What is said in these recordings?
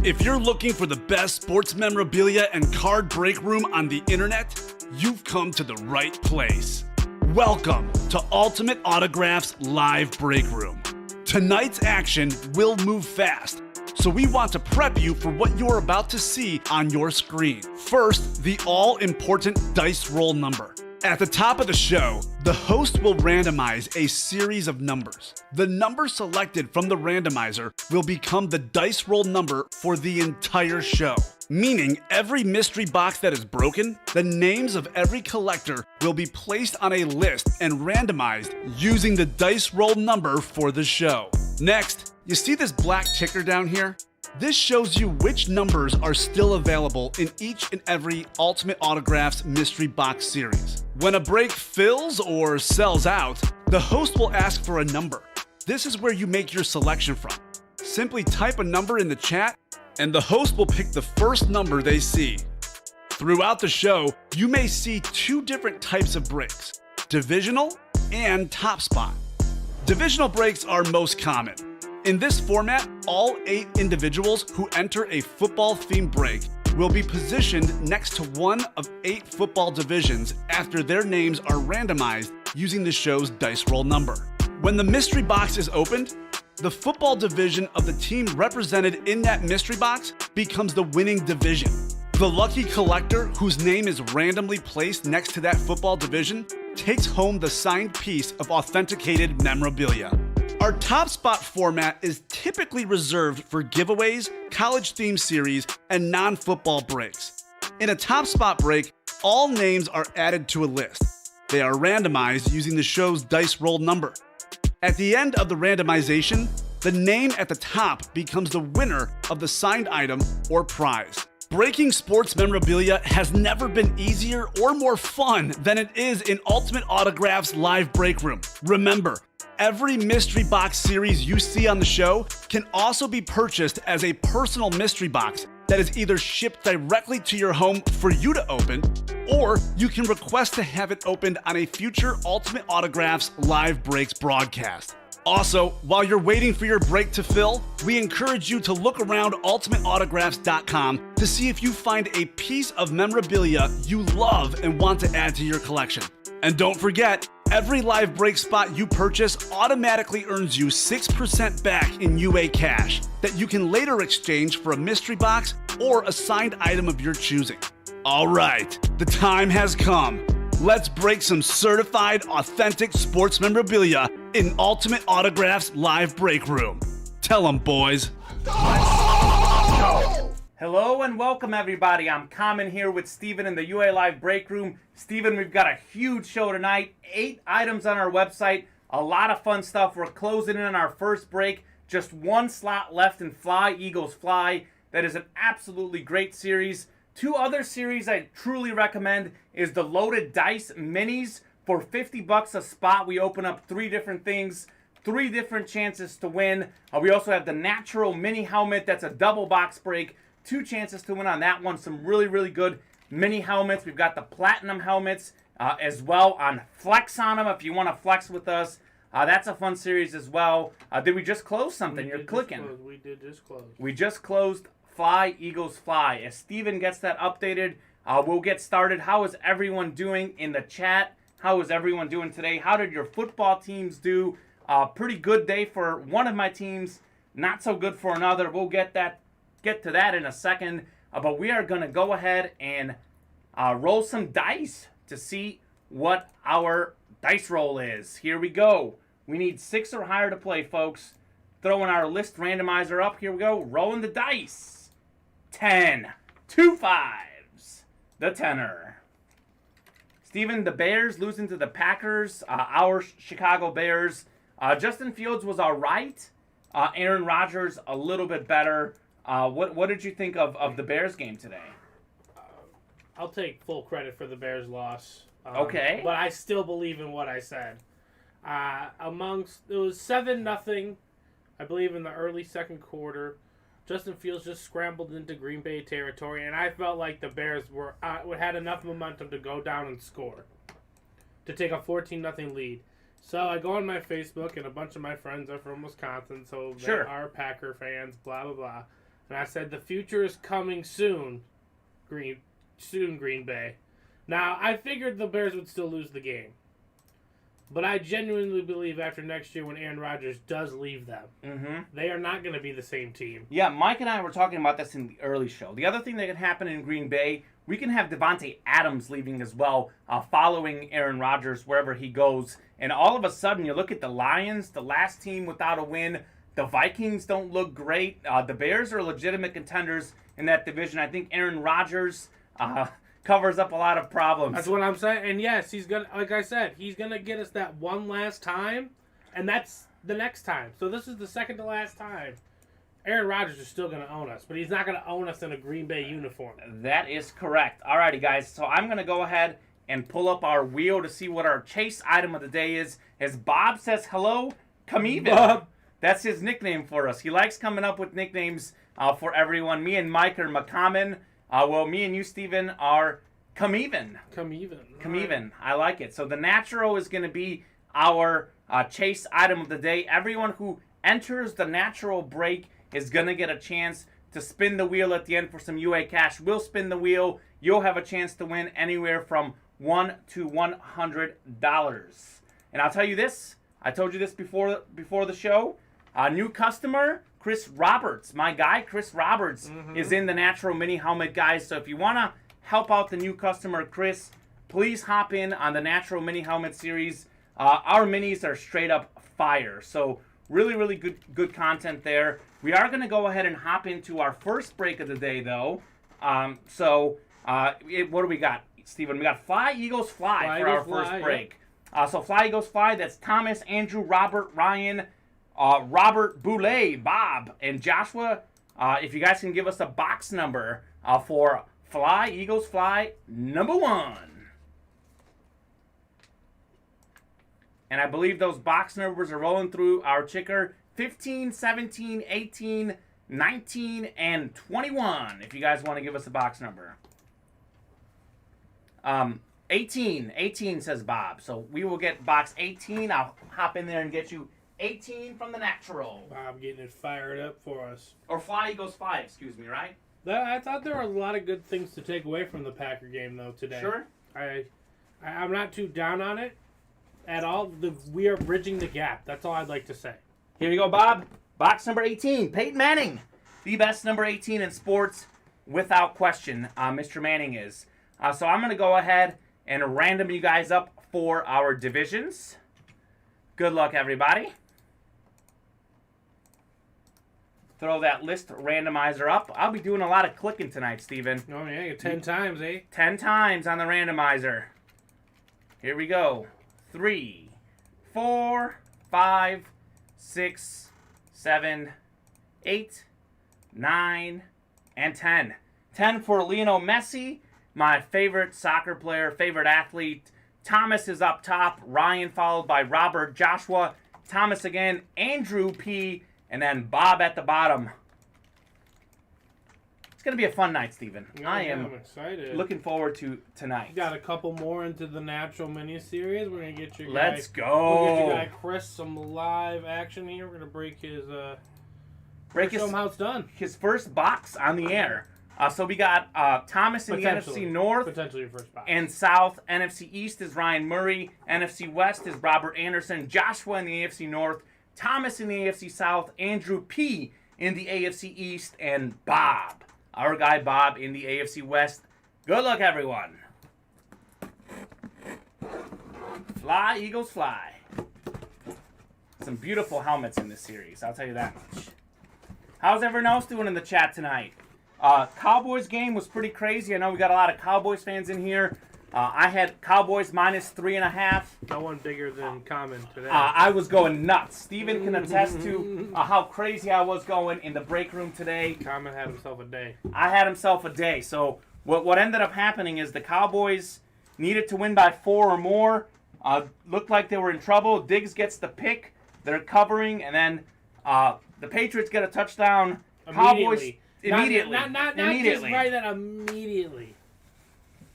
If you're looking for the best sports memorabilia and card break room on the internet, you've come to the right place. Welcome to Ultimate Autographs Live Break Room. Tonight's action will move fast, so we want to prep you for what you're about to see on your screen. First, the all-important dice roll number. At the top of the show, the host will randomize a series of numbers. The number selected from the randomizer will become the dice roll number for the entire show. Meaning every mystery box that is broken, the names of every collector will be placed on a list and randomized using the dice roll number for the show. Next, you see this black ticker down here? This shows you which numbers are still available in each and every Ultimate Autographs mystery box series. When a break fills or sells out, the host will ask for a number. This is where you make your selection from. Simply type a number in the chat, and the host will pick the first number they see. Throughout the show, you may see two different types of breaks: divisional and top spot. Divisional breaks are most common. In this format, all 8 individuals who enter a football-themed break will be positioned next to one of 8 football divisions after their names are randomized using the show's dice roll number. When the mystery box is opened, the football division of the team represented in that mystery box becomes the winning division. The lucky collector whose name is randomly placed next to that football division takes home the signed piece of authenticated memorabilia. Our top spot format is typically reserved for giveaways, college-themed series, and non-football breaks. In a top spot break, all names are added to a list. They are randomized using the show's dice roll number. At the end of the randomization, the name at the top becomes the winner of the signed item or prize. Breaking sports memorabilia has never been easier or more fun than it is in Ultimate Autographs Live Break Room. Remember, every mystery box series you see on the show can also be purchased as a personal mystery box that is either shipped directly to your home for you to open, or you can request to have it opened on a future Ultimate Autographs Live Breaks broadcast. Also, while you're waiting for your break to fill, we encourage you to look around ultimateautographs.com to see if you find a piece of memorabilia you love and want to add to your collection. And don't forget, every live break spot you purchase automatically earns you 6% back in UA cash that you can later exchange for a mystery box or a signed item of your choosing. All right, the time has come. Let's break some certified, authentic sports memorabilia in Ultimate Autographs Live Break Room. Tell them, boys. Hello and welcome, everybody. I'm Kamen here with Steven in the UA Live Break Room. Steven, we've got a huge show tonight. 8 items on our website. A lot of fun stuff. We're closing in on our first break. Just 1 slot left in Fly, Eagles Fly. That is an absolutely great series. 2 other series I truly recommend is the Loaded Dice Minis. For $50 a spot, we open up 3 different things, 3 different chances to win. We also have the Natural Mini Helmet. That's a double box break. 2 chances to win on that one. Some really, really good mini helmets. We've got the Platinum helmets as well on Flex on them if you want to flex with us. That's a fun series as well. Did we just close something? You're clicking. We did just close. We just closed Fly, Eagles Fly. As Steven gets that updated, we'll get started. How is everyone doing in the chat? How is everyone doing today? How did your football teams do? Pretty good day for one of my teams. Not so good for another. We'll get to that in a second. But we are going to go ahead and roll some dice to see what our dice roll is. Here we go. We need 6 or higher to play, folks. Throwing our list randomizer up. Here we go. Rolling the dice. 10. 2 5s. The tenor. Steven, the Bears losing to the Packers. Our Chicago Bears. Justin Fields was all right. Aaron Rodgers a little bit better. What did you think of the Bears game today? I'll take full credit for the Bears' loss. Okay. But I still believe in what I said. It was 7-0, I believe, in the early second quarter. Justin Fields just scrambled into Green Bay territory, and I felt like the Bears had enough momentum to go down and score, to take a 14-0 lead. So I go on my Facebook, and a bunch of my friends are from Wisconsin, so they are Packer fans, blah, blah, blah. And I said, the future is coming soon, Green Bay. Now, I figured the Bears would still lose the game. But I genuinely believe after next year when Aaron Rodgers does leave them, they are not going to be the same team. Yeah, Mike and I were talking about this in the early show. The other thing that could happen in Green Bay, we can have Devontae Adams leaving as well, following Aaron Rodgers wherever he goes. And all of a sudden, you look at the Lions, the last team without a win. The Vikings don't look great. The Bears are legitimate contenders in that division. I think Aaron Rodgers covers up a lot of problems. That's what I'm saying. And yes, he's gonna, like I said, he's gonna get us that one last time, and that's the next time. So this is the second to last time. Aaron Rodgers is still gonna own us, but he's not gonna own us in a Green Bay uniform. That is correct. Alrighty, guys. So I'm gonna go ahead and pull up our wheel to see what our chase item of the day is. As Bob says, hello, Kamen. Bob. That's his nickname for us. He likes coming up with nicknames for everyone. Me and Mike are McCommon. Well, me and you, Steven, are Kamen. Kamen. I like it. So the Natural is going to be our chase item of the day. Everyone who enters the Natural break is going to get a chance to spin the wheel at the end for some UA cash. We'll spin the wheel. You'll have a chance to win anywhere from $1 to $100. And I'll tell you this. I told you this before the show. A new customer, Chris Roberts. My guy, Chris Roberts, is in the Natural Mini Helmet, guys. So if you want to help out the new customer, Chris, please hop in on the Natural Mini Helmet series. Our minis are straight up fire. So really, really good content there. We are going to go ahead and hop into our first break of the day, though. What do we got, Steven? We got Fly, Eagles, Fly for our first break. So Fly, Eagles, Fly. That's Thomas, Andrew, Robert, Ryan, Robert, Boulay, Bob, and Joshua. If you guys can give us a box number for Fly, Eagles, Fly, number 1. And I believe those box numbers are rolling through our ticker 15, 17, 18, 19, and 21. If you guys want to give us a box number. 18 says Bob. So we will get box 18. I'll hop in there and get you 18 from the Natural. Bob getting it fired up for us. Or Fly, Eagles, Fly, excuse me, right? I thought there were a lot of good things to take away from the Packer game, though, today. Sure. I'm not too down on it at all. We are bridging the gap. That's all I'd like to say. Here you go, Bob. Box number 18, Peyton Manning. The best number 18 in sports, without question. Mr. Manning is. So I'm going to go ahead and random you guys up for our divisions. Good luck, everybody. Throw that list randomizer up. I'll be doing a lot of clicking tonight, Steven. Oh, yeah, 10 times, eh? 10 times on the randomizer. Here we go. 3, 4, 5, 6, 7, 8, 9, and 10. 10 for Lionel Messi, my favorite soccer player, favorite athlete. Thomas is up top. Ryan followed by Robert, Joshua, Thomas again, Andrew P., and then Bob at the bottom. It's going to be a fun night, Steven. I'm excited. Looking forward to tonight. Got a couple more into the Natural mini-series. We're going to get your guy... Let's go. We'll get your guy Chris some live action here. We're going to break his... show him how it's done. His first box on the air. So we got Thomas in the NFC North. Potentially your first box. And South. NFC East is Ryan Murray. NFC West is Robert Anderson. Joshua in the AFC North. Thomas in the AFC South. Andrew P. in the AFC East. And Bob, our guy Bob, in the AFC West. Good luck, everyone. Fly, Eagles, fly. Some beautiful helmets in this series, I'll tell you that much. How's everyone else doing in the chat tonight? Cowboys game was pretty crazy. I know we got a lot of Cowboys fans in here. I had Cowboys minus 3.5. No one bigger than Kamen today. I was going nuts. Steven can attest to how crazy I was going in the break room today. Kamen had himself a day. I had himself a day. So what ended up happening is the Cowboys needed to win by 4 or more. Looked like they were in trouble. Diggs gets the pick. They're covering, and then the Patriots get a touchdown. Immediately. Immediately. Not Immediately. just right then, immediately.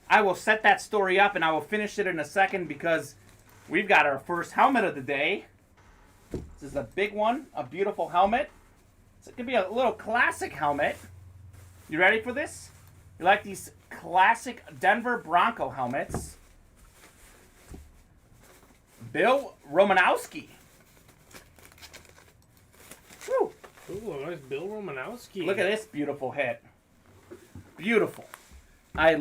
I will set that story up, and I will finish it in a second because we've got our first helmet of the day. This is a big one, a beautiful helmet. It's going to be a little classic helmet. You ready for this? You like these classic Denver Bronco helmets? Bill Romanowski. Woo! Ooh, a nice Bill Romanowski. Look at this beautiful hit. Beautiful. I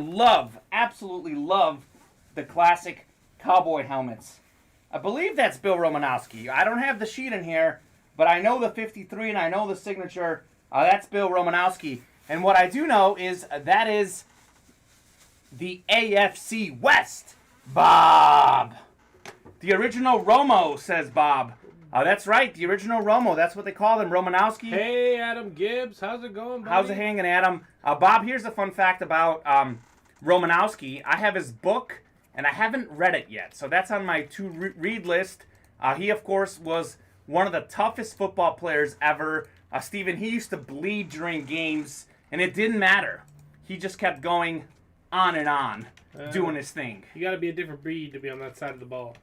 absolutely love the classic cowboy helmets. I believe that's Bill Romanowski. I don't have the sheet in here, but I know the 53 and I know the signature. That's Bill Romanowski. And what I do know is that is the AFC West, Bob. The original Romo, says Bob. That's right, the original Romo. That's what they call him, Romanowski. Hey, Adam Gibbs. How's it going, buddy? How's it hanging, Adam? Bob, here's a fun fact about Romanowski. I have his book, and I haven't read it yet. So that's on my to-read list. He, of course, was one of the toughest football players ever. Steven, he used to bleed during games, and it didn't matter. He just kept going on and on, doing his thing. You got to be a different breed to be on that side of the ball.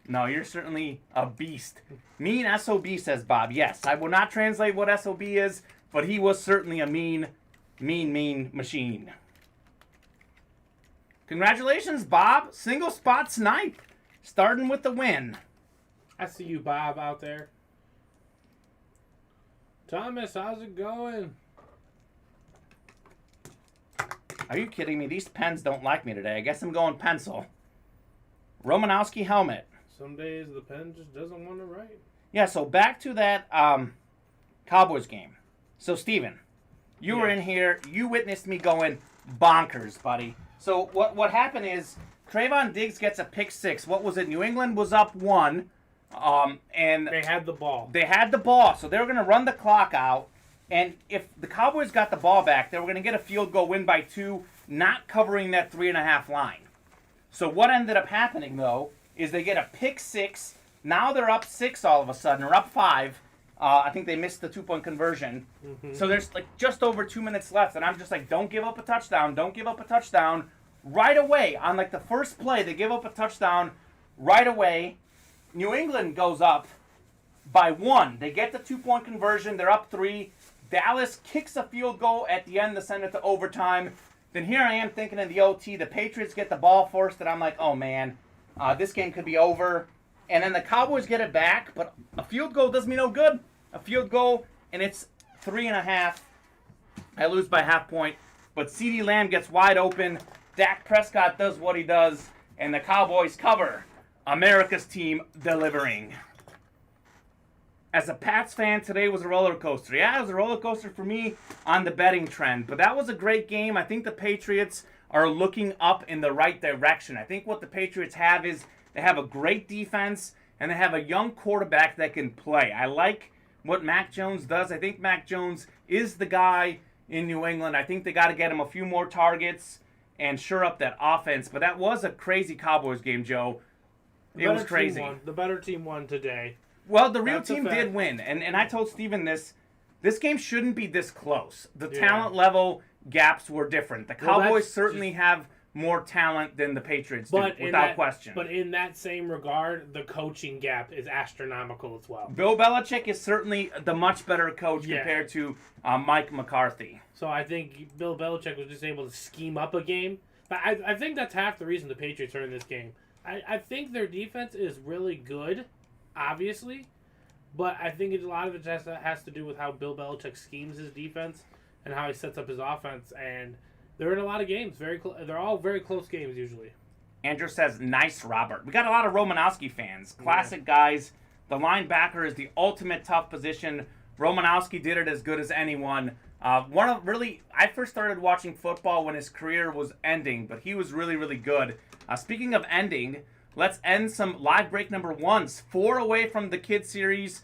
No, you're certainly a beast. Mean SOB, says Bob. Yes, I will not translate what SOB is, but he was certainly a mean machine. Congratulations, Bob. Single spot snipe. Starting with the win. I see you, Bob, out there. Thomas, how's it going? Are you kidding me? These pens don't like me today. I guess I'm going pencil. Romanowski helmet. Some days the pen just doesn't want to write. Yeah, so back to that Cowboys game. So, Steven, you were in here. You witnessed me going bonkers, buddy. So, what happened is Trayvon Diggs gets a pick six. What was it? New England was up 1. And they had the ball. They had the ball, so they were going to run the clock out. And if the Cowboys got the ball back, they were going to get a field goal, win by 2, not covering that 3.5 line. So what ended up happening, though, is they get a pick six. Now they're up 6 all of a sudden, or up 5. I think they missed the 2-point conversion. Mm-hmm. So there's like just over 2 minutes left, and I'm just like, don't give up a touchdown. Don't give up a touchdown. Right away, on like the first play, they give up a touchdown right away. New England goes up by 1. They get the 2-point conversion. They're up 3. Dallas kicks a field goal at the end to send it to overtime. Then here I am thinking in the OT, the Patriots get the ball first, and I'm like, oh man, this game could be over. And then the Cowboys get it back, but a field goal does me no good. A field goal, and it's 3.5. I lose by half point, but CeeDee Lamb gets wide open. Dak Prescott does what he does, and the Cowboys cover. America's team delivering. As a Pats fan, today was a roller coaster. Yeah, it was a roller coaster for me on the betting trend, but that was a great game. I think the Patriots are looking up in the right direction. I think what the Patriots have is they have a great defense, and they have a young quarterback that can play. I like what Mac Jones does. I think Mac Jones is the guy in New England. I think they got to get him a few more targets and shore up that offense, but that was a crazy Cowboys game, Joe. It was crazy. The better team won today. Well, the real team did win, and I told Steven this game shouldn't be this close. The talent level gaps were different. The Cowboys certainly have more talent than the Patriots do, without question. But in that same regard, the coaching gap is astronomical as well. Bill Belichick is certainly the much better coach compared to Mike McCarthy. So I think Bill Belichick was just able to scheme up a game. But I think that's half the reason the Patriots are in this game. I think their defense is really good, obviously, but I think a lot of it has to do with how Bill Belichick schemes his defense and how he sets up his offense. And they're in a lot of games. They're all very close games usually. Andrew says, nice, Robert. We got a lot of Romanowski fans. Classic guys. The linebacker is the ultimate tough position. Romanowski did it as good as anyone. I first started watching football when his career was ending, but he was really, really good. Speaking of ending, let's end some live break number 1s. 4 away from the Kid Series,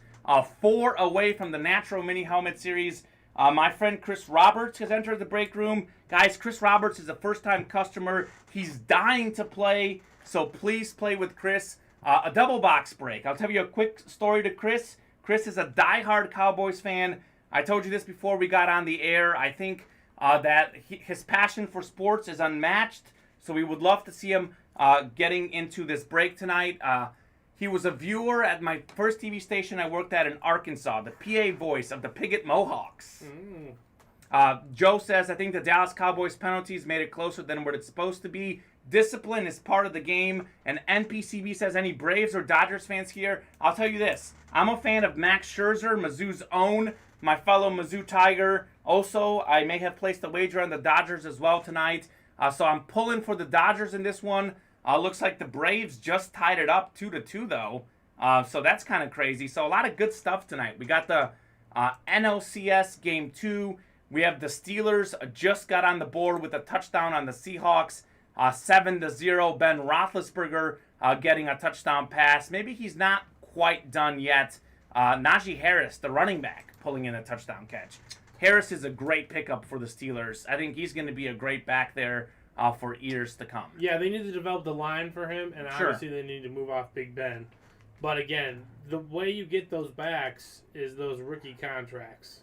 4 away from the Natural Mini Helmet Series. My friend Chris Roberts has entered the break room. Guys, Chris Roberts is a first-time customer. He's dying to play, so please play with Chris. A double box break. I'll tell you a quick story to Chris. Chris is a diehard Cowboys fan. I told you this before we got on the air. I think that his passion for sports is unmatched, so we would love to see him getting into this break tonight. He was a viewer at my first TV station I worked at in Arkansas, the PA voice of the Piggott Mohawks. Joe says, I think the Dallas Cowboys penalties made it closer than what it's supposed to be. Discipline is part of the game. And NPCB says, any Braves or Dodgers fans here? I'll tell you this. I'm a fan of Max Scherzer, Mizzou's own, my fellow Mizzou Tiger. Also, I may have placed a wager on the Dodgers as well tonight. So I'm pulling for the Dodgers in this one. Looks like the Braves just tied it up 2-2, though. So that's kind of crazy. So a lot of good stuff tonight. We got the NLCS Game 2. We have the Steelers just got on the board with a touchdown on the Seahawks. 7-0. Ben Roethlisberger getting a touchdown pass. Maybe he's not quite done yet. Najee Harris, the running back, pulling in a touchdown catch. Harris is a great pickup for the Steelers. I think he's going to be a great back there for years to come. Yeah, they need to develop the line for him, and Sure. obviously they need to move off Big Ben. But again, the way you get those backs is those rookie contracts.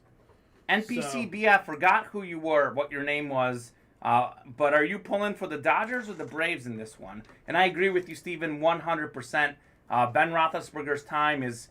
NPCB, I forgot who you were, what your name was, but are you pulling for the Dodgers or the Braves in this one? And I agree with you, Steven, 100%. Ben Roethlisberger's time is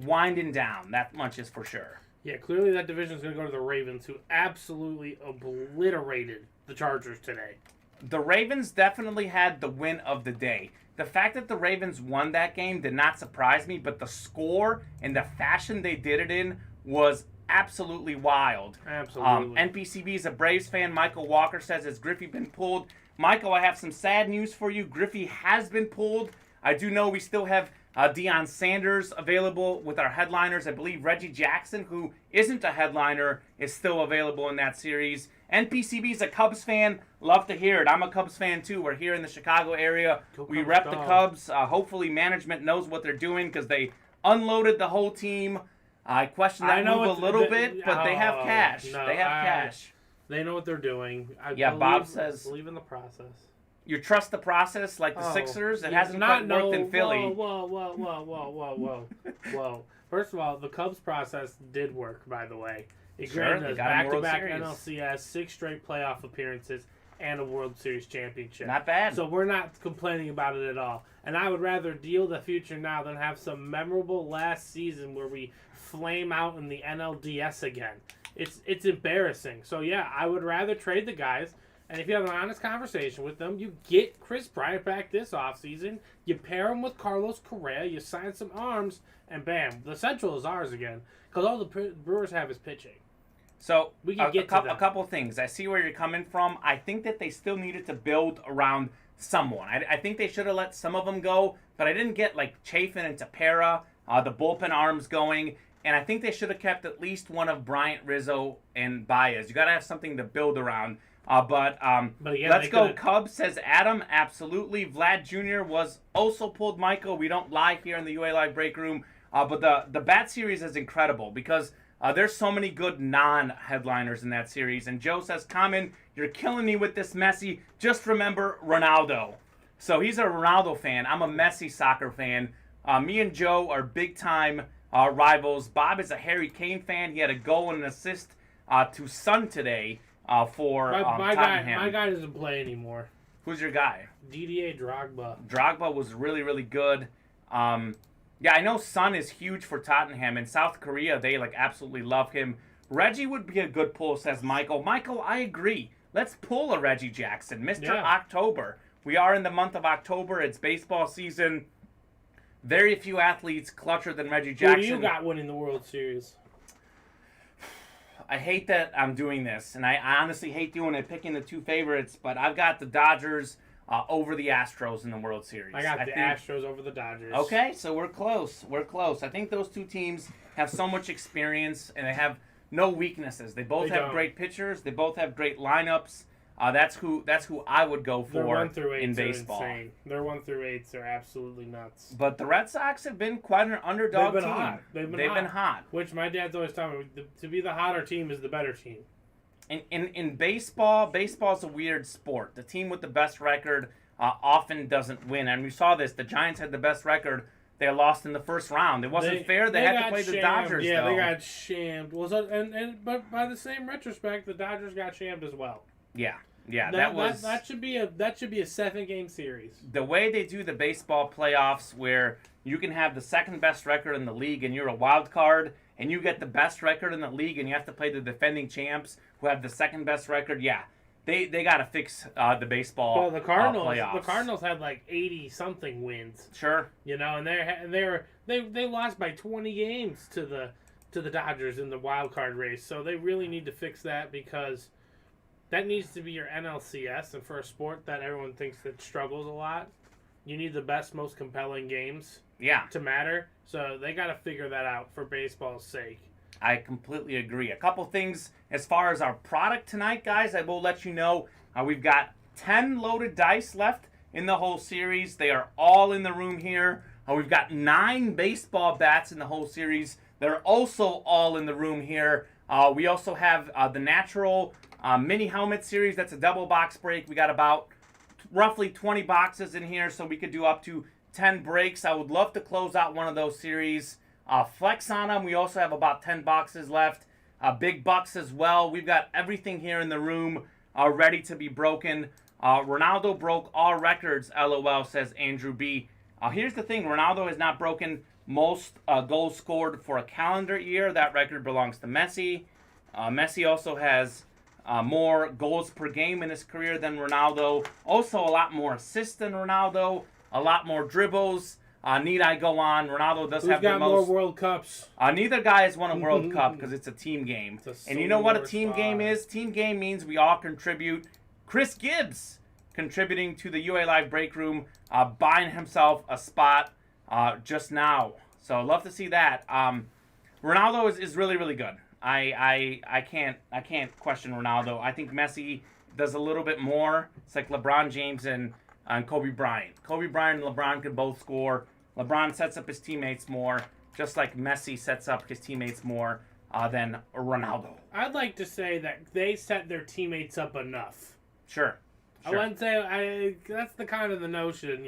winding down. That much is for sure. Yeah, clearly that division is going to go to the Ravens, who absolutely obliterated the Chargers today. The Ravens definitely had the win of the day. The fact that the Ravens won that game did not surprise me, but the score and the fashion they did it in was absolutely wild. Absolutely. NPCB is a Braves fan. Michael Walker says, has Griffey been pulled? Michael, I have some sad news for you. Griffey has been pulled. I do know we still have Deion Sanders available with our headliners. I believe Reggie Jackson, who isn't a headliner, is still available in that series. NPCB is a Cubs fan. Love to hear it. I'm a Cubs fan too. We're here in the Chicago area. We rep the Cubs. Hopefully management knows what they're doing because they unloaded the whole team. I question that move a little bit, but they have cash. No, they have cash. They know what they're doing. Bob says, believe in the process. You trust the process like the Sixers? It hasn't quite worked in Philly. Whoa. First of all, the Cubs process did work, by the way. It Sure, granted they us got a World back-to-back Series. NLCS, 6 straight playoff appearances, and a World Series championship. Not bad. So we're not complaining about it at all. And I would rather deal the future now than have some memorable last season where we flame out in the NLDS again. It's embarrassing. So yeah, I would rather trade the guys. And if you have an honest conversation with them, you get Chris Bryant back this offseason, you pair him with Carlos Correa, you sign some arms, and bam, the Central is ours again. Because all the Brewers have is pitching. So We can get to them. a couple things. I see where you're coming from. I think that they still needed to build around someone. I think they should have let some of them go, but I didn't get like Chafin and Tepera, the bullpen arms going. And I think they should have kept at least one of Bryant, Rizzo, and Baez. You got to have something to build around. But again, let's go. could've- Cubs, says Adam. Absolutely. Vlad Jr. was also pulled, Michael. We don't lie here in the UA Live break room. But the Bat series is incredible because there's so many good non-headliners in that series. And Joe says, Kamen, you're killing me with this Messi. Just remember Ronaldo. So he's a Ronaldo fan. I'm a Messi soccer fan. Me and Joe are big-time rivals. Bob is a Harry Kane fan. He had a goal and an assist to Son today for Tottenham. My guy doesn't play anymore. Who's your guy? DDA Drogba. Drogba was really, really good. Yeah, I know Son is huge for Tottenham. In South Korea, they absolutely love him. Reggie would be a good pull, says Michael. Michael, I agree. Let's pull a Reggie Jackson, Mr. Yeah. October. We are in the month of October. It's baseball season. Very few athletes clutcher than Reggie Jackson. Who do you got winning the World Series? I hate that I'm doing this, and I honestly hate doing it, picking the two favorites, but I've got the Dodgers over the Astros in the World Series. I got the Astros over the Dodgers. Okay, so we're close. We're close. I think those two teams have so much experience, and they have no weaknesses. They both have great pitchers. They both have great lineups. That's who I would go Their for 1 through 8s in baseball. are insane. Their 1 through 8s are absolutely nuts. But the Red Sox have been quite an underdog They've been team. hot. They've been hot. Which my dad's always telling me, to be the hotter team is the better team. In baseball, baseball's a weird sport. The team with the best record often doesn't win. And we saw this. The Giants had the best record. They lost in the first round. It wasn't fair. They had to play the Dodgers, Yeah, though. they got shammed. But by the same retrospect, the Dodgers got shammed as well. Yeah, that should be a 7-game series. The way they do the baseball playoffs, where you can have the second best record in the league and you're a wild card, and you get the best record in the league and you have to play the defending champs, who have the second best record. Yeah, they got to fix the baseball. Well, the Cardinals, playoffs. the Cardinals had like 80 something wins. Sure. And they lost by 20 games to the Dodgers in the wild card race. So they really need to fix that, because that needs to be your NLCS. And for a sport that everyone thinks that struggles a lot, you need the best, most compelling games. Yeah. To matter. So they got to figure that out for baseball's sake. I completely agree. A couple things as far as our product tonight, guys. I will let you know we've got 10 loaded dice left in the whole series. They are all in the room here. We've got 9 baseball bats in the whole series. They're also all in the room here. We also have the natural mini helmet series. That's a double box break. We got about roughly 20 boxes in here, so we could do up to 10 breaks. I would love to close out one of those series. Flex on them. We also have about 10 boxes left. Big bucks as well. We've got everything here in the room ready to be broken. Ronaldo broke all records, LOL, says Andrew B. Here's the thing. Ronaldo has not broken most goals scored for a calendar year. That record belongs to Messi. Messi also has more goals per game in his career than Ronaldo. Also a lot more assists than Ronaldo. A lot more dribbles. Need I go on? Ronaldo does have the most. Who's got more World Cups? Neither guy has won a World Cup because it's a team game. And you know what a team game is? Team game means we all contribute. Chris Gibbs contributing to the UA Live break room, buying himself a spot just now. So love to see that. Ronaldo is really, really good. I can't question Ronaldo. I think Messi does a little bit more. It's like LeBron James and Kobe Bryant. Kobe Bryant and LeBron could both score. LeBron sets up his teammates more, just like Messi sets up his teammates more than Ronaldo. I'd like to say that they set their teammates up enough. Sure. I wouldn't say that's the kind of the notion,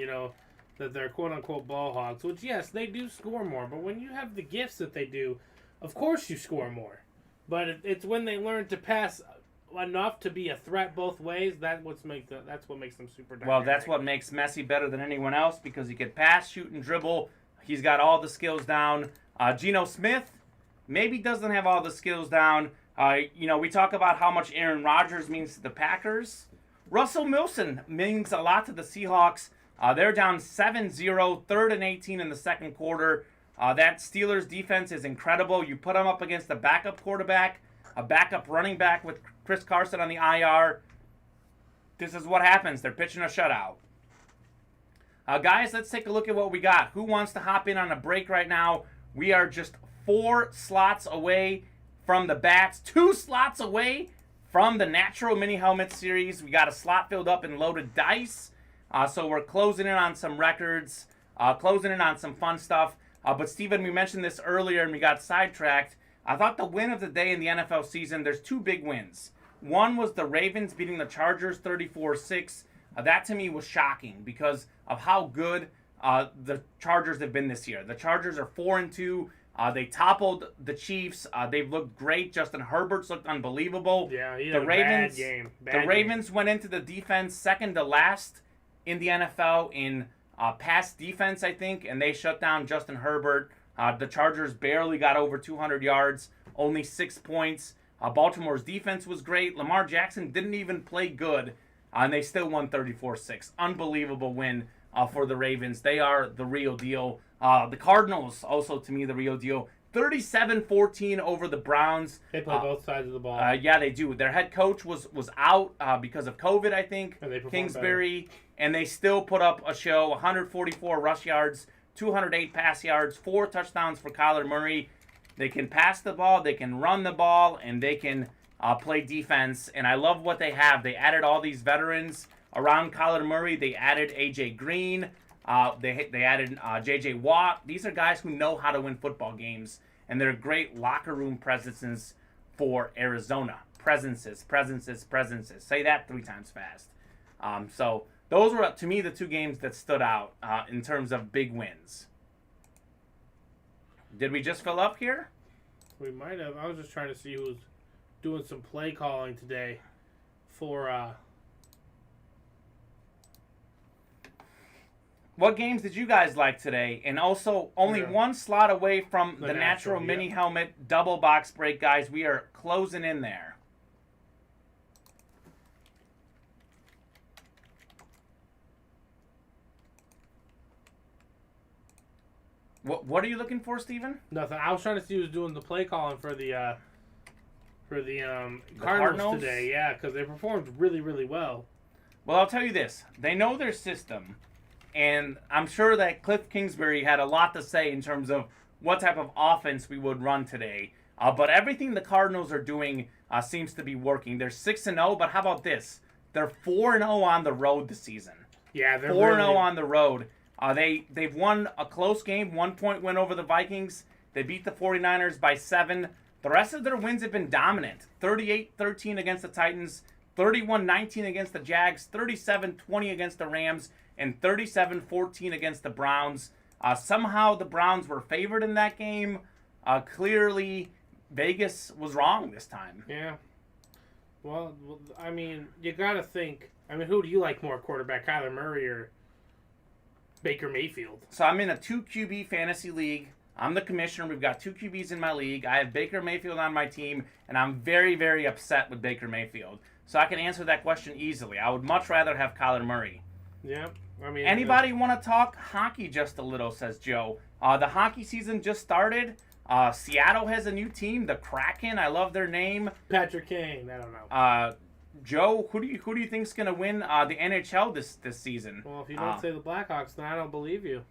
that they're quote-unquote ball hogs, which, yes, they do score more. But when you have the gifts that they do, of course you score more. But it's when they learn to pass enough to be a threat both ways, that's what makes them super dynamic. Well, that's what makes Messi better than anyone else, because he can pass, shoot, and dribble. He's got all the skills down. Geno Smith maybe doesn't have all the skills down. We talk about how much Aaron Rodgers means to the Packers. Russell Wilson means a lot to the Seahawks. They're down 7-0, 3rd and 18 in the second quarter. That Steelers defense is incredible. You put them up against a backup quarterback, a backup running back with Chris Carson on the IR. This is what happens. They're pitching a shutout. Guys, let's take a look at what we got. Who wants to hop in on a break right now? We are just 4 slots away from the bats, 2 slots away from the natural mini helmet series. We got a slot filled up in loaded dice. So we're closing in on some records, closing in on some fun stuff. But Steven, we mentioned this earlier and we got sidetracked. I thought the win of the day in the NFL season, there's 2 big wins. One was the Ravens beating the Chargers 34-6. That to me was shocking because of how good the Chargers have been this year. The Chargers are 4-2. They toppled the Chiefs. They've looked great. Justin Herbert's looked unbelievable. Yeah, he had a bad game. The Ravens went into the defense second to last in the NFL in pass defense, I think, and they shut down Justin Herbert. The Chargers barely got over 200 yards, only 6 points. Baltimore's defense was great. Lamar Jackson didn't even play good, and they still won 34-6. Unbelievable win for the Ravens. They are the real deal. The Cardinals, also to me, the real deal. 37-14 over the Browns. They play both sides of the ball. Yeah, they do. Their head coach was out because of COVID, I think. Kingsbury. Better. And they still put up a show. 144 rush yards, 208 pass yards, 4 touchdowns for Kyler Murray. They can pass the ball, they can run the ball, and they can play defense. And I love what they have. They added all these veterans around Kyler Murray. They added A.J. Green. They added J.J. Watt. These are guys who know how to win football games, and they're great locker room presences for Arizona. Presences. Say that 3 times fast. So those were, to me, the 2 games that stood out in terms of big wins. Did we just fill up here? We might have. I was just trying to see who was doing some play calling today for... What games did you guys like today? And also, only 1 slot away from the natural mini helmet double box break, guys. We are closing in there. What are you looking for, Steven? Nothing. I was trying to see who was doing the play calling for the Cardinals Cardinals? today. Yeah, because they performed really, really well. Well, I'll tell you this. They know their system, and I'm sure that Cliff Kingsbury had a lot to say in terms of what type of offense we would run today. But everything the Cardinals are doing seems to be working. They're 6-0, but how about this? They're 4-0 on the road this season. Yeah, they're 4-0 really... on the road. They've won a close game, 1-point win over the Vikings. They beat the 49ers by 7. The rest of their wins have been dominant. 38-13 against the Titans, 31-19 against the Jags, 37-20 against the Rams, and 37-14 against the Browns. Somehow the Browns were favored in that game. Clearly, Vegas was wrong this time. Yeah. Well, I mean, you got to think. I mean, who do you like more, quarterback, Kyler Murray or Baker Mayfield? So I'm in a 2-QB fantasy league. I'm the commissioner. We've got 2 QBs in my league. I have Baker Mayfield on my team, and I'm very, very upset with Baker Mayfield. So I can answer that question easily. I would much rather have Kyler Murray. Yeah, I mean... Anybody want to talk hockey just a little, says Joe. The hockey season just started. Seattle has a new team, the Kraken. I love their name. Patrick Kane, I don't know. Joe, who do you think's going to win the NHL this season? Well, if you don't say the Blackhawks, then I don't believe you.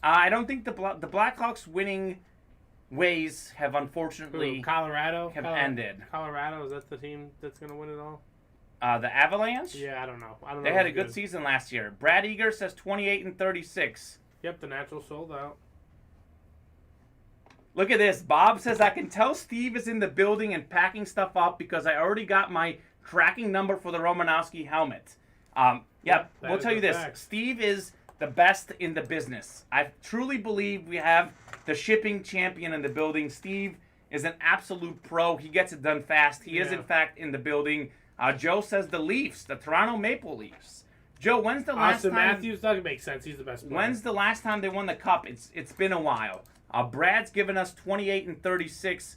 I don't think the Blackhawks winning ways have unfortunately Colorado ended. Colorado, is that the team that's going to win it all? The Avalanche? Yeah, I don't know. They had a good season last year. Brad Eager says 28-36. Yep, the Natural sold out. Look at this. Bob says, I can tell Steve is in the building and packing stuff up because I already got my tracking number for the Romanowski helmet. We'll tell you this. Fact. Steve is the best in the business. I truly believe we have the shipping champion in the building. Steve is an absolute pro. He gets it done fast. He is, in fact, in the building. Joe says the Leafs, the Toronto Maple Leafs. Joe, when's the last Austin time... Matthews doesn't make sense. He's the best player. When's the last time they won the Cup? It's been a while. Brad's given us 28-36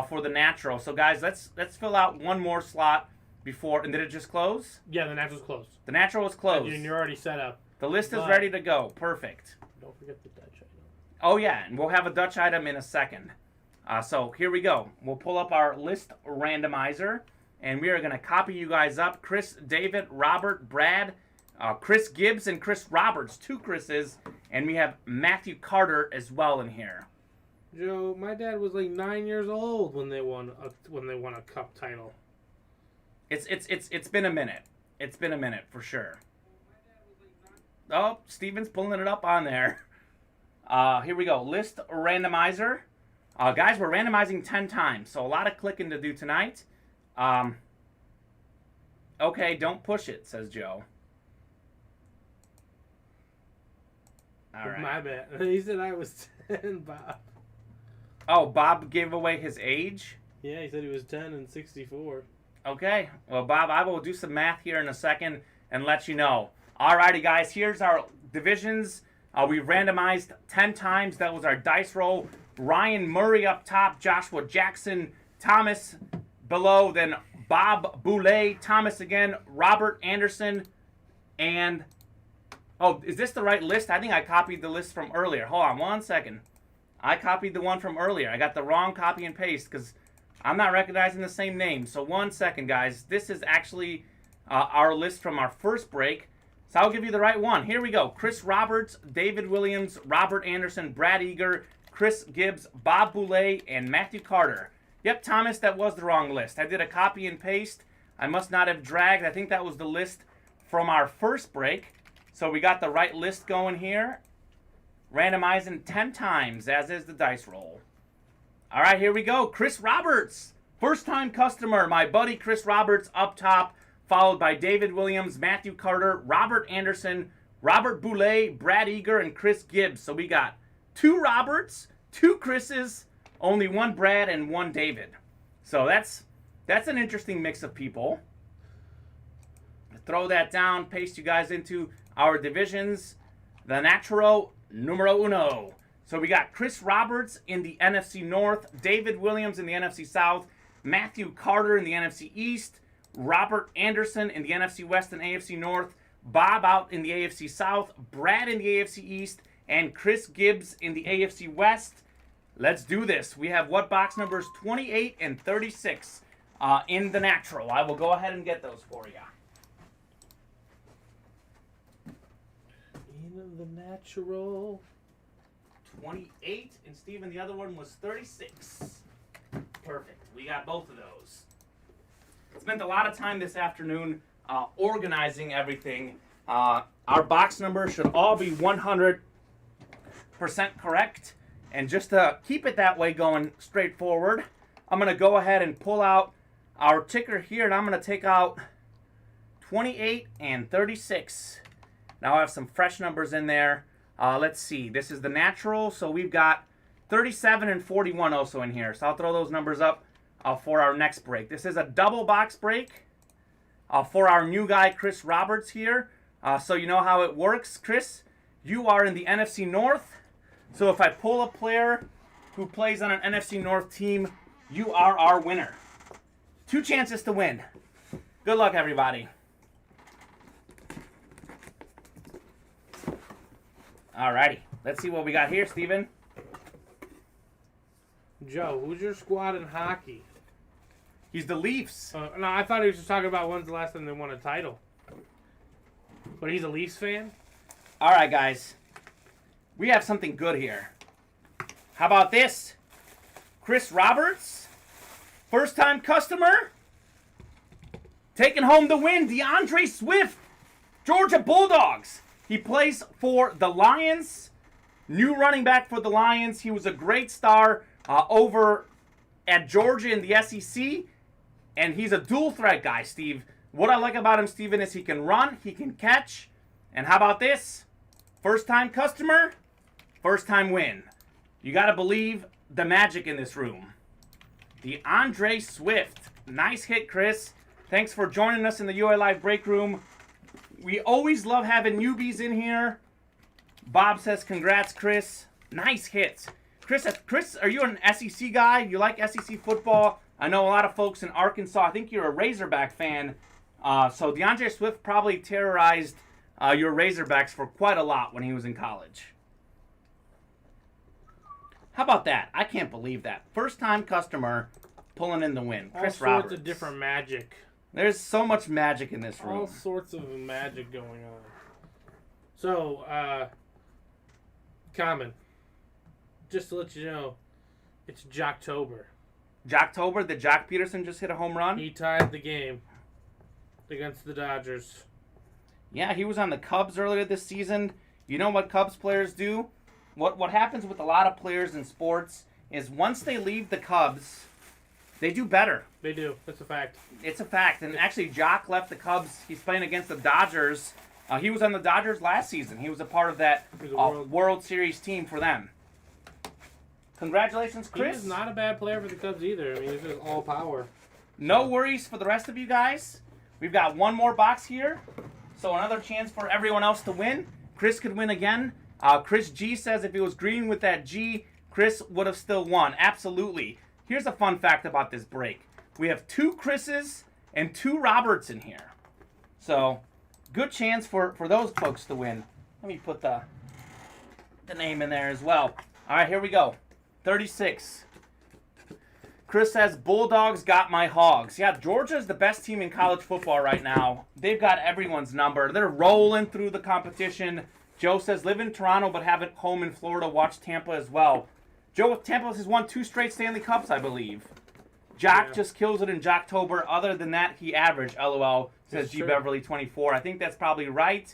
for the Natural. So, guys, let's fill out one more slot before... And did it just close? Yeah, the Natural's closed. The Natural is closed. And you're already set up. The list is ready to go. Perfect. Don't forget the Dutch item. Oh, yeah, and we'll have a Dutch item in a second. So here we go. We'll pull up our list randomizer, and we are going to copy you guys up. Chris, David, Robert, Brad, Chris Gibbs, and Chris Roberts. 2 Chris's, and we have Matthew Carter as well in here. Joe, my dad was like 9 years old when they won a Cup title. It's been a minute. It's been a minute for sure. Oh, Steven's pulling it up on there. Here we go. List randomizer. Guys, we're randomizing 10 times, so a lot of clicking to do tonight. Okay, don't push it, says Joe. All right. My bad. He said I was 10, Bob. Oh, Bob gave away his age? Yeah, he said he was 10 and 64. Okay. Well, Bob, I will do some math here in a second and let you know. Alrighty, guys, here's our divisions. We randomized 10 times. That was our dice roll. Ryan Murray up top, Joshua Jackson, Thomas below, then Bob Boulay, Thomas again, Robert Anderson, and... Oh, is this the right list? I think I copied the list from earlier. Hold on 1 second. I copied the one from earlier. I got the wrong copy and paste because I'm not recognizing the same name. So 1 second, guys. This is actually our list from our first break. So I'll give you the right one. Here we go. Chris Roberts, David Williams, Robert Anderson, Brad Eager, Chris Gibbs, Bob Boulay, and Matthew Carter. Yep, Thomas, that was the wrong list. I did a copy and paste. I must not have dragged. I think that was the list from our first break. So we got the right list going here. Randomizing 10 times, as is the dice roll. All right, here we go. Chris Roberts, first-time customer. My buddy Chris Roberts up top, followed by David Williams, Matthew Carter, Robert Anderson, Robert Boulay, Brad Eager, and Chris Gibbs. So we got 2 Roberts, 2 Chris's, only 1 Brad, and 1 David. So that's an interesting mix of people. Throw that down, paste you guys into our divisions. The Natural numero uno. So we got Chris Roberts in the NFC North, David Williams in the NFC South, Matthew Carter in the NFC East, Robert Anderson in the NFC West and AFC North, Bob out in the AFC South, Brad in the AFC East, and Chris Gibbs in the AFC West. Let's do this. We have what box numbers 28 and 36 in the natural. I will go ahead and get those for you. In the natural. 28, and Steven, the other one was 36. Perfect. We got both of those. Spent a lot of time this afternoon organizing everything. Our box numbers should all be 100% correct. And just to keep it that way going straight forward, I'm going to go ahead and pull out our ticker here, and I'm going to take out 28 and 36. Now I have some fresh numbers in there. Let's see. This is the natural, so we've got 37 and 41 also in here. So I'll throw those numbers up for our next break. This is a double box break for our new guy, Chris Roberts here. So you know how it works. Chris, you are in the NFC North. So if I pull a player who plays on an NFC North team, you are our winner. 2 chances to win. Good luck, everybody. Alrighty, let's see what we got here, Steven. Joe, who's your squad in hockey? He's the Leafs. No, I thought he was just talking about when's the last time they won a title. But he's a Leafs fan? Alright, guys. We have something good here. How about this? Chris Roberts, first-time customer, taking home the win. DeAndre Swift, Georgia Bulldogs. He plays for the Lions, new running back for the Lions. He was a great star over at Georgia in the SEC, and he's a dual threat guy, Steve. What I like about him, Steven, is he can run, he can catch, and how about this? First-time customer, first-time win. You got to believe the magic in this room. DeAndre Swift. Nice hit, Chris. Thanks for joining us in the UA Live break room. We always love having newbies in here. Bob says, congrats, Chris. Nice hits. Chris, are you an SEC guy? You like SEC football? I know a lot of folks in Arkansas. I think you're a Razorback fan. So DeAndre Swift probably terrorized your Razorbacks for quite a lot when he was in college. How about that? I can't believe that. First-time customer pulling in the win. Chris Roberts. All sorts of different magic. There's so much magic in this room. All sorts of magic going on. So, Kamen, just to let you know, it's Jocktober. Jocktober, the Jock Peterson just hit a home run? He tied the game against the Dodgers. Yeah, he was on the Cubs earlier this season. You know what Cubs players do? What happens with a lot of players in sports is once they leave the Cubs, they do better. They do. That's a fact. It's a fact. And actually, Jock left the Cubs. He's playing against the Dodgers. He was on the Dodgers last season. He was a part of that World Series team for them. Congratulations, Chris. He's not a bad player for the Cubs either. I mean, he's just all power. No worries for the rest of you guys. We've got one more box here. So another chance for everyone else to win. Chris could win again. Chris G says if it was green with that G, Chris would have still won. Absolutely. Here's a fun fact about this break. We have 2 Chris's and 2 Roberts in here. So, good chance for those folks to win. Let me put the name in there as well. All right, here we go. 36. Chris says, Bulldogs got my hogs. Yeah, Georgia's the best team in college football right now. They've got everyone's number. They're rolling through the competition. Joe says, live in Toronto but have it home in Florida. Watch Tampa as well. Joe, Tampa has won 2 straight Stanley Cups, I believe. Jock just kills it in Jocktober. Other than that, he averaged, LOL, says G. Beverly 24. I think that's probably right.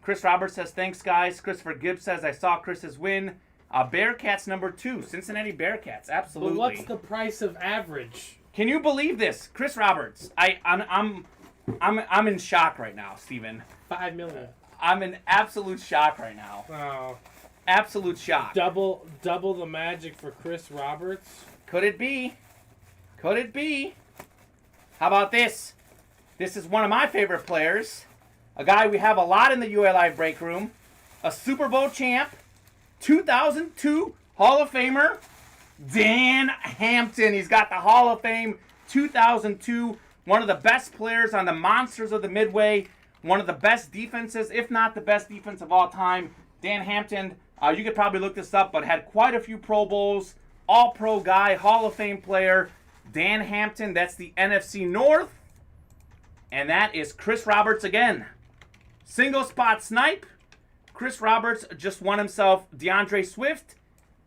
Chris Roberts says, thanks, guys. Christopher Gibbs says, I saw Chris's win. Bearcats number 2. Cincinnati Bearcats, absolutely. But what's the price of average? Can you believe this? Chris Roberts. I'm in shock right now, Steven. $5 million. I'm in absolute shock right now. Wow. Absolute shock. Double the magic for Chris Roberts. Could it be? Could it be? How about this? This is one of my favorite players. A guy we have a lot in the UA Live break room. A Super Bowl champ. 2002 Hall of Famer. Dan Hampton. He's got the Hall of Fame 2002. One of the best players on the Monsters of the Midway. One of the best defenses, if not the best defense of all time. Dan Hampton, you could probably look this up, but had quite a few Pro Bowls, All-Pro guy, Hall of Fame player. Dan Hampton, that's the NFC North. And that is Chris Roberts again. Single spot snipe. Chris Roberts just won himself DeAndre Swift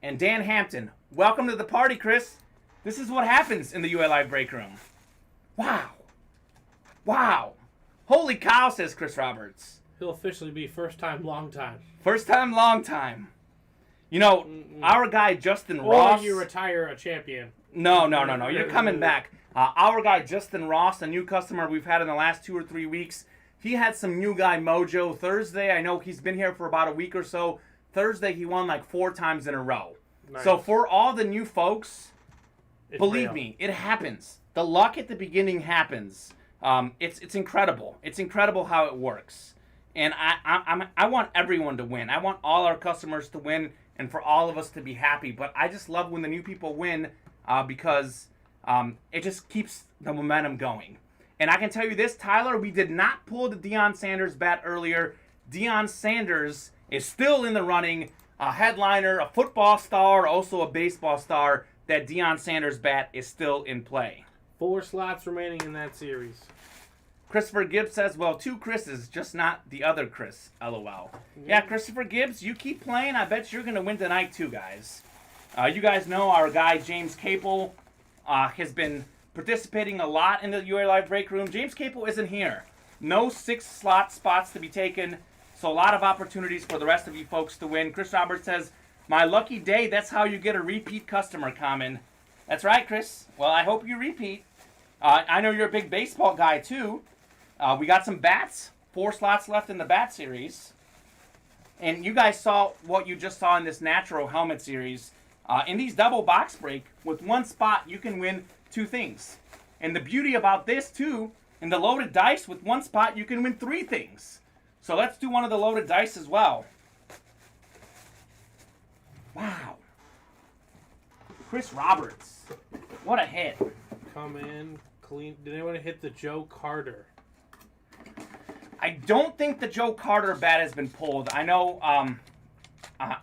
and Dan Hampton. Welcome to the party, Chris. This is what happens in the UA Live break room. Wow. Wow. Holy cow, says Chris Roberts. He'll officially be first time, long time. First time, long time. You know, our guy Justin Or Ross. you retire a champion. No. You're coming back. Our guy Justin Ross, a new customer we've had in the last 2 or 3 weeks, he had some new guy mojo. Thursday, I know he's been here for about a week or so. Thursday, he won like 4 times in a row. Nice. So for all the new folks, believe real. me, it happens. The luck at the beginning happens. It's incredible. It's incredible how it works. And I want everyone to win. I want all our customers to win and for all of us to be happy. But I just love when the new people win because it just keeps the momentum going. And I can tell you this, Tyler, we did not pull the Deion Sanders bat earlier. Deion Sanders is still in the running. A headliner, a football star, also a baseball star. That Deion Sanders bat is still in play. 4 slots remaining in that series. Christopher Gibbs says, well, 2 Chris's, just not the other Chris, LOL. Yeah, Christopher Gibbs, you keep playing. I bet you're going to win tonight too, guys. You guys know our guy James Capel has been participating a lot in the UA Live break room. James Capel isn't here. No 6 slot spots to be taken, so a lot of opportunities for the rest of you folks to win. Chris Roberts says, my lucky day, that's how you get a repeat customer, Kamen. That's right, Chris. Well, I hope you repeat. I know you're a big baseball guy, too. We got some bats. 4 slots left in the bat series. And you guys saw what you just saw in this natural helmet series. In these double box break, with 1 spot, you can win 2 things. And the beauty about this, too, in the loaded dice, with 1 spot, you can win 3 things. So let's do one of the loaded dice as well. Wow. Chris Roberts. What a hit. Come in, clean. Did anyone hit the Joe Carter? I don't think the Joe Carter bat has been pulled. I know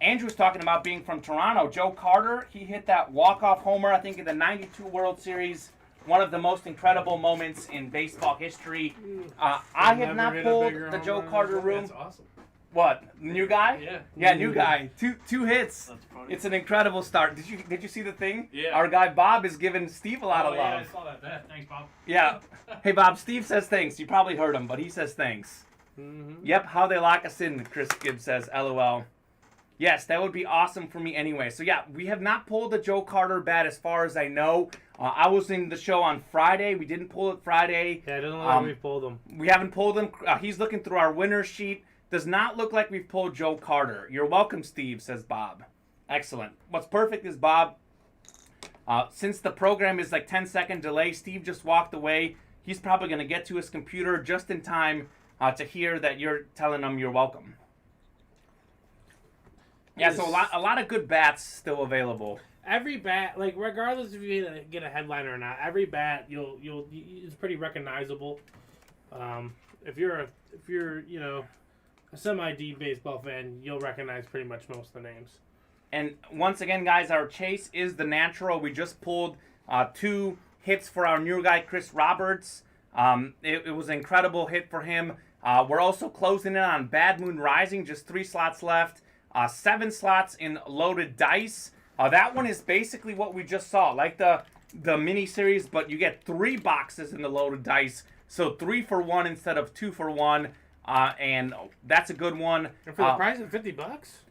Andrew's talking about being from Toronto. Joe Carter, he hit that walk-off homer, I think, in the 92 World Series. One of the most incredible moments in baseball history. I have not pulled the Joe Carter room. That's awesome. What? New guy? Yeah. Yeah, new guy. Two hits. That's funny. It's an incredible start. Did you see the thing? Yeah. Our guy Bob is giving Steve a lot of love. Yeah, I saw that. Thanks, Bob. Yeah. Hey, Bob, Steve says thanks. You probably heard him, but he says thanks. Mm-hmm. Yep, how they lock us in, Chris Gibbs says, LOL. Yes, that would be awesome for me anyway. So, yeah, we have not pulled the Joe Carter bat as far as I know. I was in the show on Friday. We didn't pull it Friday. Yeah, it doesn't look like we pulled him. We haven't pulled him. He's looking through our winner sheet. Does not look like we've pulled Joe Carter. You're welcome, Steve, says Bob. Excellent. What's perfect is, Bob, since the program is like 10-second delay, Steve just walked away. He's probably going to get to his computer just in time to hear that you're telling him you're welcome. Yeah, so a lot of good bats still available. Every bat, like regardless if you get a headliner or not, every bat it's pretty recognizable. If you're a semi-deep baseball fan, you'll recognize pretty much most of the names. And once again, guys, our chase is the natural. We just pulled 2 hits for our new guy, Chris Roberts. It was an incredible hit for him. We're also closing in on Bad Moon Rising, just 3 slots left. 7 slots in loaded dice. That one is basically what we just saw, like the mini series, but you get 3 boxes in the loaded dice. So 3 for 1 instead of 2 for 1. And that's a good one. And for the price of $50?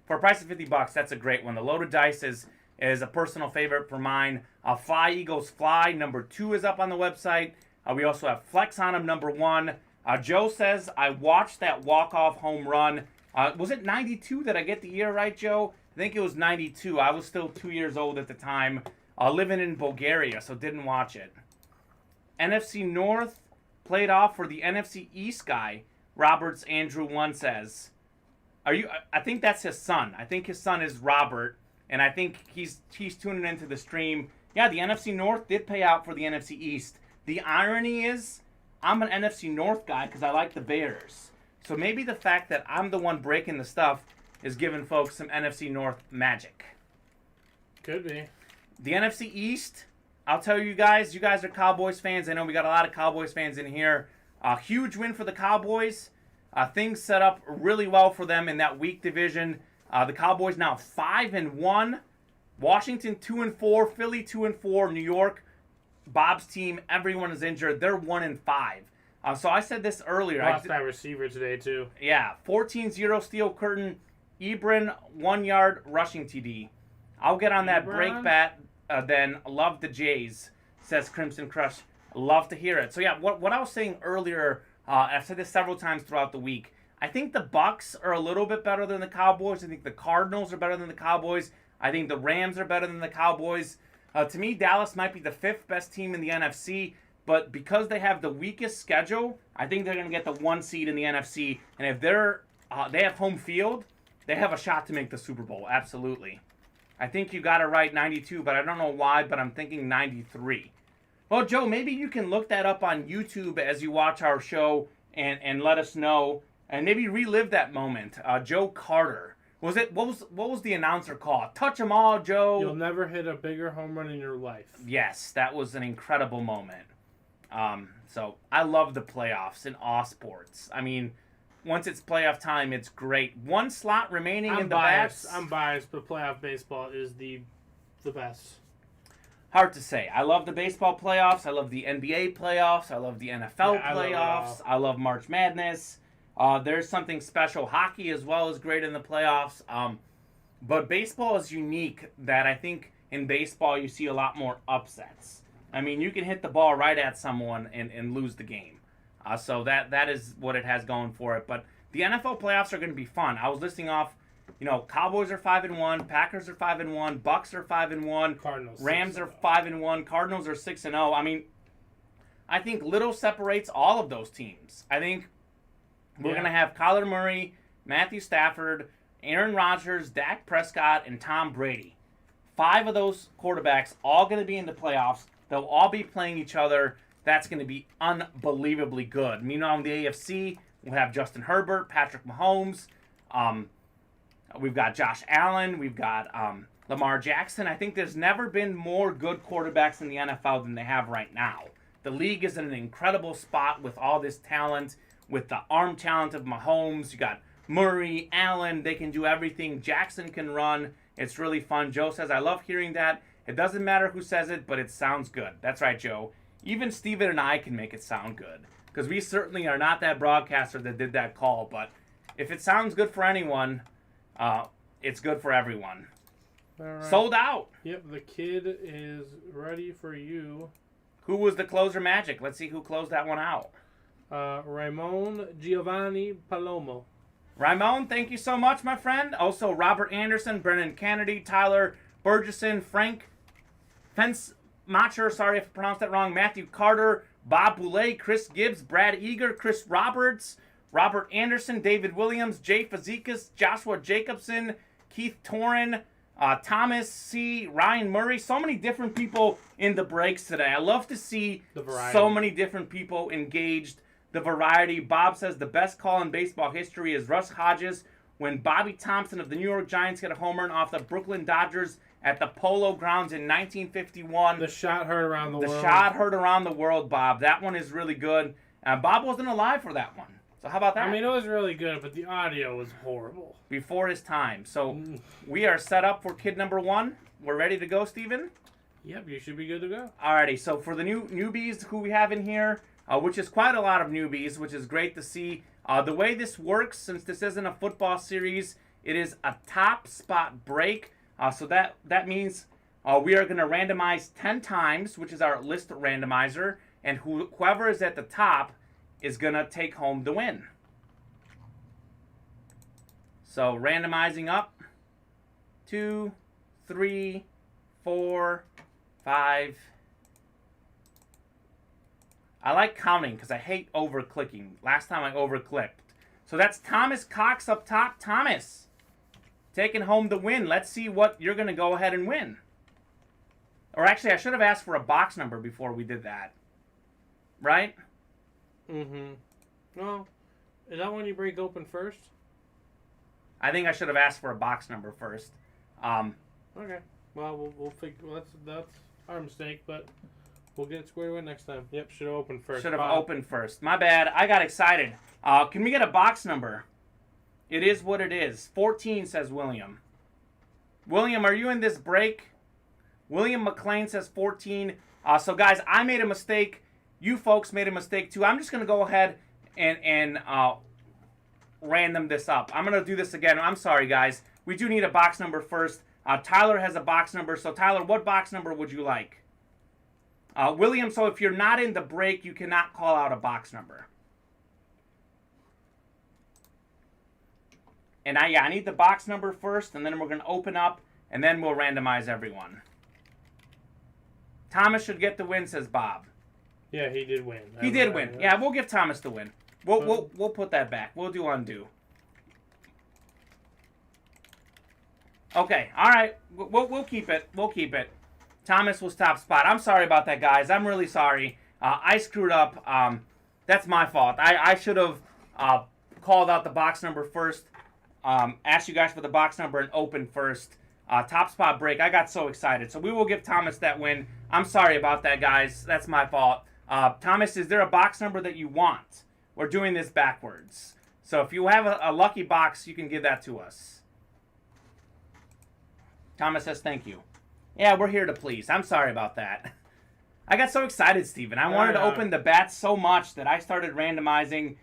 For a price of $50, that's a great one. The loaded dice is a personal favorite for mine. Fly Eagles Fly, number 2 is up on the website. We also have Flex on them, number 1. Joe says, I watched that walk-off home run. Was it 92? Did I get the year right, Joe? I think it was 92. I was still 2 years old at the time, living in Bulgaria, so didn't watch it. NFC North played off for the NFC East guy. Roberts Andrew 1 says. I think that's his son. I think his son is Robert, and I think he's tuning into the stream. Yeah, the NFC North did pay out for the NFC East. The irony is, I'm an NFC North guy because I like the Bears. So maybe the fact that I'm the one breaking the stuff is giving folks some NFC North magic. Could be. The NFC East, I'll tell you guys are Cowboys fans. I know we got a lot of Cowboys fans in here. A huge win for the Cowboys. Things set up really well for them in that weak division. The Cowboys now 5-1. Washington 2-4. Philly 2-4. New York, Bob's team, everyone is injured. They're 1-5. So I said this earlier. Lost that receiver today, too. Yeah, 14-0 Steel Curtain. Ebron, 1 yard rushing TD. I'll get on that break bat then. Love the Jays, says Crimson Crush. Love to hear it. So, yeah, what I was saying earlier, I've said this several times throughout the week. I think the Bucks are a little bit better than the Cowboys. I think the Cardinals are better than the Cowboys. I think the Rams are better than the Cowboys. To me, Dallas might be the 5th best team in the NFC. But because they have the weakest schedule, I think they're going to get the 1 seed in the NFC. And if they have home field, they have a shot to make the Super Bowl. Absolutely. I think you got it right, 92, but I don't know why, but I'm thinking 93. Well, Joe, maybe you can look that up on YouTube as you watch our show and let us know. And maybe relive that moment. Joe Carter. What was the announcer called? Touch 'em all, Joe. You'll never hit a bigger home run in your life. Yes, that was an incredible moment. So I love the playoffs in all sports. I mean, once it's playoff time, it's great. 1 slot remaining in the bats. I'm biased, but playoff baseball is the best. Hard to say. I love the baseball playoffs. I love the NBA playoffs. I love the NFL playoffs. I love March Madness. There's something special. Hockey as well is great in the playoffs. But baseball is unique that I think in baseball you see a lot more upsets. I mean, you can hit the ball right at someone and lose the game. So that is what it has going for it. But the NFL playoffs are going to be fun. I was listing off, Cowboys are 5-1, Packers are 5-1, Bucks are 5-1, Cardinals, Rams are 5-1, Cardinals are 6-0. I mean, I think little separates all of those teams. I think we're going to have Kyler Murray, Matthew Stafford, Aaron Rodgers, Dak Prescott, and Tom Brady. 5 of those quarterbacks all going to be in the playoffs. They'll all be playing each other. That's going to be unbelievably good. Meanwhile, in the AFC, we'll have Justin Herbert, Patrick Mahomes. We've got Josh Allen. We've got Lamar Jackson. I think there's never been more good quarterbacks in the NFL than they have right now. The league is in an incredible spot with all this talent, with the arm talent of Mahomes. You got Murray, Allen. They can do everything. Jackson can run. It's really fun. Joe says, I love hearing that. It doesn't matter who says it, but it sounds good. That's right, Joe. Even Steven and I can make it sound good. Because we certainly are not that broadcaster that did that call. But if it sounds good for anyone, it's good for everyone. All right. Sold out. Yep, the kid is ready for you. Who was the closer magic? Let's see who closed that one out. Ramon Giovanni Palomo. Ramon, thank you so much, my friend. Also, Robert Anderson, Brennan Kennedy, Tyler Burgesson, Frank Fensmacher, sorry if I pronounced that wrong, Matthew Carter, Bob Boulay, Chris Gibbs, Brad Eager, Chris Roberts, Robert Anderson, David Williams, Jay Fazekas, Joshua Jacobson, Keith Torin, Thomas C., Ryan Murray. So many different people in the breaks today. I love to see so many different people engaged. The variety. Bob says the best call in baseball history is Russ Hodges when Bobby Thompson of the New York Giants hit a home run off the Brooklyn Dodgers at the Polo Grounds in 1951. The shot heard around the world. The shot heard around the world, Bob. That one is really good. Bob wasn't alive for that one. So how about that? I mean, it was really good, but the audio was horrible. Before his time. So we are set up for kid number 1. We're ready to go, Steven? Yep, you should be good to go. Alrighty, so for the newbies who we have in here, which is quite a lot of newbies, which is great to see. The way this works, since this isn't a football series, it is a top spot break. So that means we are going to randomize 10 times, which is our list randomizer, and whoever is at the top is going to take home the win. So randomizing up. 2, 3, 4, 5. I like counting because I hate over-clicking. Last time I over-clicked. So that's Thomas Cox up top. Thomas, taking home the win. Let's see what you're going to go ahead and win. Or actually, I should have asked for a box number before we did that. Right? Mm-hmm. Well, is that when you break open first? I think I should have asked for a box number first. Okay. Well, we'll figure. Well, that's our mistake, but we'll get it squared away next time. Yep, should have opened first. Should have opened first. My bad. I got excited. Can we get a box number? It is what it is. 14, says William. William, are you in this break? William McLean says 14. So, guys, I made a mistake. You folks made a mistake, too. I'm just going to go ahead and random this up. I'm going to do this again. I'm sorry, guys. We do need a box number first. Tyler has a box number. So, Tyler, what box number would you like? William, so if you're not in the break, you cannot call out a box number. And I need the box number first, and then we're going to open up, and then we'll randomize everyone. Thomas should get the win, says Bob. Yeah, he did win. He did win. Yeah, we'll give Thomas the win. We'll put that back. We'll do undo. Okay, all right. We'll keep it. We'll keep it. Thomas was top spot. I'm sorry about that, guys. I'm really sorry. I screwed up. That's my fault. I should have called out the box number first. Asked you guys for the box number and open first. Top spot break. I got so excited. So we will give Thomas that win. I'm sorry about that, guys. That's my fault. Thomas, is there a box number that you want? We're doing this backwards. So if you have a lucky box, you can give that to us. Thomas says thank you. Yeah, we're here to please. I'm sorry about that. I got so excited, Steven. I wanted to open the bats so much that I started randomizing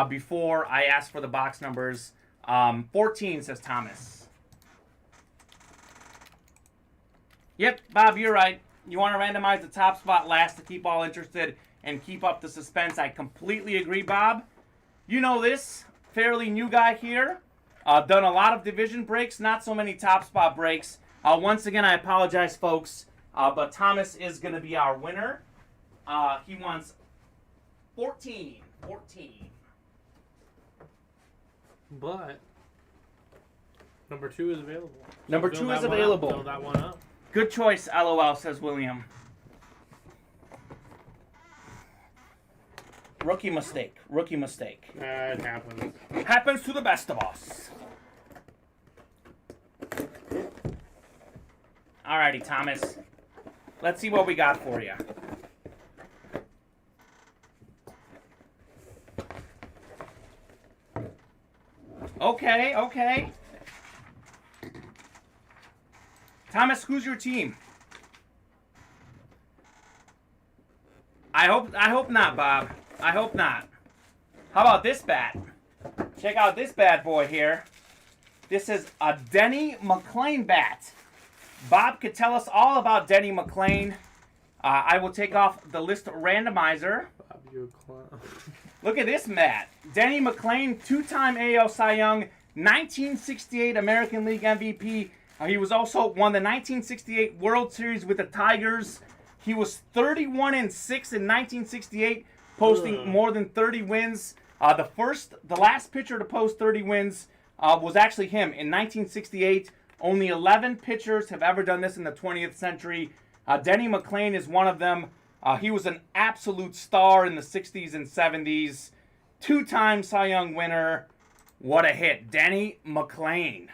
before I asked for the box numbers. 14, says Thomas. Yep, Bob, you're right. You want to randomize the top spot last to keep all interested and keep up the suspense. I completely agree, Bob. You know this. Fairly new guy here. Done a lot of division breaks, not so many top spot breaks. Once again, I apologize, folks, but Thomas is going to be our winner. He wants 14. But number 2 is available. Number 2 is available. Fill that one up. Good choice, LOL, says William. Rookie mistake. It happens. Happens to the best of us. Alrighty, Thomas. Let's see what we got for you. Okay. Thomas, who's your team? I hope not, Bob. I hope not. How about this bat? Check out this bad boy here. This is a Denny McLean bat. Bob could tell us all about Denny McLean. I will take off the list randomizer. Bob, you a clown. Look at this, Matt. Denny McLean, 2-time AL Cy Young, 1968 American League MVP. He was also won the 1968 World Series with the Tigers. He was 31-6 in 1968, posting more than 30 wins. The last pitcher to post 30 wins was actually him in 1968. Only 11 pitchers have ever done this in the 20th century. Denny McLean is one of them. He was an absolute star in the 60s and 70s. 2-time Cy Young winner. What a hit. Denny McLean.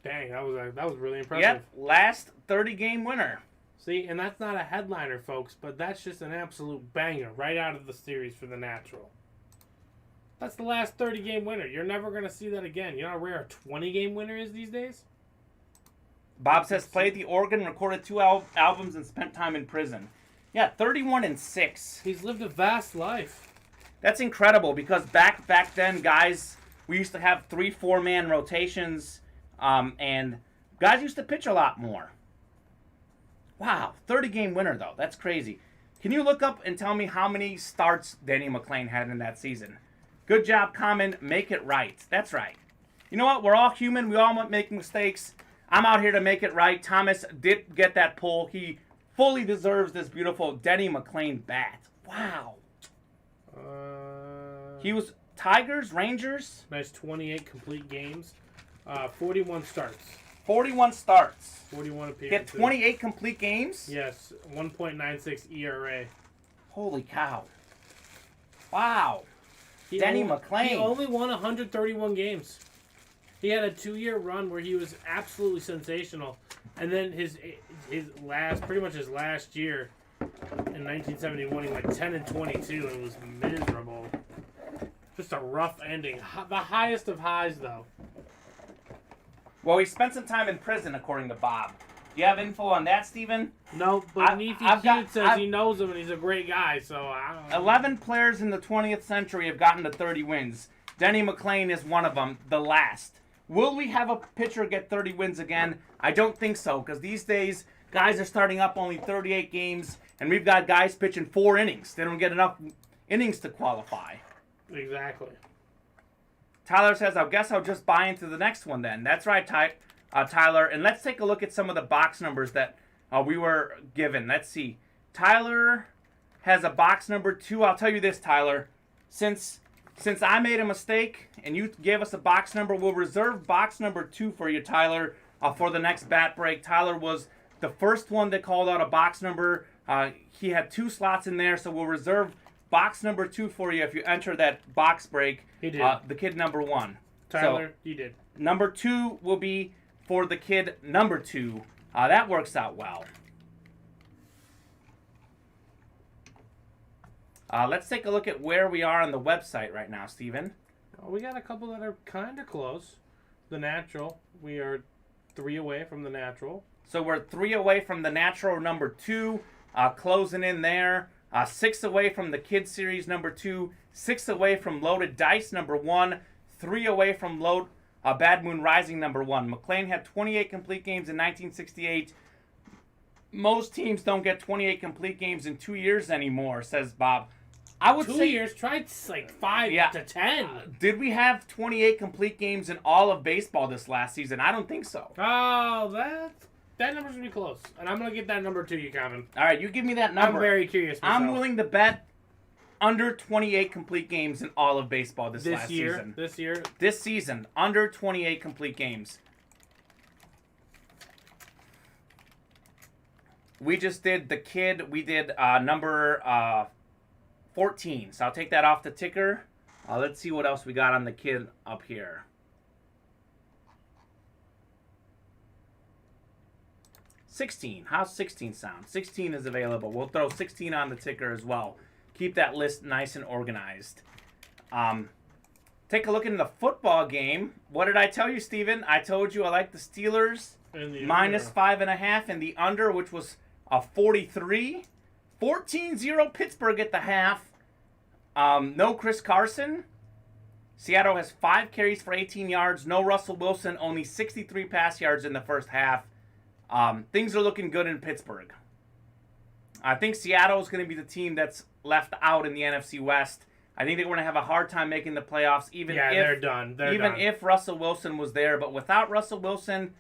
Dang, that was really impressive. Yep, last 30-game winner. See, and that's not a headliner, folks, but that's just an absolute banger right out of the series for the Natural. That's the last 30-game winner. You're never going to see that again. You know how rare a 20-game winner is these days? Bob says played the organ, recorded 2 albums, and spent time in prison. Yeah, 31-6. He's lived a vast life. That's incredible because back then, guys, we used to have 3-4-man rotations, and guys used to pitch a lot more. Wow, 30-game winner, though. That's crazy. Can you look up and tell me how many starts Denny McLean had in that season? Good job, Kamen. Make it right. That's right. You know what? We're all human. We all make mistakes. I'm out here to make it right. Thomas did get that pull. He fully deserves this beautiful Denny McLean bat. Wow. He was Tigers, Rangers. Nice 28 complete games. 41 starts. 41 starts. 41 appearances. Get 28 complete games? Yes. 1.96 ERA. Holy cow. Wow. Denny McLean. He only won 131 games. He had a 2-year run where he was absolutely sensational, and then his last year in 1971, he went 10-22 and was miserable. Just a rough ending. The highest of highs, though. Well, he spent some time in prison, according to Bob. Do you have info on that, Steven? No, but Neefy Cute says he knows him and he's a great guy, so I don't know. 11 players in the 20th century have gotten to 30 wins. Denny McClain is one of them, the last. Will we have a pitcher get 30 wins again? I don't think so, because these days, guys are starting up only 38 games, and we've got guys pitching 4 innings. They don't get enough innings to qualify. Exactly. Tyler says, I guess I'll just buy into the next one then. That's right, Tyler. And let's take a look at some of the box numbers that we were given. Let's see. Tyler has a box number 2. I'll tell you this, Tyler. Since I made a mistake and you gave us a box number, we'll reserve box number 2 for you, Tyler, for the next bat break. Tyler was the first one that called out a box number. He had 2 slots in there, so we'll reserve box number 2 for you if you enter that box break. He did. The kid number 1. Tyler, you did. Number 2 will be for the kid number 2. That works out well. Let's take a look at where we are on the website right now, Steven. We got a couple that are kind of close. The Natural, we are 3 away from the Natural. So we're 3 away from the Natural number 2, closing in there. 6 away from the Kid Series number 2, 6 away from Loaded Dice number 1, 3 away from Bad Moon Rising number 1. McClain had 28 complete games in 1968. Most teams don't get 28 complete games in 2 years anymore, says Bob. I would 2 say years, try like 5 to 10. Did we have 28 complete games in all of baseball this last season? I don't think so. Oh, that number's going to be close. And I'm going to get that number to you, Kamen. All right, you give me that number. I'm very curious myself. I'm willing to bet under 28 complete games in all of baseball this last season. This year? This season, under 28 complete games. We just did the kid. We did number 14. So I'll take that off the ticker. Let's see what else we got on the kid up here. 16. How's 16 sound? 16 is available. We'll throw 16 on the ticker as well. Keep that list nice and organized. Take a look into the football game. What did I tell you, Steven? I told you I like the Steelers minus 5.5 and the under, which was 43. 14-0 Pittsburgh at the half. No Chris Carson. Seattle has 5 carries for 18 yards. No Russell Wilson. Only 63 pass yards in the first half. Things are looking good in Pittsburgh. I think Seattle is going to be the team that's left out in the NFC West. I think they're going to have a hard time making the playoffs, they're done. If Russell Wilson was there. But without Russell Wilson,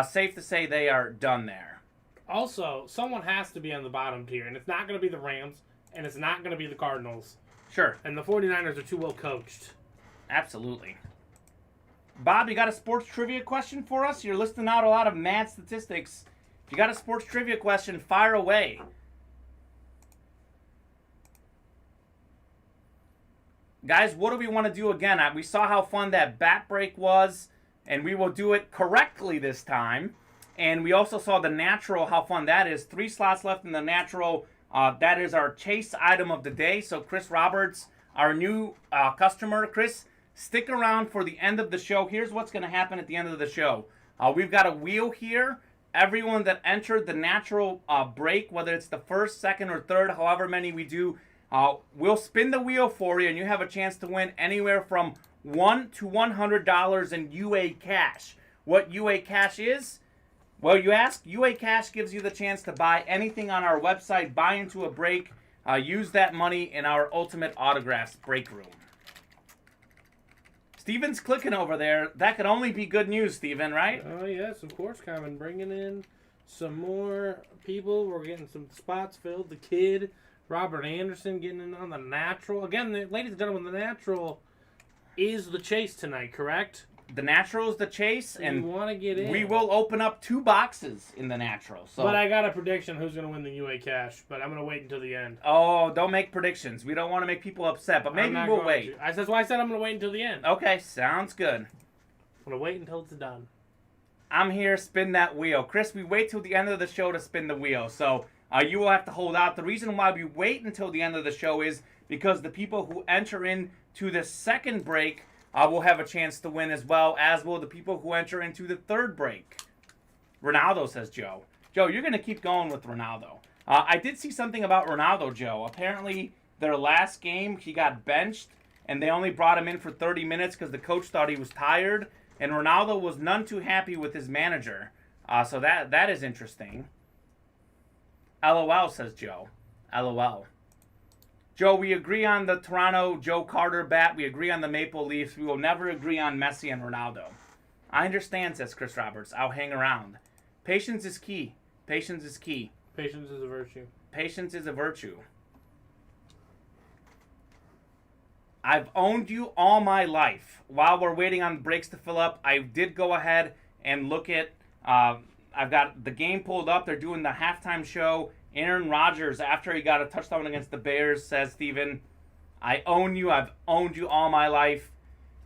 safe to say they are done there. Also, someone has to be on the bottom tier, and it's not going to be the Rams, and it's not going to be the Cardinals. Sure. And the 49ers are too well coached. Absolutely. Bob, you got a sports trivia question for us? You're listing out a lot of mad statistics. If you got a sports trivia question, fire away. Guys, what do we want to do again? We saw how fun that bat break was, and we will do it correctly this time. And we also saw the Natural, how fun that is. 3 slots left in the Natural. That is our chase item of the day. So Chris Roberts, our new customer. Chris, stick around for the end of the show. Here's what's going to happen at the end of the show. We've got a wheel here. Everyone that entered the Natural break, whether it's the first, second, or third, however many we do, we'll spin the wheel for you, and you have a chance to win anywhere from $1 to $100 in UA Cash. What UA Cash is? Well, you ask, UA Cash gives you the chance to buy anything on our website, buy into a break, use that money in our Ultimate Autographs break room. Steven's clicking over there. That could only be good news, Steven, right? Oh, yes, of course, Kamen. Bringing in some more people. We're getting some spots filled. The kid, Robert Anderson, getting in on the Natural. Again, ladies and gentlemen, the Natural is the chase tonight, correct? The Natural is the chase, So and you want to get in. we will open up 2 boxes in the Natural. So. But I got a prediction who's going to win the UA Cash, but I'm going to wait until the end. Oh, don't make predictions. We don't want to make people upset, but maybe we'll wait. That's why I said I'm going to wait until the end. Okay, sounds good. I'm going to wait until it's done. I'm here, spin that wheel. Chris, we wait till the end of the show to spin the wheel, so you will have to hold out. The reason why we wait until the end of the show is because the people who enter into the second break will have a chance to win, as will the people who enter into the third break. Ronaldo, says Joe. Joe, you're going to keep going with Ronaldo. I did see something about Ronaldo, Joe. Apparently, their last game, he got benched, and they only brought him in for 30 minutes because the coach thought he was tired, and Ronaldo was none too happy with his manager. So that is interesting. LOL, says Joe. LOL. Joe, we agree on the Toronto Joe Carter bat. We agree on the Maple Leafs. We will never agree on Messi and Ronaldo. I understand, says Chris Roberts. I'll hang around. Patience is key. Patience is key. Patience is a virtue. Patience is a virtue. I've owned you all my life. While we're waiting on breaks to fill up, I did go ahead and look at... I've got the game pulled up. They're doing the halftime show. Aaron Rodgers, after he got a touchdown against the Bears, says, Steven, I own you. I've owned you all my life.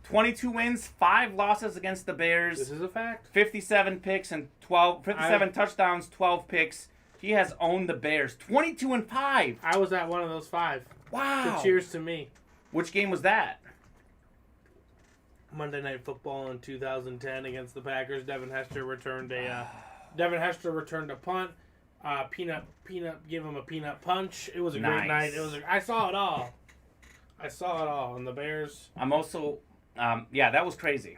22 wins, 5 losses against the Bears. This is a fact. 57 picks and 57 touchdowns, 12 picks. He has owned the Bears. 22-5. I was at one of those 5. Wow. So cheers to me. Which game was that? Monday Night Football in 2010 against the Packers. Devin Hester returned a punt. Peanut gave him a peanut punch. It was a great night. I saw it all. And the Bears. I'm also, that was crazy.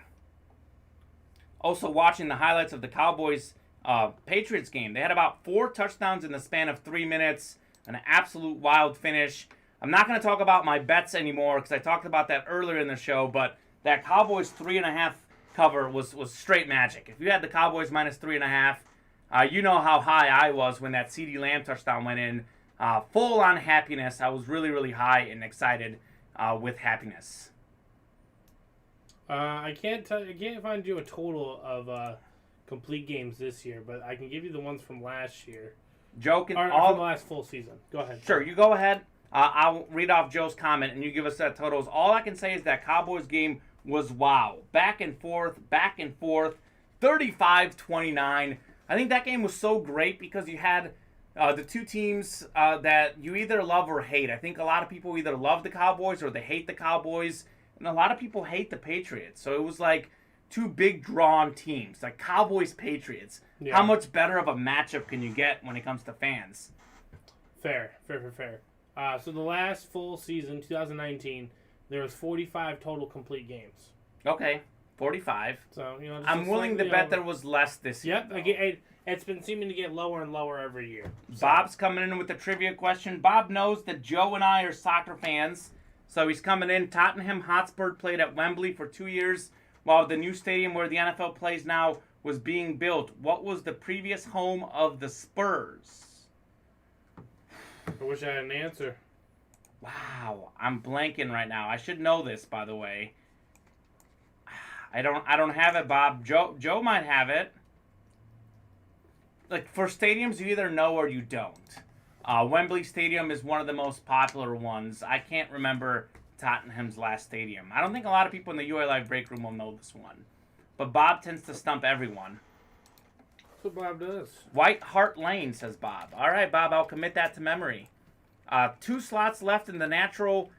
Also watching the highlights of the Cowboys Patriots game. They had about 4 touchdowns in the span of 3 minutes. An absolute wild finish. I'm not going to talk about my bets anymore because I talked about that earlier in the show, but that Cowboys 3.5 cover was straight magic. If you had the Cowboys minus 3.5, you know how high I was when that CeeDee Lamb touchdown went in. Full on happiness. I was really, really high and excited with happiness. I can't find you a total of complete games this year, but I can give you the ones from last year. Joe can from the last full season. Go ahead. Sure, you go ahead. I'll read off Joe's comment, and you give us that totals. All I can say is that Cowboys game was wow. Back and forth, 35-29. I think that game was so great because you had the two teams that you either love or hate. I think a lot of people either love the Cowboys or they hate the Cowboys, and a lot of people hate the Patriots. So it was like two big drawn teams, like Cowboys-Patriots. Yeah. How much better of a matchup can you get when it comes to fans? Fair. So the last full season, 2019, there was 45 total complete games. Okay, 45. So, I'm willing to bet there was less this year. Yep, it's been seeming to get lower and lower every year. So. Bob's coming in with a trivia question. Bob knows that Joe and I are soccer fans, so he's coming in. Tottenham Hotspur played at Wembley for 2 years, while the new stadium where the NFL plays now was being built. What was the previous home of the Spurs? I wish I had an answer. Wow, I'm blanking right now. I should know this, by the way. I don't have it, Bob. Joe might have it. Like, for stadiums, you either know or you don't. Wembley Stadium is one of the most popular ones. I can't remember Tottenham's last stadium. I don't think a lot of people in the UA Live break room will know this one. But Bob tends to stump everyone. That's what Bob does. White Hart Lane, says Bob. All right, Bob, I'll commit that to memory. 2 slots left in the natural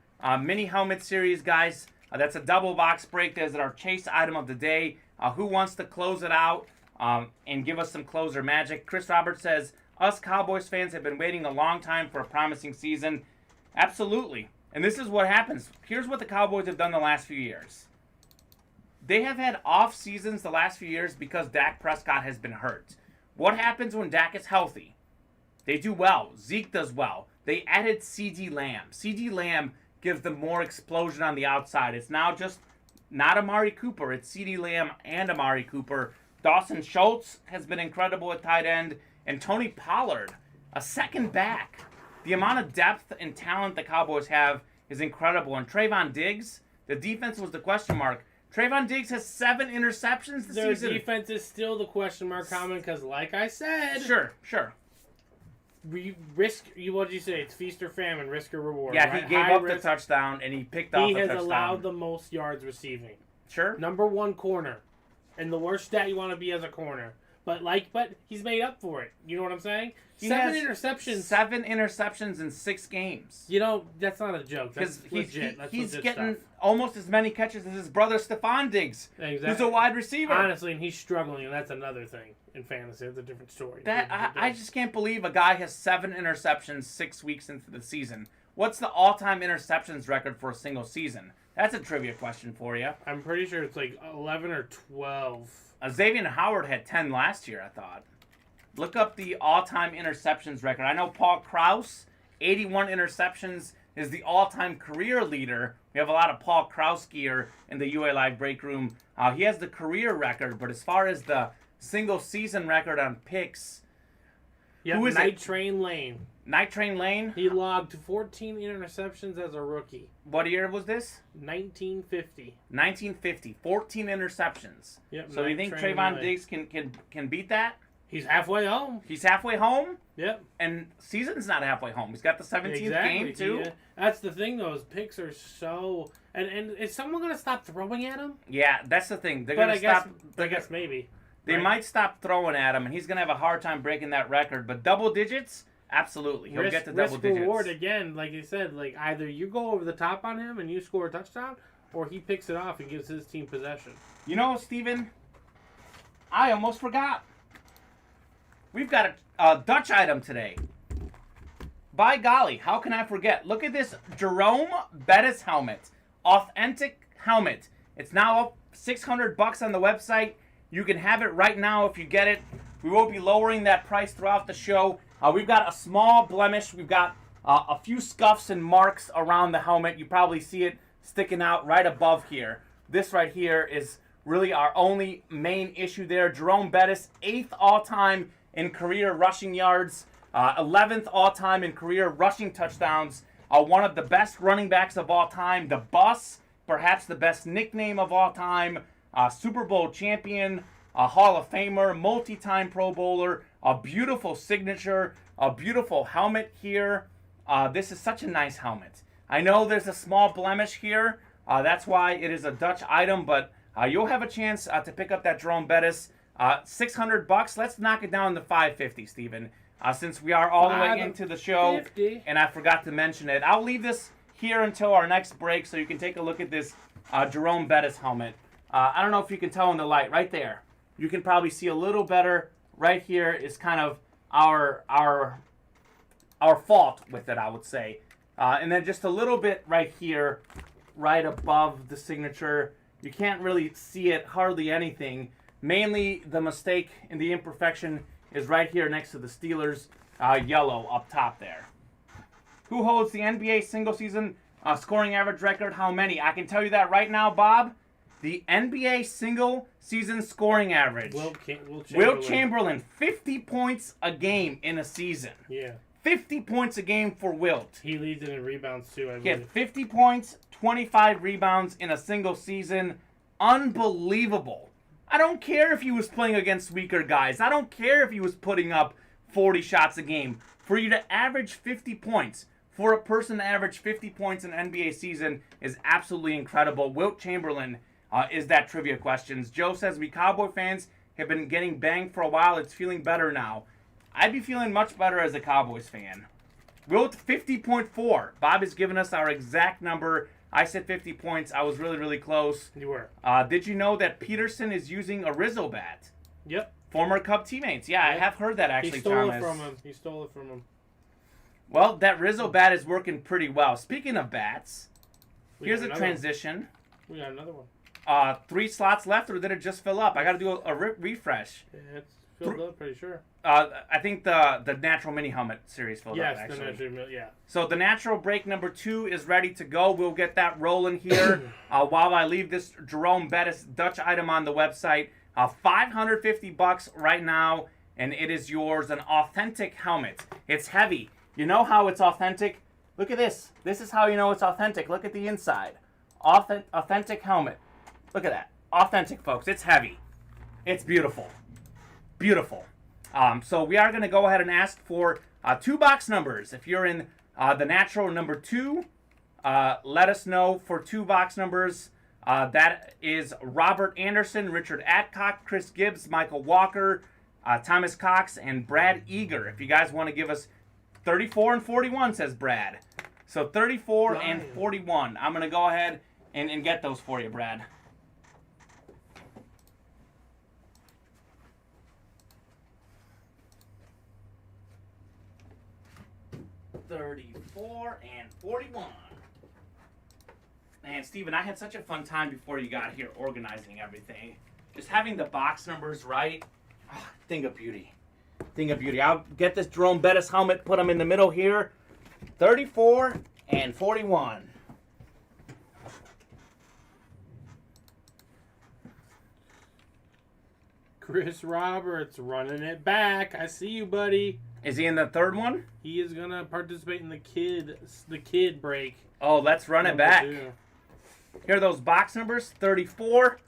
mini helmet series, guys. That's a double box break. There's our chase item of the day. Who wants to close it out and give us some closer magic? Chris Roberts says, us Cowboys fans have been waiting a long time for a promising season. Absolutely. And this is what happens. Here's what the Cowboys have done the last few years. They have had off seasons the last few years because Dak Prescott has been hurt. What happens when Dak is healthy? They do well. Zeke does well. They added CeeDee Lamb. CeeDee Lamb gives them more explosion on the outside. It's now just not Amari Cooper. It's CeeDee Lamb and Amari Cooper. Dawson Schultz has been incredible at tight end. And Tony Pollard, a second back. The amount of depth and talent the Cowboys have is incredible. And Trayvon Diggs, the defense was the question mark. Trayvon Diggs has 7 interceptions this season. Their defense is still the question mark, Kamen, because like I said... Sure. What did you say? It's feast or famine, risk or reward. Yeah, right? He gave up the touchdown, and he picked off the touchdown. He has allowed the most yards receiving. Sure. Number 1 corner. and the worst stat you want to be as a corner. But he's made up for it. You know what I'm saying? He Seven has interceptions. 7 interceptions in 6 games. You know, that's not a joke. That's Because legit. That's he's legit getting stuff. almost as many catches as his brother Stephon Diggs, Exactly. who's a wide receiver. Honestly, and he's struggling, and that's another thing in fantasy. That's a different story. I just can't believe a guy has 7 interceptions 6 weeks into the season. What's the all-time interceptions record for a single season? That's a trivia question for you. I'm pretty sure it's like 11 or 12. Xavier Howard had 10 last year, I thought. Look up the all-time interceptions record. I know Paul Krause, 81 interceptions, is the all-time career leader. We have a lot of Paul Krause gear in the UA Live break room. He has the career record, but as far as the single-season record on picks, who is Night it? Train Lane. Night Train Lane? He logged 14 interceptions as a rookie. What year was this? 1950. 1950. 14 interceptions. Yep, So do you Night think Train Trayvon Lane. Diggs can beat that? He's halfway home. He's halfway home, Yep. and season's not halfway home. He's got the 17th game, too. That's the thing, though. His picks are so... And is someone going to stop throwing at him? Yeah, that's the thing. They're But going to stop. I guess maybe. They right? might stop throwing at him, and he's going to have a hard time breaking that record. But double digits, absolutely. He'll get to double digits. Reward, again, like you said, like either you go over the top on him and you score a touchdown, or he picks it off and gives his team possession. You know, Steven, I almost forgot. We've got a Dutch item today. By golly, how can I forget? Look at this Jerome Bettis helmet. Authentic helmet. It's now up $600 on the website. You can have it right now if you get it. We will be lowering that price throughout the show. We've got a small blemish. We've got a few scuffs and marks around the helmet. You probably see it sticking out right above here. This right here is really our only main issue there. Jerome Bettis, 8th all-time in career rushing yards, 11th all-time in career rushing touchdowns, one of the best running backs of all time, the Bus, perhaps the best nickname of all time, Super Bowl champion, a Hall of Famer, multi-time Pro Bowler, a beautiful signature, a beautiful helmet here. This is such a nice helmet. I know there's a small blemish here. That's why it is a Dutch item, but you'll have a chance to pick up that Jerome Bettis. $600. Let's knock it down to $550, Steven. Since we are all the way into the show, and I forgot to mention it. I'll leave this here until our next break so you can take a look at this Jerome Bettis helmet. I don't know if you can tell in the light. Right there. You can probably see a little better. Right here is kind of our fault with it, I would say. And then just a little bit right here, right above the signature. You can't really see it, hardly anything. Mainly the mistake and the imperfection is right here next to the Steelers yellow up top there. Who holds the NBA single season scoring average record? How many? I can tell you that right now, Bob. The NBA single season scoring average. Wilt Chamberlain, 50 points a game in a season. Yeah. 50 points a game for Wilt. He leads it in rebounds too, I believe. He had 50 points, 25 rebounds in a single season. Unbelievable. I don't care if he was playing against weaker guys. I don't care if he was putting up 40 shots a game. For you to average 50 points, for a person to average 50 points in an NBA season is absolutely incredible. Wilt Chamberlain is that trivia questions. Joe says, we Cowboy fans have been getting banged for a while. It's feeling better now. I'd be feeling much better as a Cowboys fan. Wilt, 50.4. Bob has given us our exact number. I said 50 points. I was really, really close. You were. Did you know that Peterson is using a Rizzo bat? Yep. Former Cub teammates. Yeah, Yep. I have heard that actually, He stole Thomas. it from him. He stole it from him. Well, that Rizzo bat is working pretty well. Speaking of bats, here's a got another transition. one. We got another one. 3 slots left, or did it just fill up? I got to do a refresh. Yeah, it's filled up, pretty sure. I think the Natural Mini Helmet series filled up, Yes, actually. the natural, yeah. So the Natural break number 2 is ready to go. We'll get that rolling here while I leave this Jerome Bettis Dutch item on the website. $550 right now, and it is yours. An authentic helmet. It's heavy. You know how it's authentic? Look at this. This is how you know it's authentic. Look at the inside. Authentic helmet. Look at that. Authentic, folks. It's heavy. It's beautiful. Beautiful. So we are going to go ahead and ask for 2 box numbers. If you're in the Natural number 2, let us know for 2 box numbers. That is Robert Anderson, Richard Adcock, Chris Gibbs, Michael Walker, Thomas Cox, and Brad Eager. If you guys want to give us 34 and 41, says Brad. So 34 and 41. I'm going to go ahead and get those for you, Brad. $34 and 41. Man, Steven, I had such a fun time before you got here organizing everything. Just having the box numbers right. Oh, thing of beauty. Thing of beauty. I'll get this Jerome Bettis helmet, put them in the middle here. 34 and 41. Chris Roberts running it back. I see you, buddy. Is he in the third one? He is gonna participate in the kid break. Oh, let's run it back. 2. Here are those box numbers, 34,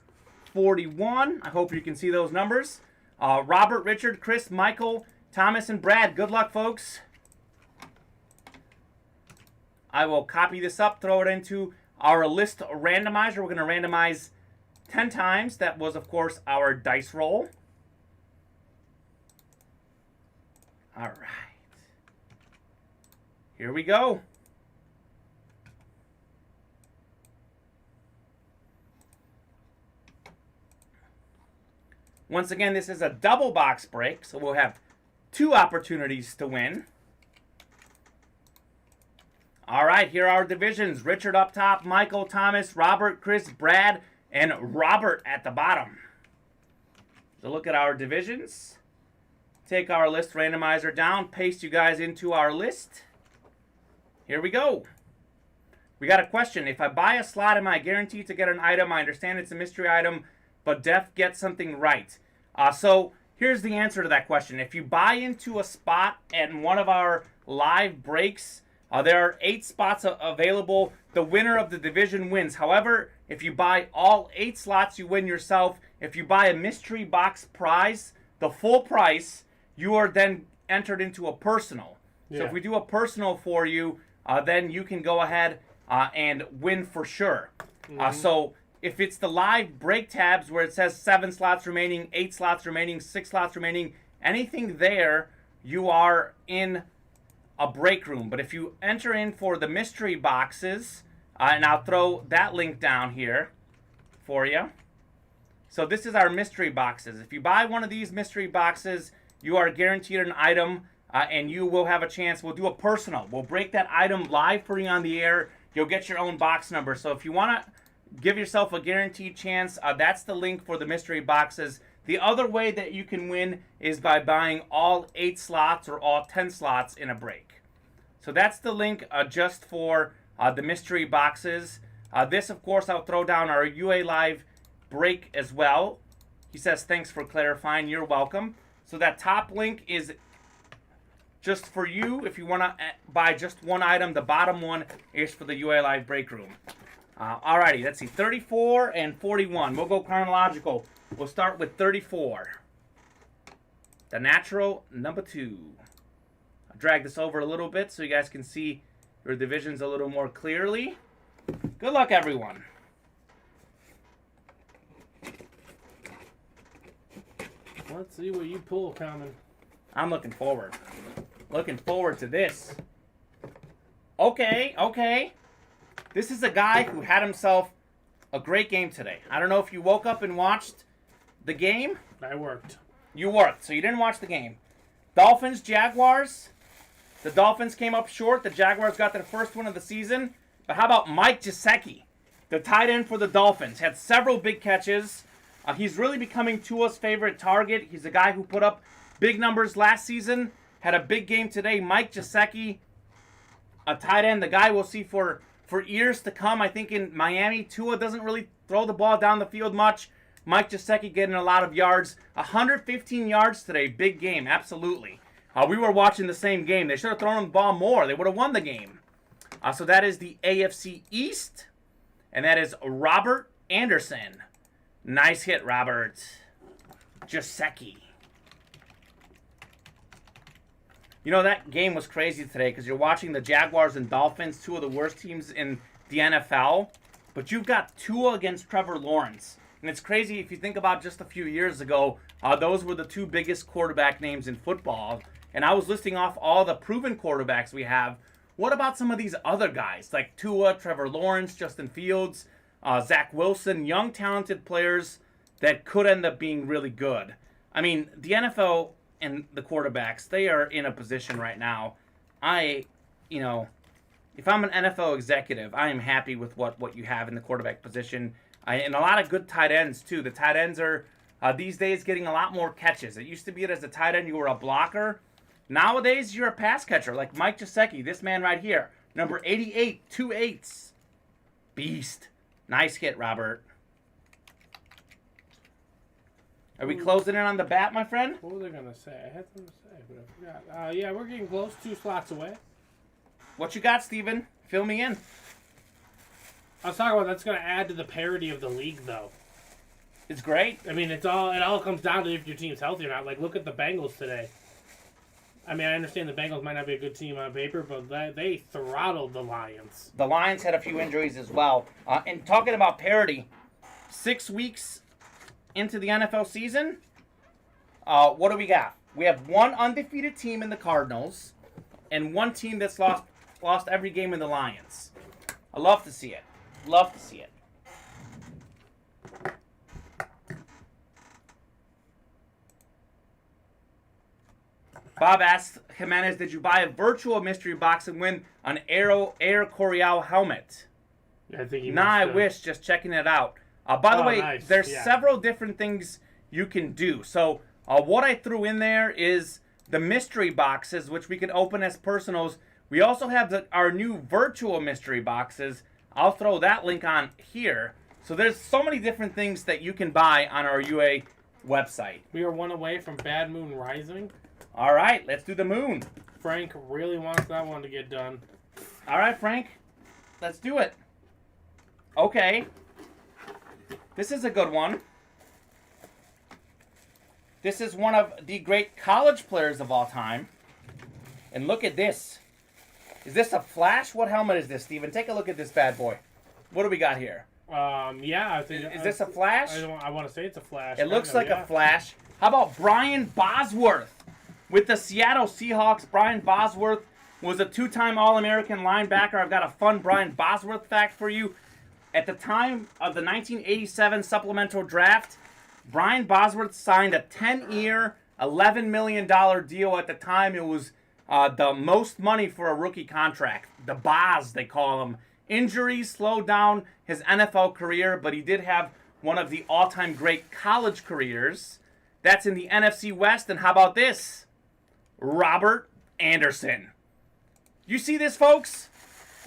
41. I hope you can see those numbers. Robert, Richard, Chris, Michael, Thomas, and Brad. Good luck, folks. I will copy this up, throw it into our list randomizer. We're going to randomize 10 times. That was, of course, our dice roll. All right. Here we go. Once again, this is a double box break, so we'll have 2 opportunities to win. All right, here are our divisions. Richard up top, Michael, Thomas, Robert, Chris, Brad, and Robert at the bottom. So look at our divisions. Take our list randomizer down, paste you guys into our list. Here we go. We got a question. If I buy a slot, am I guaranteed to get an item? I understand it's a mystery item, but Def gets something right. So here's the answer to that question. If you buy into a spot and one of our live breaks, there are 8 spots available. The winner of the division wins. However, if you buy all 8 slots, you win yourself. If you buy a mystery box prize, the full price, you are then entered into a personal. So if we do a personal for you, then you can go ahead and win for sure. So if it's the live break tabs where it says 7 slots remaining, 8 slots remaining, 6 slots remaining, anything there, you are in a break room. But if you enter in for the mystery boxes, and I'll throw that link down here for you. So this is our mystery boxes. If you buy one of these mystery boxes, you are guaranteed an item, and you will have a chance. We'll do a personal. We'll break that item live for you on the air. You'll get your own box number. So if you want to give yourself a guaranteed chance, that's the link for the mystery boxes. The other way that you can win is by buying all 8 slots or all 10 slots in a break. So that's the link just for the mystery boxes. This, of course, I'll throw down our UA Live break as well. He says, thanks for clarifying. You're welcome. So that top link is just for you. If you want to buy just one item, the bottom one is for the UA Live break room. Alrighty, let's see. 34 and 41. We'll go chronological. We'll start with 34. The natural number 2. I'll drag this over a little bit so you guys can see your divisions a little more clearly. Good luck, everyone. Let's see what you pull, Kamen. I'm looking forward. Looking forward to this. Okay. This is a guy who had himself a great game today. I don't know if you woke up and watched the game. I worked. You worked, so you didn't watch the game. Dolphins, Jaguars. The Dolphins came up short. The Jaguars got their first win of the season. But how about Mike Gesicki, the tight end for the Dolphins? Had several big catches. He's really becoming Tua's favorite target. He's a guy who put up big numbers last season. Had a big game today. Mike Gesicki, a tight end, the guy we'll see for years to come. I think in Miami, Tua doesn't really throw the ball down the field much. Mike Gesicki getting a lot of yards. 115 yards today. Big game, absolutely. We were watching the same game. They should have thrown the ball more. They would have won the game. So that is the AFC East. And that is Robert Anderson. Nice hit, Robert. Gesicki. You know, that game was crazy today because you're watching the Jaguars and Dolphins, 2 of the worst teams in the NFL. but you've got Tua against Trevor Lawrence. And it's crazy if you think about just a few years ago, those were the two biggest quarterback names in football. And I was listing off all the proven quarterbacks we have. What about some of these other guys like Tua, Trevor Lawrence, Justin Fields, Zach Wilson, young talented players that could end up being really good? I mean, the NFL and the quarterbacks, they are in a position right now. If I'm an NFL executive, I am happy with what you have in the quarterback position. And a lot of good tight ends, too. The tight ends are, these days, getting a lot more catches. It used to be that as a tight end, you were a blocker. Nowadays, you're a pass catcher, like Mike Gesicki, this man right here. Number 88, 2 8s. Beast. Nice hit, Robert. Are we closing in on the bat, my friend? What was I going to say? I had something to say, but I forgot. Yeah, we're getting close. 2 slots away. What you got, Steven? Fill me in. I was talking about that's going to add to the parity of the league, though. It's great. I mean, it all comes down to if your team's healthy or not. Like, look at the Bengals today. I mean, I understand the Bengals might not be a good team on paper, but they throttled the Lions. The Lions had a few injuries as well. And talking about parity, 6 weeks into the NFL season, what do we got? We have one undefeated team in the Cardinals and one team that's lost every game in the Lions. I love to see it. Love to see it. Bob asks Jimenez, did you buy a virtual mystery box and win an Air Coryell helmet? I think he I wish. Just checking it out. By the way, nice. there's several different things you can do. So what I threw in there is the mystery boxes, which we can open as personals. We also have our new virtual mystery boxes. I'll throw that link on here. So there's so many different things that you can buy on our UA website. We are 1 away from Bad Moon Rising. All right, let's do the moon. Frank really wants that one to get done. All right, Frank, let's do it. Okay. This is a good one. This is one of the great college players of all time. And look at this. Is this a flash? What helmet is this, Steven? Take a look at this bad boy. What do we got here? Yeah, I think. Is this a flash? I want to say it's a flash. It looks like a flash. How about Brian Bosworth with the Seattle Seahawks? Brian Bosworth was a 2-time All-American linebacker. I've got a fun Brian Bosworth fact for you. At the time of the 1987 supplemental draft, Brian Bosworth signed a 10-year, $11 million deal. At the time, it was the most money for a rookie contract. The Boz, they call him. Injuries slowed down his NFL career, but he did have one of the all-time great college careers. That's in the NFC West. And how about this? Robert Anderson. You see this, folks?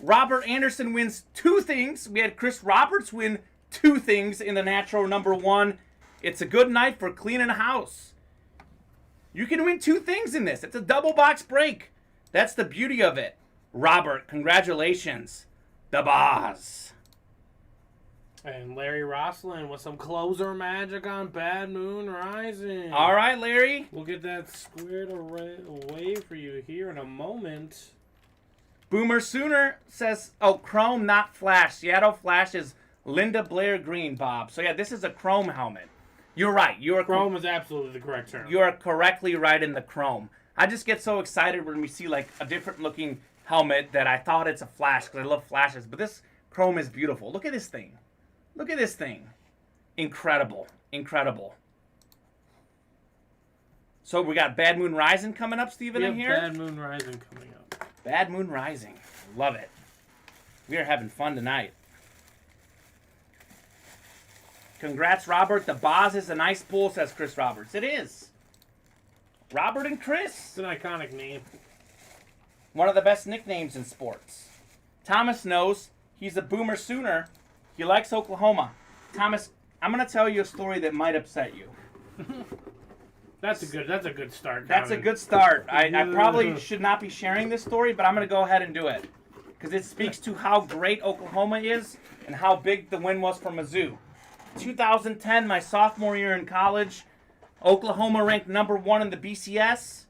Robert Anderson wins 2 things. We had Chris Roberts win 2 things in the natural number 1. It's a good night for cleaning a house. You can win 2 things in this. It's a double box break. That's the beauty of it. Robert, congratulations. The boss. And Larry Rosslin with some closer magic on Bad Moon Rising. All right, Larry. We'll get that squared away for you here in a moment. Boomer Sooner says, oh, Chrome, not Flash. Seattle Flash is Linda Blair Green, Bob. So, yeah, this is a Chrome helmet. You're right. Chrome is absolutely the correct term. You are correctly right in the Chrome. I just get so excited when we see, like, a different-looking helmet that I thought it's a Flash because I love Flashes. But this Chrome is beautiful. Look at this thing. Look at this thing. Incredible. Incredible. So we got Bad Moon Rising coming up, Steven, in here? Bad Moon Rising coming up. Bad Moon Rising. Love it. We are having fun tonight. Congrats, Robert. The Boz is a nice pull, says Chris Roberts. It is. Robert and Chris. It's an iconic name. One of the best nicknames in sports. Thomas knows he's a Boomer Sooner. He likes Oklahoma. Thomas, I'm going to tell you a story that might upset you. That's a good start. That's a good start. I probably should not be sharing this story, but I'm going to go ahead and do it. Because it speaks to how great Oklahoma is and how big the win was for Mizzou. 2010, my sophomore year in college, Oklahoma ranked number 1 in the BCS.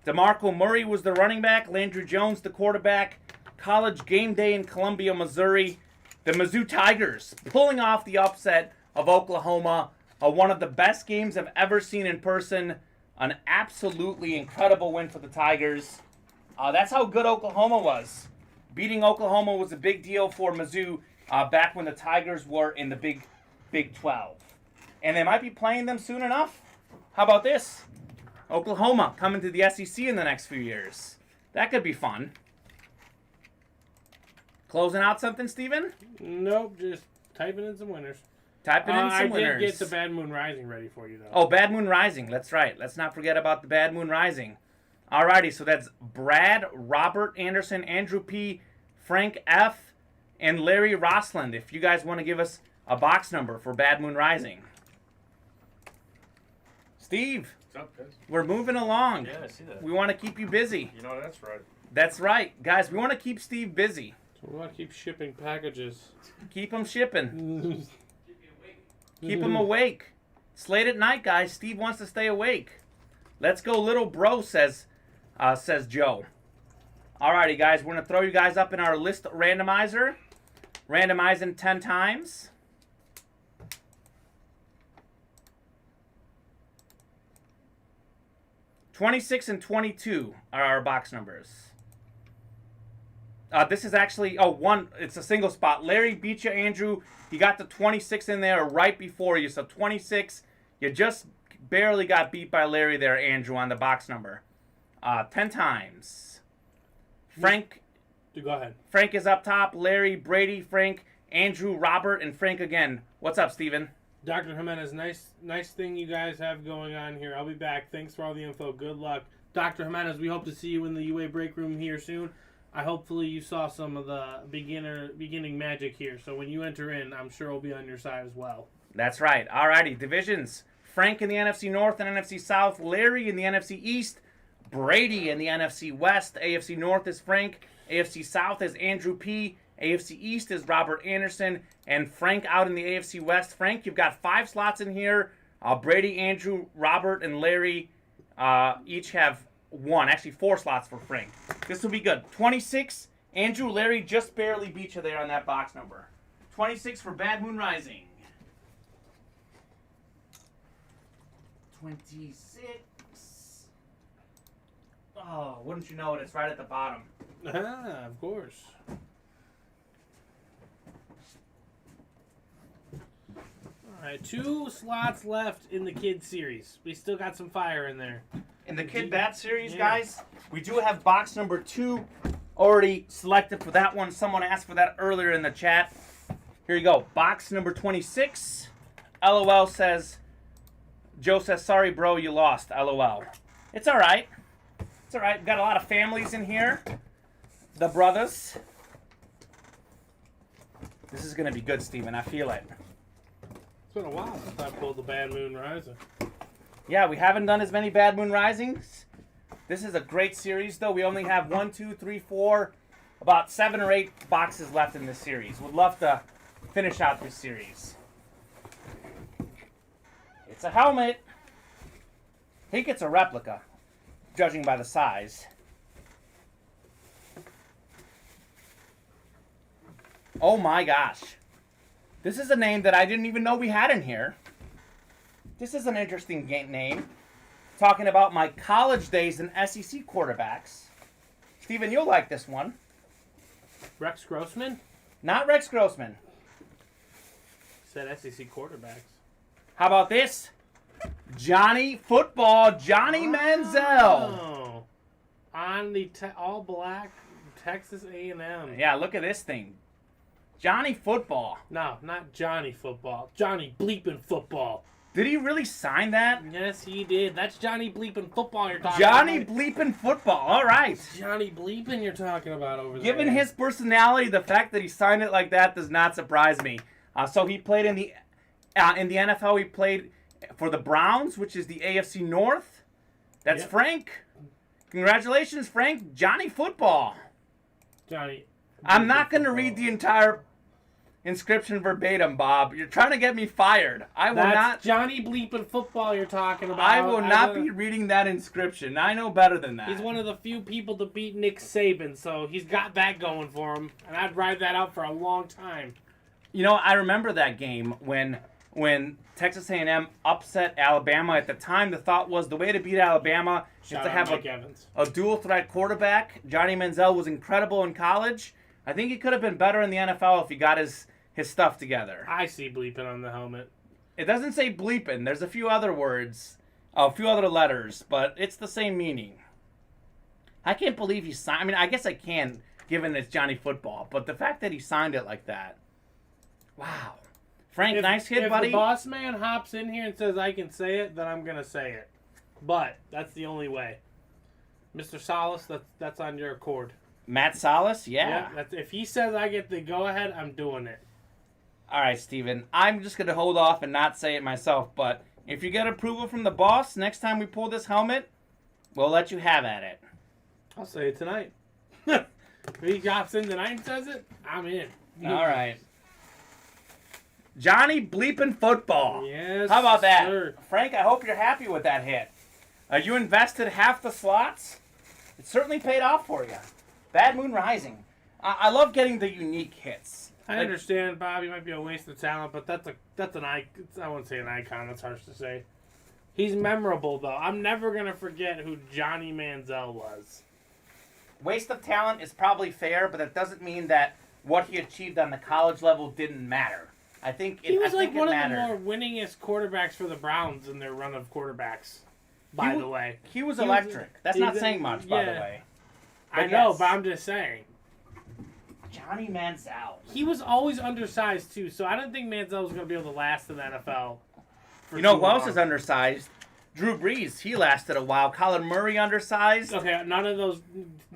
DeMarco Murray was the running back. Landry Jones, the quarterback. College game day in Columbia, Missouri. The Mizzou Tigers pulling off the upset of Oklahoma. One of the best games I've ever seen in person. An absolutely incredible win for the Tigers. That's how good Oklahoma was. Beating Oklahoma was a big deal for Mizzou back when the Tigers were in the Big 12. And they might be playing them soon enough. How about this? Oklahoma coming to the SEC in the next few years. That could be fun. Closing out something, Steven? Nope, just typing in some winners. Typing in some winners. I did get the Bad Moon Rising ready for you, though. Oh, Bad Moon Rising. That's right. Let's not forget about the Bad Moon Rising. Alrighty, so that's Brad, Robert Anderson, Andrew P., Frank F., and Larry Rossland. If you guys want to give us a box number for Bad Moon Rising. Steve, What's up, guys? we're moving along. Yeah, I see that. We want to keep you busy. You know, that's right. That's right. Guys, we want to keep Steve busy. So we want to keep shipping packages. Keep him shipping. Keep him awake. It's late at night, guys. Steve wants to stay awake. Let's go, little bro, says Joe. Alrighty, guys. We're going to throw you guys up in our list randomizer. Randomizing 10 times. $26 and $22 are our box numbers. This is actually, it's a single spot. Larry beat you, Andrew. He got the 26 in there right before you. So 26, you just barely got beat by Larry there, Andrew, on the box number. 10 times. Frank. Go ahead. Frank is up top. Larry, Brady, Frank, Andrew, Robert, and Frank again. What's up, Steven? Dr. Jimenez, nice thing you guys have going on here. I'll be back. Thanks for all the info. Good luck. Dr. Jimenez, we hope to see you in the UA break room here soon. Hopefully you saw some of the beginning magic here. So when you enter in, I'm sure we'll be on your side as well. That's right. Alrighty, divisions. Frank in the NFC North and NFC South. Larry in the NFC East. Brady in the NFC West. AFC North is Frank. AFC South is Andrew P. AFC East is Robert Anderson. And Frank out in the AFC West. Frank, you've got 5 slots in here. Brady, Andrew, Robert, and Larry each have 4 slots for Frank. This will be good. 26. Andrew, Larry just barely beat you there on that box number. 26 for Bad Moon Rising. 26. Oh, wouldn't you know it? It's right at the bottom. Ah, of course. All right, 2 slots left in the kids series. We still got some fire in there. In the Kid Bat series, guys, we do have box number 2 already selected for that one. Someone asked for that earlier in the chat. Here you go. Box number 26. LOL says, Joe says, sorry, bro, you lost. LOL. It's all right. It's all right. We've got a lot of families in here. The brothers. This is going to be good, Steven. I feel it. It's been a while since I pulled the Bad Moon Rising. Yeah, we haven't done as many Bad Moon Risings. This is a great series, though. We only have 1, 2, 3, 4, about 7 or 8 boxes left in this series. Would love to finish out this series. It's a helmet. I think it's a replica, judging by the size. Oh my gosh. This is a name that I didn't even know we had in here. This is an interesting name. Talking about my college days in SEC quarterbacks. Steven, you'll like this one. Rex Grossman? Not Rex Grossman. Said SEC quarterbacks. How about this? Johnny Football, Johnny Manziel. Oh. On the all-black Texas A&M. Yeah, look at this thing. Johnny Football. No, not Johnny Football. Johnny Bleepin' Football. Did he really sign that? Yes, he did. That's Johnny Bleepin' Football you're talking Johnny about. Bleepin' Football. All right. It's Johnny Bleepin' you're talking about over there. Given his personality, the fact that he signed it like that does not surprise me. So he played in the NFL. He played for the Browns, which is the AFC North. That's Yep. Frank. Congratulations, Frank. Johnny Football. Johnny. I'm not going to read the entire inscription verbatim, Bob. You're trying to get me fired. I will That's not. Johnny Bleepin' Football you're talking about. I will not be reading that inscription. I know better than that. He's one of the few people to beat Nick Saban, so he's got that going for him, and I'd ride that out for a long time. You know, I remember that game when Texas A&M upset Alabama. At the time, the thought was the way to beat Alabama is to have a dual threat quarterback. Johnny Manziel was incredible in college. I think he could have been better in the NFL if he got his stuff together. I see bleeping on the helmet. It doesn't say bleeping. There's a few other words, a few other letters, but it's the same meaning. I can't believe he signed. I mean, I guess I can, given it's Johnny Football, but the fact that he signed it like that. Wow. Frank, nice hit, buddy. If the boss man hops in here and says I can say it, then I'm going to say it. But that's the only way. Mr. Salas, that's on your accord. Matt Salas? Yeah. If he says I get the go-ahead, I'm doing it. All right, Steven. I'm just going to hold off and not say it myself, but if you get approval from the boss, next time we pull this helmet, we'll let you have at it. I'll say it tonight. If he hops in tonight and says it, I'm in. All right. Johnny bleeping football. Yes, how about that? sir. Frank, I hope you're happy with that hit. You invested half the slots. It certainly paid off for you. Bad Moon Rising. I love getting the unique hits. I understand, Bob. He might be a waste of talent, but that's an icon. I wouldn't say an icon. That's harsh to say. He's memorable, though. I'm never going to forget who Johnny Manziel was. Waste of talent is probably fair, but that doesn't mean that what he achieved on the college level didn't matter. I think he was like one of mattered. the more winningest quarterbacks for the Browns in their run of quarterbacks. By the way, he was electric. That's not saying much, by the way. But I know, but I'm just saying. Johnny Manziel. He was always undersized too, so I don't think Manziel was going to be able to last in the NFL. You know who else is undersized? Drew Brees. He lasted a while. Kyler Murray undersized. Okay, none of those.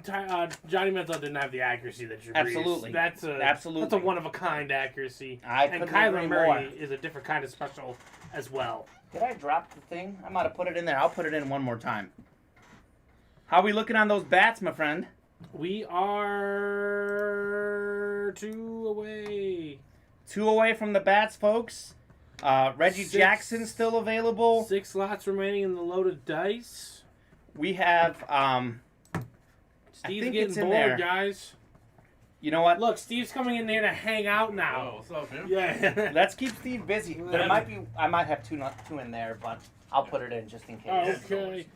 Johnny Manziel didn't have the accuracy that Drew Brees. Absolutely. That's a one of a kind accuracy. And Kyler Murray is a different kind of special as well. Did I drop the thing? I might have put it in there. I'll put it in one more time. How are we looking on those bats, my friend? We are 2 away. 2 away from the bats, folks. Reggie Jackson still available. 6 slots remaining in the loaded dice. We have Steve's getting bored, guys. You know what? Look, Steve's coming in here to hang out now. Oh, what's up, man? Yeah. Let's keep Steve busy. But it might be. I might have two in there, but I'll put it in just in case. Okay.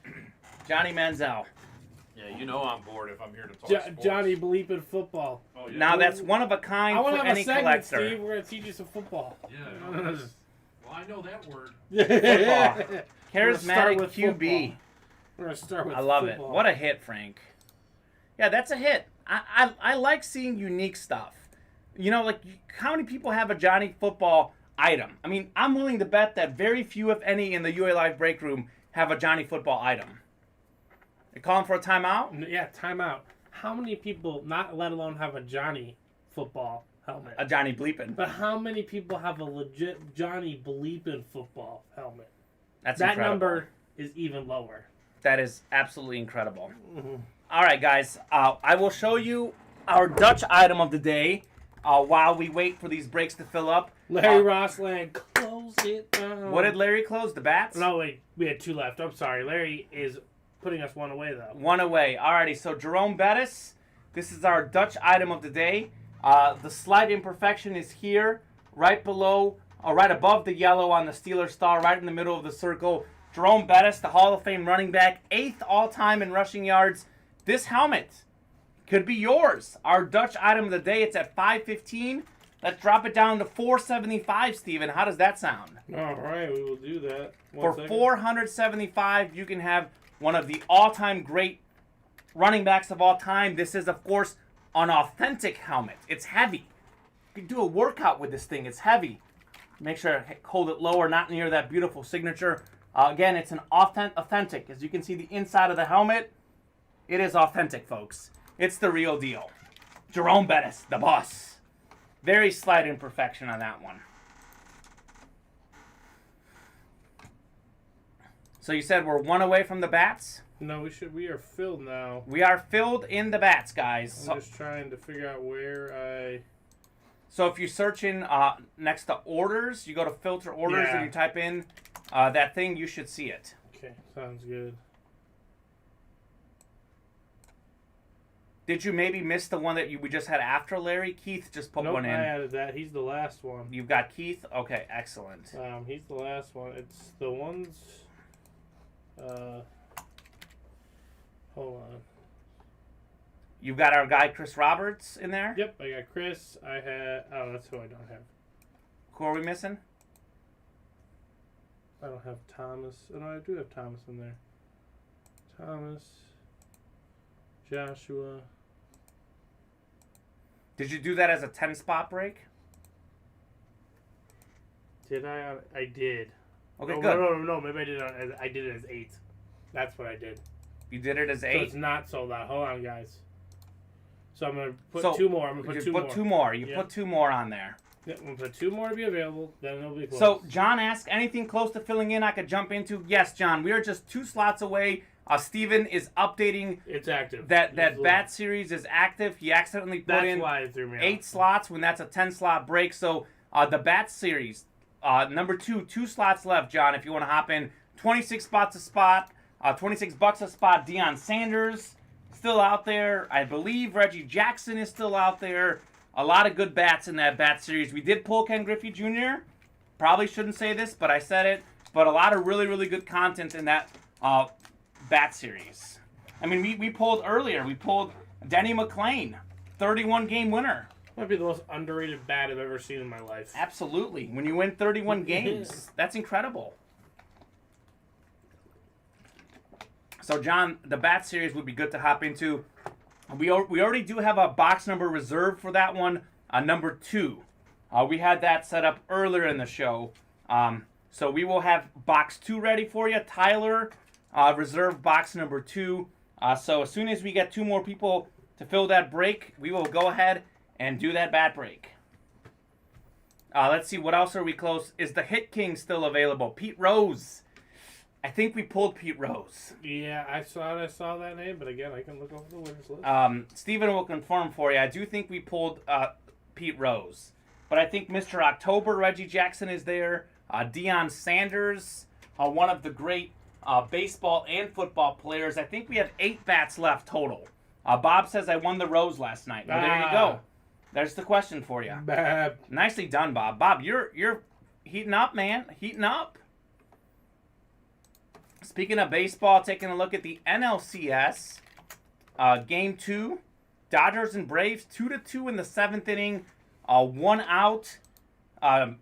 Johnny Manziel. Yeah, you know I'm bored if I'm here to talk sports. Johnny bleeping football. Oh, yeah. Now that's one of a kind for any segment, collector. Steve. We're going to teach you some football. Yeah. Well, I know that word. Football. Charismatic QB. We're going to start with I love football. it. What a hit, Frank. Yeah, that's a hit. I like seeing unique stuff. You know, like, how many people have a Johnny Football item? I mean, I'm willing to bet that very few, if any, in the UA Live break room have a Johnny Football item. You calling for a timeout? Yeah, timeout. How many people, not let alone have a Johnny Football helmet? A Johnny Bleepin'. But how many people have a legit Johnny Bleepin' football helmet? That incredible. Number is even lower. That is absolutely incredible. Mm-hmm. All right, guys. I will show you our Dutch item of the day while we wait for these breaks to fill up. Larry Rossland, close it down. What did Larry close? The bats? No, wait. We had 2 left. I'm sorry. Larry is putting us 1 away, though. 1 away. Alrighty, so Jerome Bettis, this is our Dutch item of the day. The slight imperfection is here, right below, right above the yellow on the Steelers star, right in the middle of the circle. Jerome Bettis, the Hall of Fame running back, 8th all-time in rushing yards. This helmet could be yours. Our Dutch item of the day, it's at $5.15. Let's drop it down to $4.75, Steven. How does that sound? All right, we will do that. For $475, you can have one of the all-time great running backs of all time. This is, of course, an authentic helmet. It's heavy. You can do a workout with this thing. It's heavy. Make sure to hold it lower, not near that beautiful signature. Again, it's an authentic. As you can see, the inside of the helmet, it is authentic, folks. It's the real deal. Jerome Bettis, the boss. Very slight imperfection on that one. So you said we're 1 away from the bats? No, we are filled now. We are filled in the bats, guys. I'm just trying to figure out where So if you search in next to orders, you go to filter orders and you type in that thing, you should see it. Okay, sounds good. Did you maybe miss the one that we just had after Larry? Keith just put Nope, one in. I added that. He's the last one. You've got Keith? Okay, excellent. He's the last one. It's the ones... hold on. You've got our guy Chris Roberts in there? Yep, I got Chris. I had... Oh, that's who I don't have. Who are we missing? I don't have Thomas. Oh, no, I do have Thomas in there. Thomas. Joshua. Did you do that as a 10-spot break? Did I? I did. Okay, no, good. No. Maybe I did it. I did it as 8. That's what I did. You did it as So 8? it's not sold out. Hold on, guys. So I'm gonna put So, 2 more. I'm gonna put 2 more. Put 2 more. You Yeah. put 2 more on there. Yeah, I'm gonna put 2 more to be available. Then it'll be close. So John asked, anything close to filling in I could jump into? Yes, John. We are just 2 slots away. Steven is updating it's active. that bat series is active. He accidentally put That's in why it threw me 8 off. slots when that's a 10-slot break. So the bat series, number 2 slots left, John. If you want to hop in, 26 spots a spot, $26 a spot. Deion Sanders still out there. I believe Reggie Jackson is still out there. A lot of good bats in that bat series. We did pull Ken Griffey Jr. Probably shouldn't say this, but I said it. But a lot of really, really good content in that bat series. I mean, we pulled earlier. We pulled Denny McClain, 31-game winner. Might be the most underrated bat I've ever seen in my life. Absolutely. When you win 31 games, that's incredible. So, John, the bat series would be good to hop into. We already do have a box number reserved for that one, number 2. We had that set up earlier in the show. So we will have box 2 ready for you. Tyler reserved box number 2. So as soon as we get 2 more people to fill that break, we will go ahead and do that bat break. Let's see, what else are we close? Is the Hit King still available? Pete Rose. I think we pulled Pete Rose. Yeah, I saw that name, but again, I can look over the winners list. Steven will confirm for you. I do think we pulled Pete Rose. But I think Mr. October, Reggie Jackson, is there. Deion Sanders, one of the great baseball and football players. I think we have 8 bats left total. Bob says I won the Rose last night. Well, there you go. There's the question for you. Bad. Nicely done, Bob. Bob, you're heating up, man. Heating up. Speaking of baseball, taking a look at the NLCS. Game 2. Dodgers and Braves, 2-2 in the 7th inning. 1 out.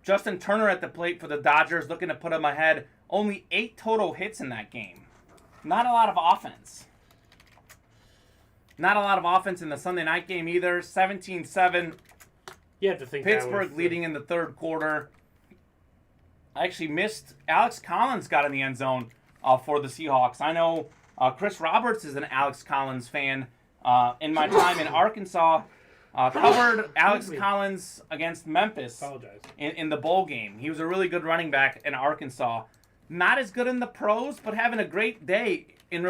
Justin Turner at the plate for the Dodgers, looking to put them ahead. Only 8 total hits in that game. Not a lot of offense. Not a lot of offense in the Sunday night game either. 17-7. You have to think Pittsburgh leading in the 3rd quarter. I actually missed. Alex Collins got in the end zone for the Seahawks. I know Chris Roberts is an Alex Collins fan. In my time in Arkansas, covered Alex Collins against Memphis in the bowl game. He was a really good running back in Arkansas. Not as good in the pros, but having a great day in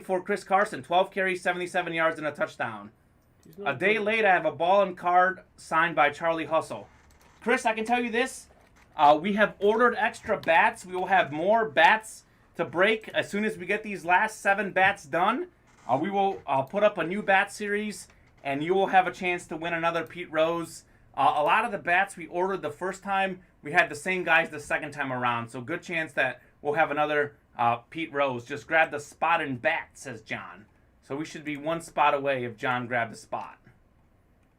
for Chris Carson. 12 carries, 77 yards, and a touchdown. A day late, I have a ball and card signed by Charlie Hustle. Chris, I can tell you this. We have ordered extra bats. We will have more bats to break as soon as we get these last 7 bats done. We will put up a new bat series, and you will have a chance to win another Pete Rose. A lot of the bats we ordered the first time, we had the same guys the second time around. So good chance that we'll have another Pete Rose. Just grab the spot and bat, says John. So we should be 1 spot away if John grabbed the spot.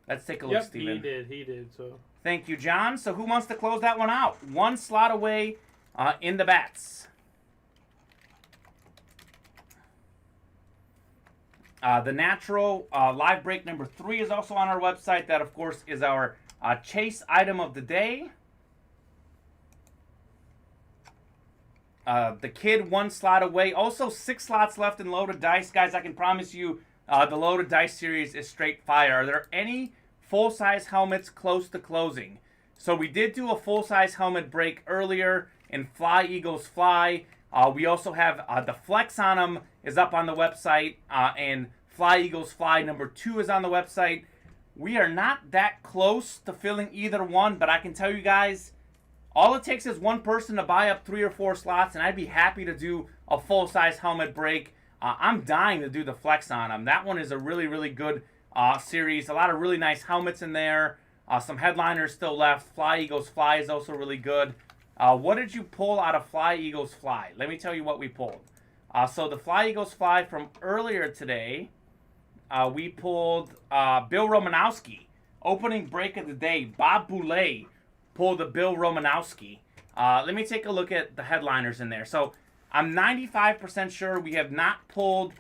Let's take a look, Steven. He did. So thank you, John. So who wants to close that one out? 1 slot away in the bats. The natural live break number 3 is also on our website. That, of course, is our chase item of the day. The kid 1 slot away. Also 6 slots left in loaded dice. Guys, I can promise you the loaded dice series is straight fire. Are there any full-size helmets close to closing? So we did do a full-size helmet break earlier in Fly Eagles Fly. We also have the flex on them is up on the website, and Fly Eagles Fly number 2 is on the website. We are not that close to filling either one, but I can tell you guys, all it takes is one person to buy up 3 or 4 slots, and I'd be happy to do a full-size helmet break. I'm dying to do the flex on them. That one is a really, really good series. A lot of really nice helmets in there. Some headliners still left. Fly Eagles Fly is also really good. What did you pull out of Fly Eagles Fly? Let me tell you what we pulled. So the Fly Eagles Fly from earlier today, we pulled Bill Romanowski. Opening break of the day, Bob Boulay pulled the Bill Romanowski. Let me take a look at the headliners in there. So I'm 95% sure we have not pulled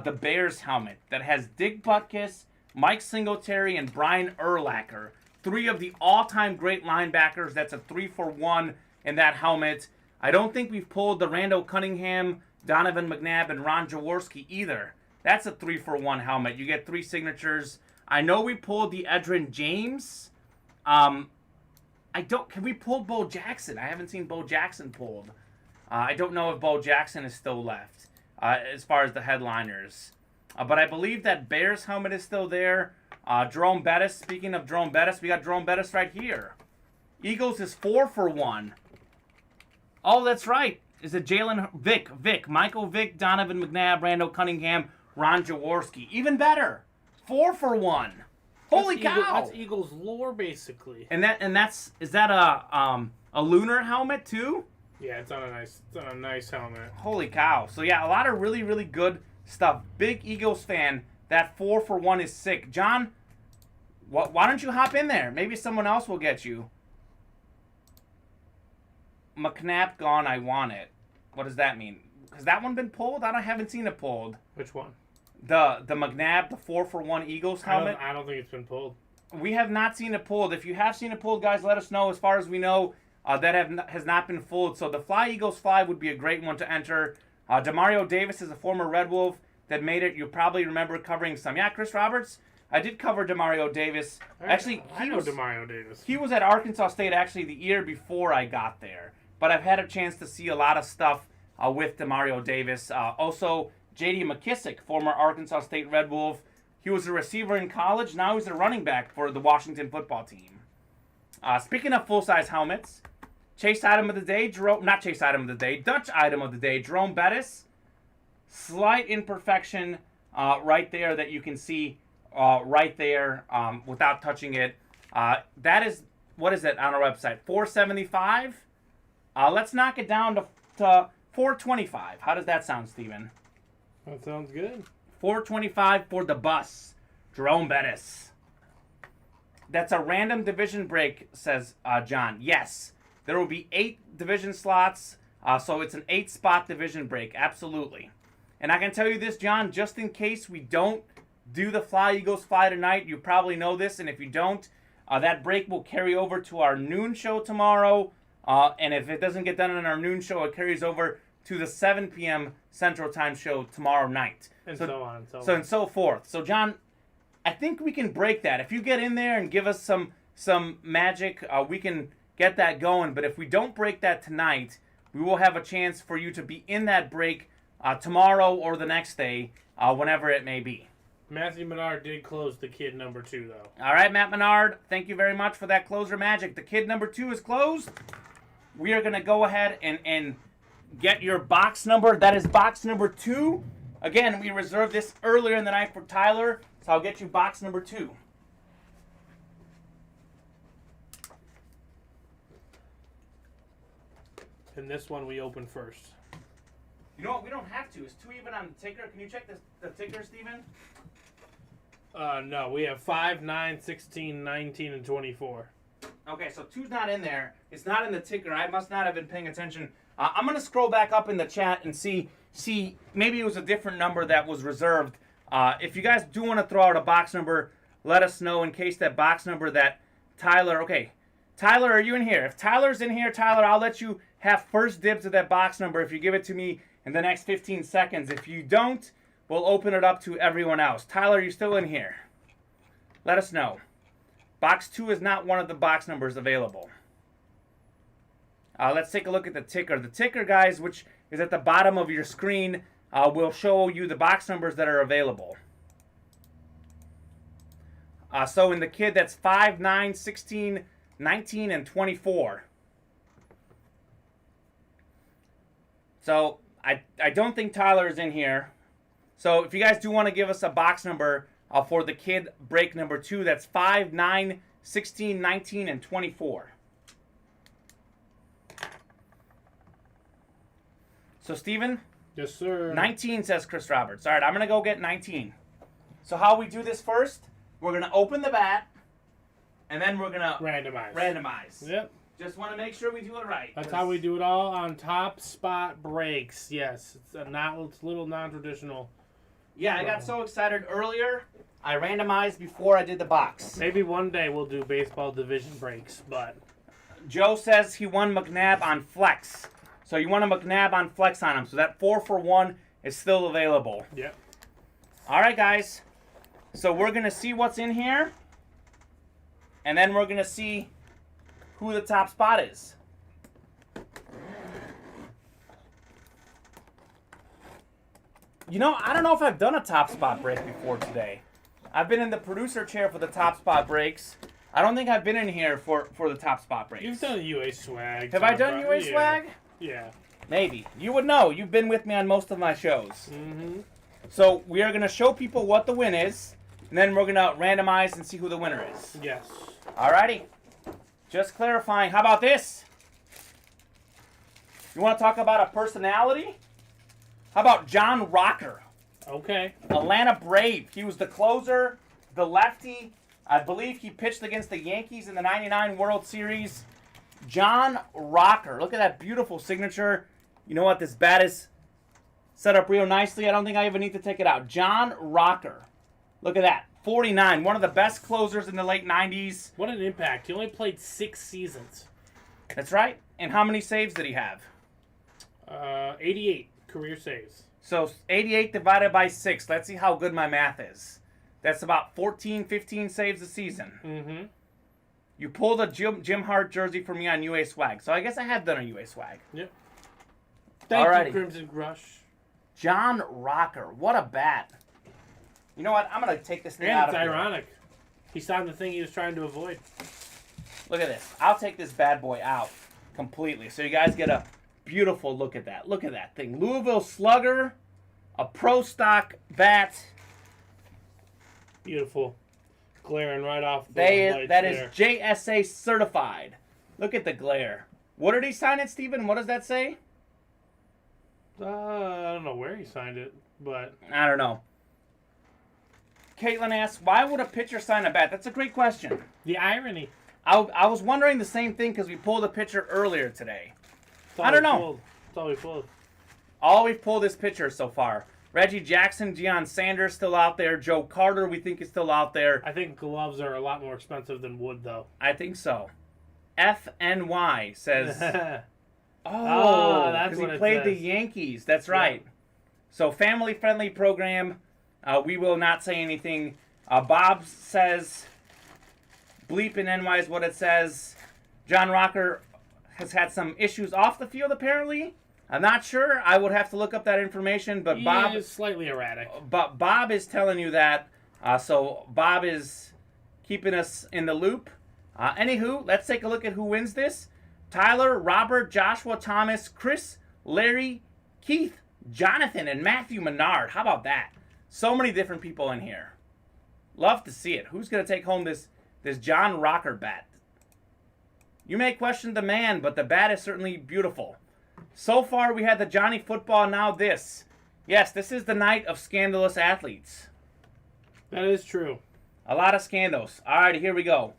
the Bears helmet that has Dick Butkus, Mike Singletary, and Brian Urlacher. 3 of the all-time great linebackers. That's a 3-for-1 in that helmet. I don't think we've pulled the Randall Cunningham, Donovan McNabb, and Ron Jaworski either. That's a 3-for-1 helmet. You get 3 signatures. I know we pulled the Edgerrin James. Can we pull Bo Jackson? I haven't seen Bo Jackson pulled. I don't know if Bo Jackson is still left as far as the headliners. But I believe that Bears helmet is still there. Jerome Bettis, speaking of Jerome Bettis, we got Jerome Bettis right here. Eagles is 4-for-1. Oh, that's right. Is it Jalen Vick, Michael Vick, Donovan McNabb, Randall Cunningham, Ron Jaworski. Even better. 4-for-1. Holy cow! That's Eagles lore, basically. And is that a lunar helmet too? Yeah, it's on a nice helmet. Holy cow! So yeah, a lot of really, really good stuff. Big Eagles fan. That 4-for-1 is sick. John, why don't you hop in there? Maybe someone else will get you. McNabb gone. I want it. What does that mean? Has that one been pulled? I haven't seen it pulled. Which one? The McNabb, the 4-for-1 Eagles helmet. I don't think it's been pulled. We have not seen it pulled. If you have seen it pulled, guys, let us know. As far as we know, that has not been pulled. So the Fly Eagles Fly would be a great one to enter. Demario Davis is a former Red Wolf that made it. You probably remember covering some. Yeah, Chris Roberts. I did cover Demario Davis. Actually, I know Demario Davis. He was at Arkansas State actually the year before I got there. But I've had a chance to see a lot of stuff with Demario Davis. Also, J.D. McKissick, former Arkansas State Red Wolf. He was a receiver in college. Now he's a running back for the Washington football team. Speaking of full-size helmets, Dutch item of the day, Jerome Bettis. Slight imperfection right there that you can see right there without touching it. That is, what is it on our website? $475. Let's knock it down to $425. How does that sound, Steven? That sounds good. $425 for the bus. Jerome Bettis. That's a random division break, says John. Yes. There will be 8 division slots, so it's an 8-spot division break. Absolutely. And I can tell you this, John, just in case we don't do the Fly Eagles Fly tonight, you probably know this, and if you don't, that break will carry over to our noon show tomorrow. And if it doesn't get done in our noon show, it carries over to the 7 p.m. Central Time show tomorrow night. And so on. And so forth. So, John, I think we can break that. If you get in there and give us some magic, we can get that going. But if we don't break that tonight, we will have a chance for you to be in that break tomorrow or the next day, whenever it may be. Matthew Menard did close the kid number 2, though. All right, Matt Menard, thank you very much for that closer magic. The kid number 2 is closed. We are going to go ahead and get your box number. That is box number 2. Again, we reserved this earlier in the night for Tyler, so I'll get you box number 2. And this one we open first. You know what? We don't have to. Is 2 even on the ticker? Can you check the ticker, Steven? No. We have 5, 9, 16, 19, and 24. Okay, so 2's not in there. It's not in the ticker. I must not have been paying attention. I'm going to scroll back up in the chat and see maybe it was a different number that was reserved. If you guys do want to throw out a box number, let us know in case that box number that Tyler... Okay, Tyler, are you in here? If Tyler's in here, Tyler, I'll let you have first dibs of that box number if you give it to me in the next 15 seconds. If you don't, we'll open it up to everyone else. Tyler, are you still in here? Let us know. Box 2 is not one of the box numbers available. Let's take a look at the ticker. The ticker, guys, which is at the bottom of your screen, will show you the box numbers that are available. So in the kid, that's 5, 9, 16, 19, and 24. So I don't think Tyler is in here. So if you guys do want to give us a box number for the kid break number 2, that's 5, 9, 16, 19, and 24. So, Steven? Yes, sir. 19 says Chris Roberts. All right, I'm going to go get 19. So how we do this first, we're going to open the bat, and then we're going to randomize. Yep. Just want to make sure we do it right. That's how we do it all on top spot breaks. Yes, it's a little non-traditional. Yeah, I got so excited earlier. I randomized before I did the box. Maybe one day we'll do baseball division breaks, but... Joe says he won McNabb on Flex. So you want a McNabb on Flex on him. So that 4-for-1 is still available. Yep. All right, guys. So we're going to see what's in here. And then we're going to see who the top spot is. You know, I don't know if I've done a top spot break before today. I've been in the producer chair for the top spot breaks. I don't think I've been in here for the top spot breaks. You've done UA swag. Have I done UA swag? Yeah. Maybe. You would know. You've been with me on most of my shows. Mm-hmm. So we are going to show people what the win is, and then we're going to randomize and see who the winner is. Yes. Alrighty. Just clarifying. How about this? You want to talk about a personality? How about John Rocker? Okay. Atlanta Brave. He was the closer, the lefty. I believe he pitched against the Yankees in the '99 World Series. John Rocker. Look at that beautiful signature. You know what? This bat is set up real nicely. I don't think I even need to take it out. John Rocker. Look at that. 49. One of the best closers in the late 90s. What an impact. He only played 6 seasons. That's right. And how many saves did he have? 88 career saves. So 88 divided by 6. Let's see how good my math is. That's about 14, 15 saves a season. Mm-hmm. You pulled a Jim Hart jersey for me on UA Swag. So I guess I have done a UA Swag. Yep. Thank Alrighty. you, Crimson Crush. John Rocker. What a bat. You know what? I'm going to take this thing And out it's of here. ironic. He signed the thing he was trying to avoid. Look at this. I'll take this bad boy out completely. So you guys get a beautiful look at that. Look at that thing. Louisville Slugger. A pro stock bat. Beautiful. Glaring right off the lights that there. is JSA certified. Look at the glare. What did he sign it, Steven? What does that say? I don't know where he signed it, but... I don't know. Caitlin asks, why would a pitcher sign a bat? That's a great question. The irony. I was wondering the same thing because we pulled a pitcher earlier today. I don't know. That's all we pulled. All we've pulled is pitchers so far. Reggie Jackson, Deion Sanders still out there. Joe Carter, we think, is still out there. I think gloves are a lot more expensive than wood, though. I think so. FNY says... That's because what he it played the says. Yankees. That's right. So family-friendly program. We will not say anything. Bob says, bleep in NY is what it says. John Rocker has had some issues off the field, apparently. I'm not sure. I would have to look up that information, but Bob is slightly erratic. But Bob is telling you that. So Bob is keeping us in the loop. Anywho, let's take a look at who wins this. Tyler, Robert, Joshua, Thomas, Chris, Larry, Keith, Jonathan, and Matthew Menard. How about that? So many different people in here. Love to see it. Who's going to take home this John Rocker bat? You may question the man, but the bat is certainly beautiful. So far, we had the Johnny Football, now this. Yes, this is the night of scandalous athletes. That is true. A lot of scandals. All right, here we go.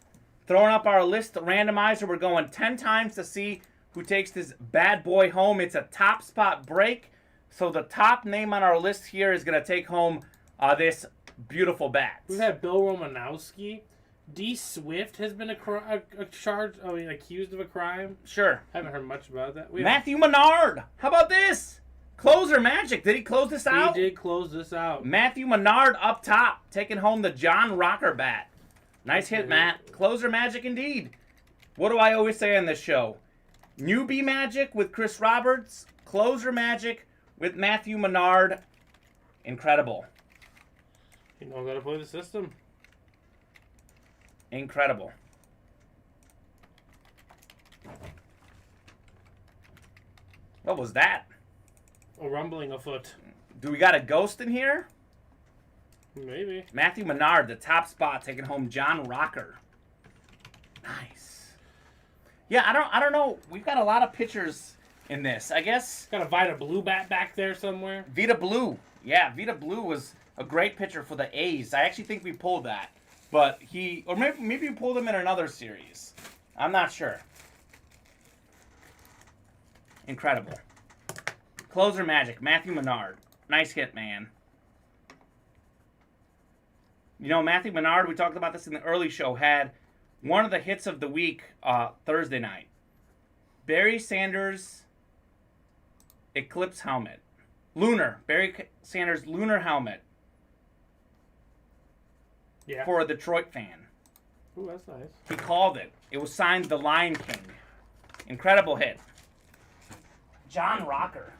Throwing up our list randomizer. We're going 10 times to see who takes this bad boy home. It's a top spot break. So the top name on our list here is going to take home this beautiful bat. We've had Bill Romanowski. D. Swift has been accused of a crime. Sure. Haven't heard much about that. Matthew Menard. How about this? Closer magic. Did he close this out? He did close this out. Matthew Menard up top, taking home the John Rocker bat. Nice hit, Matt. Closer magic indeed. What do I always say on this show? Newbie magic with Chris Roberts. Closer magic with Matthew Menard. Incredible. He knows how to play the system. Incredible. What was that? A rumbling afoot. Do we got a ghost in here? Maybe. Matthew Menard, the top spot, taking home John Rocker. Nice. Yeah, I don't know. We've got a lot of pitchers in this. I guess Got a Vita Blue bat back there somewhere. Vita Blue. Yeah, Vita Blue was a great pitcher for the A's. I actually think we pulled that. But maybe we pulled him in another series. I'm not sure. Incredible. Closer magic, Matthew Menard. Nice hit, man. You know, Matthew Menard, we talked about this in the early show, had one of the hits of the week Thursday night. Barry Sanders Eclipse helmet. Lunar. Barry Sanders lunar helmet. Yeah. For a Detroit fan. Ooh, that's nice. He called it. It was signed The Lion King. Incredible hit. John Rocker.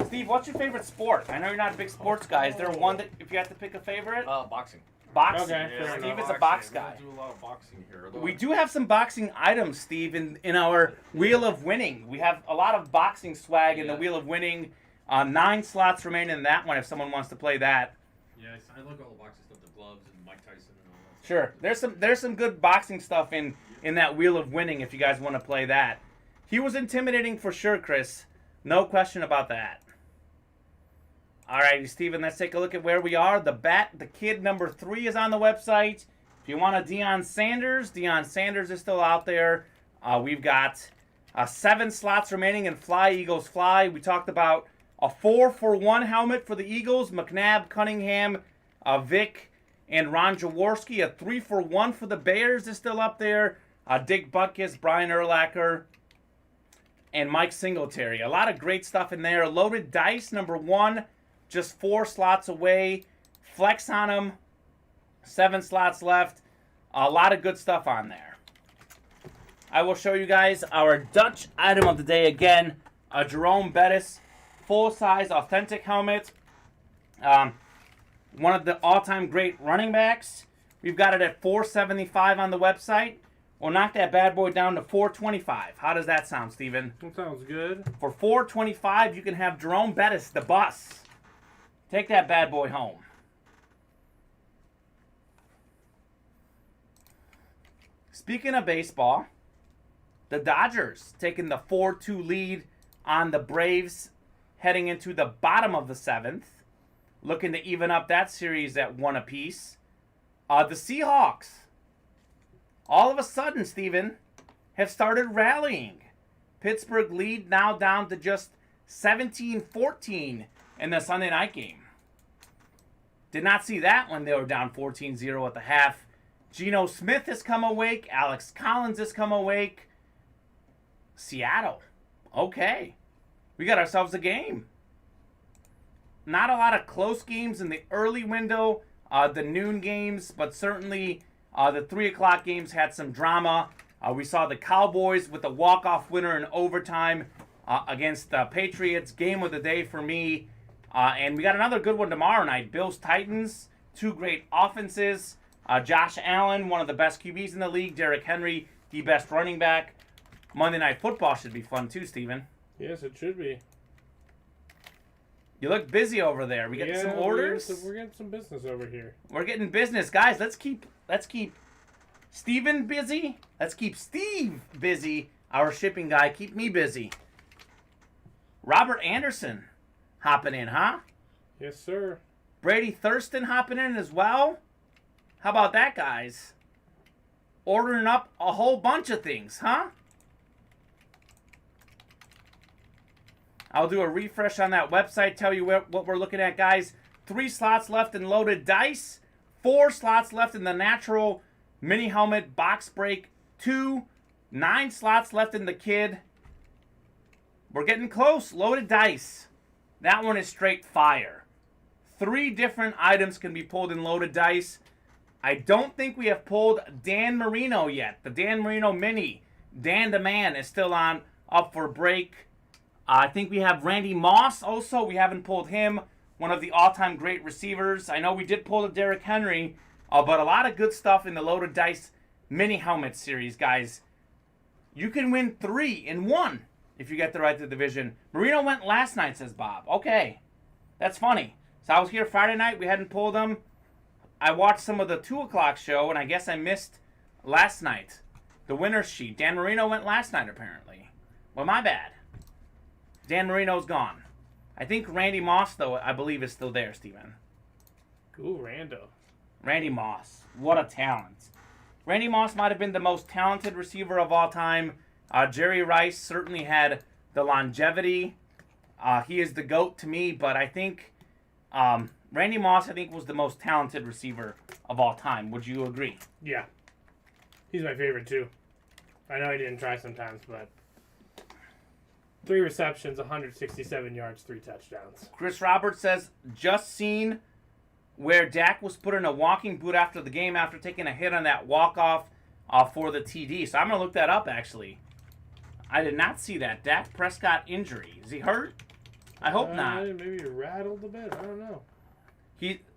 Steve, what's your favorite sport? I know you're not a big sports guy. Is there one that, if you have to pick a favorite? Boxing. Boxing. Okay, fair Steve enough. is a box guy. We don't do a lot of boxing here. We do have some boxing items, Steve, in our Wheel of Winning. We have a lot of boxing swag in the Wheel of Winning. 9 slots remain in that one if someone wants to play that. Yeah, I like all the boxing stuff, the gloves and Mike Tyson and all that. Sure. There's some good boxing stuff in that Wheel of Winning if you guys want to play that. He was intimidating for sure, Chris. No question about that. All right, Steven, let's take a look at where we are. The kid number 3 is on the website. If you want a Deion Sanders is still out there. We've got 7 slots remaining in Fly, Eagles, Fly. We talked about a 4-for-1 helmet for the Eagles. McNabb, Cunningham, Vic, and Ron Jaworski. A 3-for-1 for the Bears is still up there. Dick Butkus, Brian Urlacher, and Mike Singletary. A lot of great stuff in there. Loaded dice, number 1. Just 4 slots away. Flex on them. 7 slots left. A lot of good stuff on there. I will show you guys our Dutch item of the day again. A Jerome Bettis full-size authentic helmet. One of the all-time great running backs. We've got it at $475 on the website. We'll knock that bad boy down to $425. How does that sound, Steven? That sounds good. For $425, you can have Jerome Bettis, the bus. Take that bad boy home. Speaking of baseball, the Dodgers taking the 4-2 lead on the Braves heading into the bottom of the 7th. Looking to even up that series at 1 apiece. The Seahawks, all of a sudden, Steven, have started rallying. Pittsburgh lead now down to just 17-14 in the Sunday night game. Did not see that when they were down 14-0 at the half. Geno Smith has come awake. Alex Collins has come awake. Seattle. Okay. We got ourselves a game. Not a lot of close games in the early window. The noon games, but certainly the 3 o'clock games had some drama. We saw the Cowboys with the walk-off winner in overtime against the Patriots. Game of the day for me. And we got another good one tomorrow night. Bills-Titans, 2 great offenses. Josh Allen, one of the best QBs in the league. Derrick Henry, the best running back. Monday Night Football should be fun too, Steven. Yes, it should be. You look busy over there. We getting some orders? We're getting some business over here. We're getting business. Guys, let's keep Steven busy. Let's keep Steve busy. Our shipping guy, keep me busy. Robert Anderson hopping in, huh? Yes, sir. Brady Thurston hopping in as well. How about that, guys? Ordering up a whole bunch of things, huh? I'll do a refresh on that website, tell you what we're looking at, guys. 3 slots left in loaded dice. 4 slots left in the natural mini helmet box break 2. 9 slots left in the kid. We're getting close. Loaded dice. That one is straight fire. 3 different items can be pulled in loaded dice. I don't think we have pulled Dan Marino yet. The Dan Marino mini. Dan the Man is still on, up for break. I think we have Randy Moss also. We haven't pulled him. One of the all-time great receivers. I know we did pull the Derrick Henry, but a lot of good stuff in the loaded dice mini helmet series, guys. You can win 3 in 1 if you get the right to the division. Marino went last night, says Bob. Okay. That's funny. So I was here Friday night. We hadn't pulled them. I watched some of the 2 o'clock show, and I guess I missed last night. The winner's sheet. Dan Marino went last night, apparently. Well, my bad. Dan Marino's gone. I think Randy Moss, though, I believe is still there, Steven. Ooh, Rando. Randy Moss. What a talent. Randy Moss might have been the most talented receiver of all time. Jerry Rice certainly had the longevity. He is the GOAT to me, but I think Randy Moss, I think, was the most talented receiver of all time. Would you agree? Yeah. He's my favorite, too. I know he didn't try sometimes, but 3 receptions, 167 yards, 3 touchdowns. Chris Roberts says, just seen where Dak was put in a walking boot after the game after taking a hit on that walk-off for the TD. So I'm going to look that up, actually. I did not see that. Dak Prescott injury. Is he hurt? I hope not. Maybe he rattled a bit. I don't know.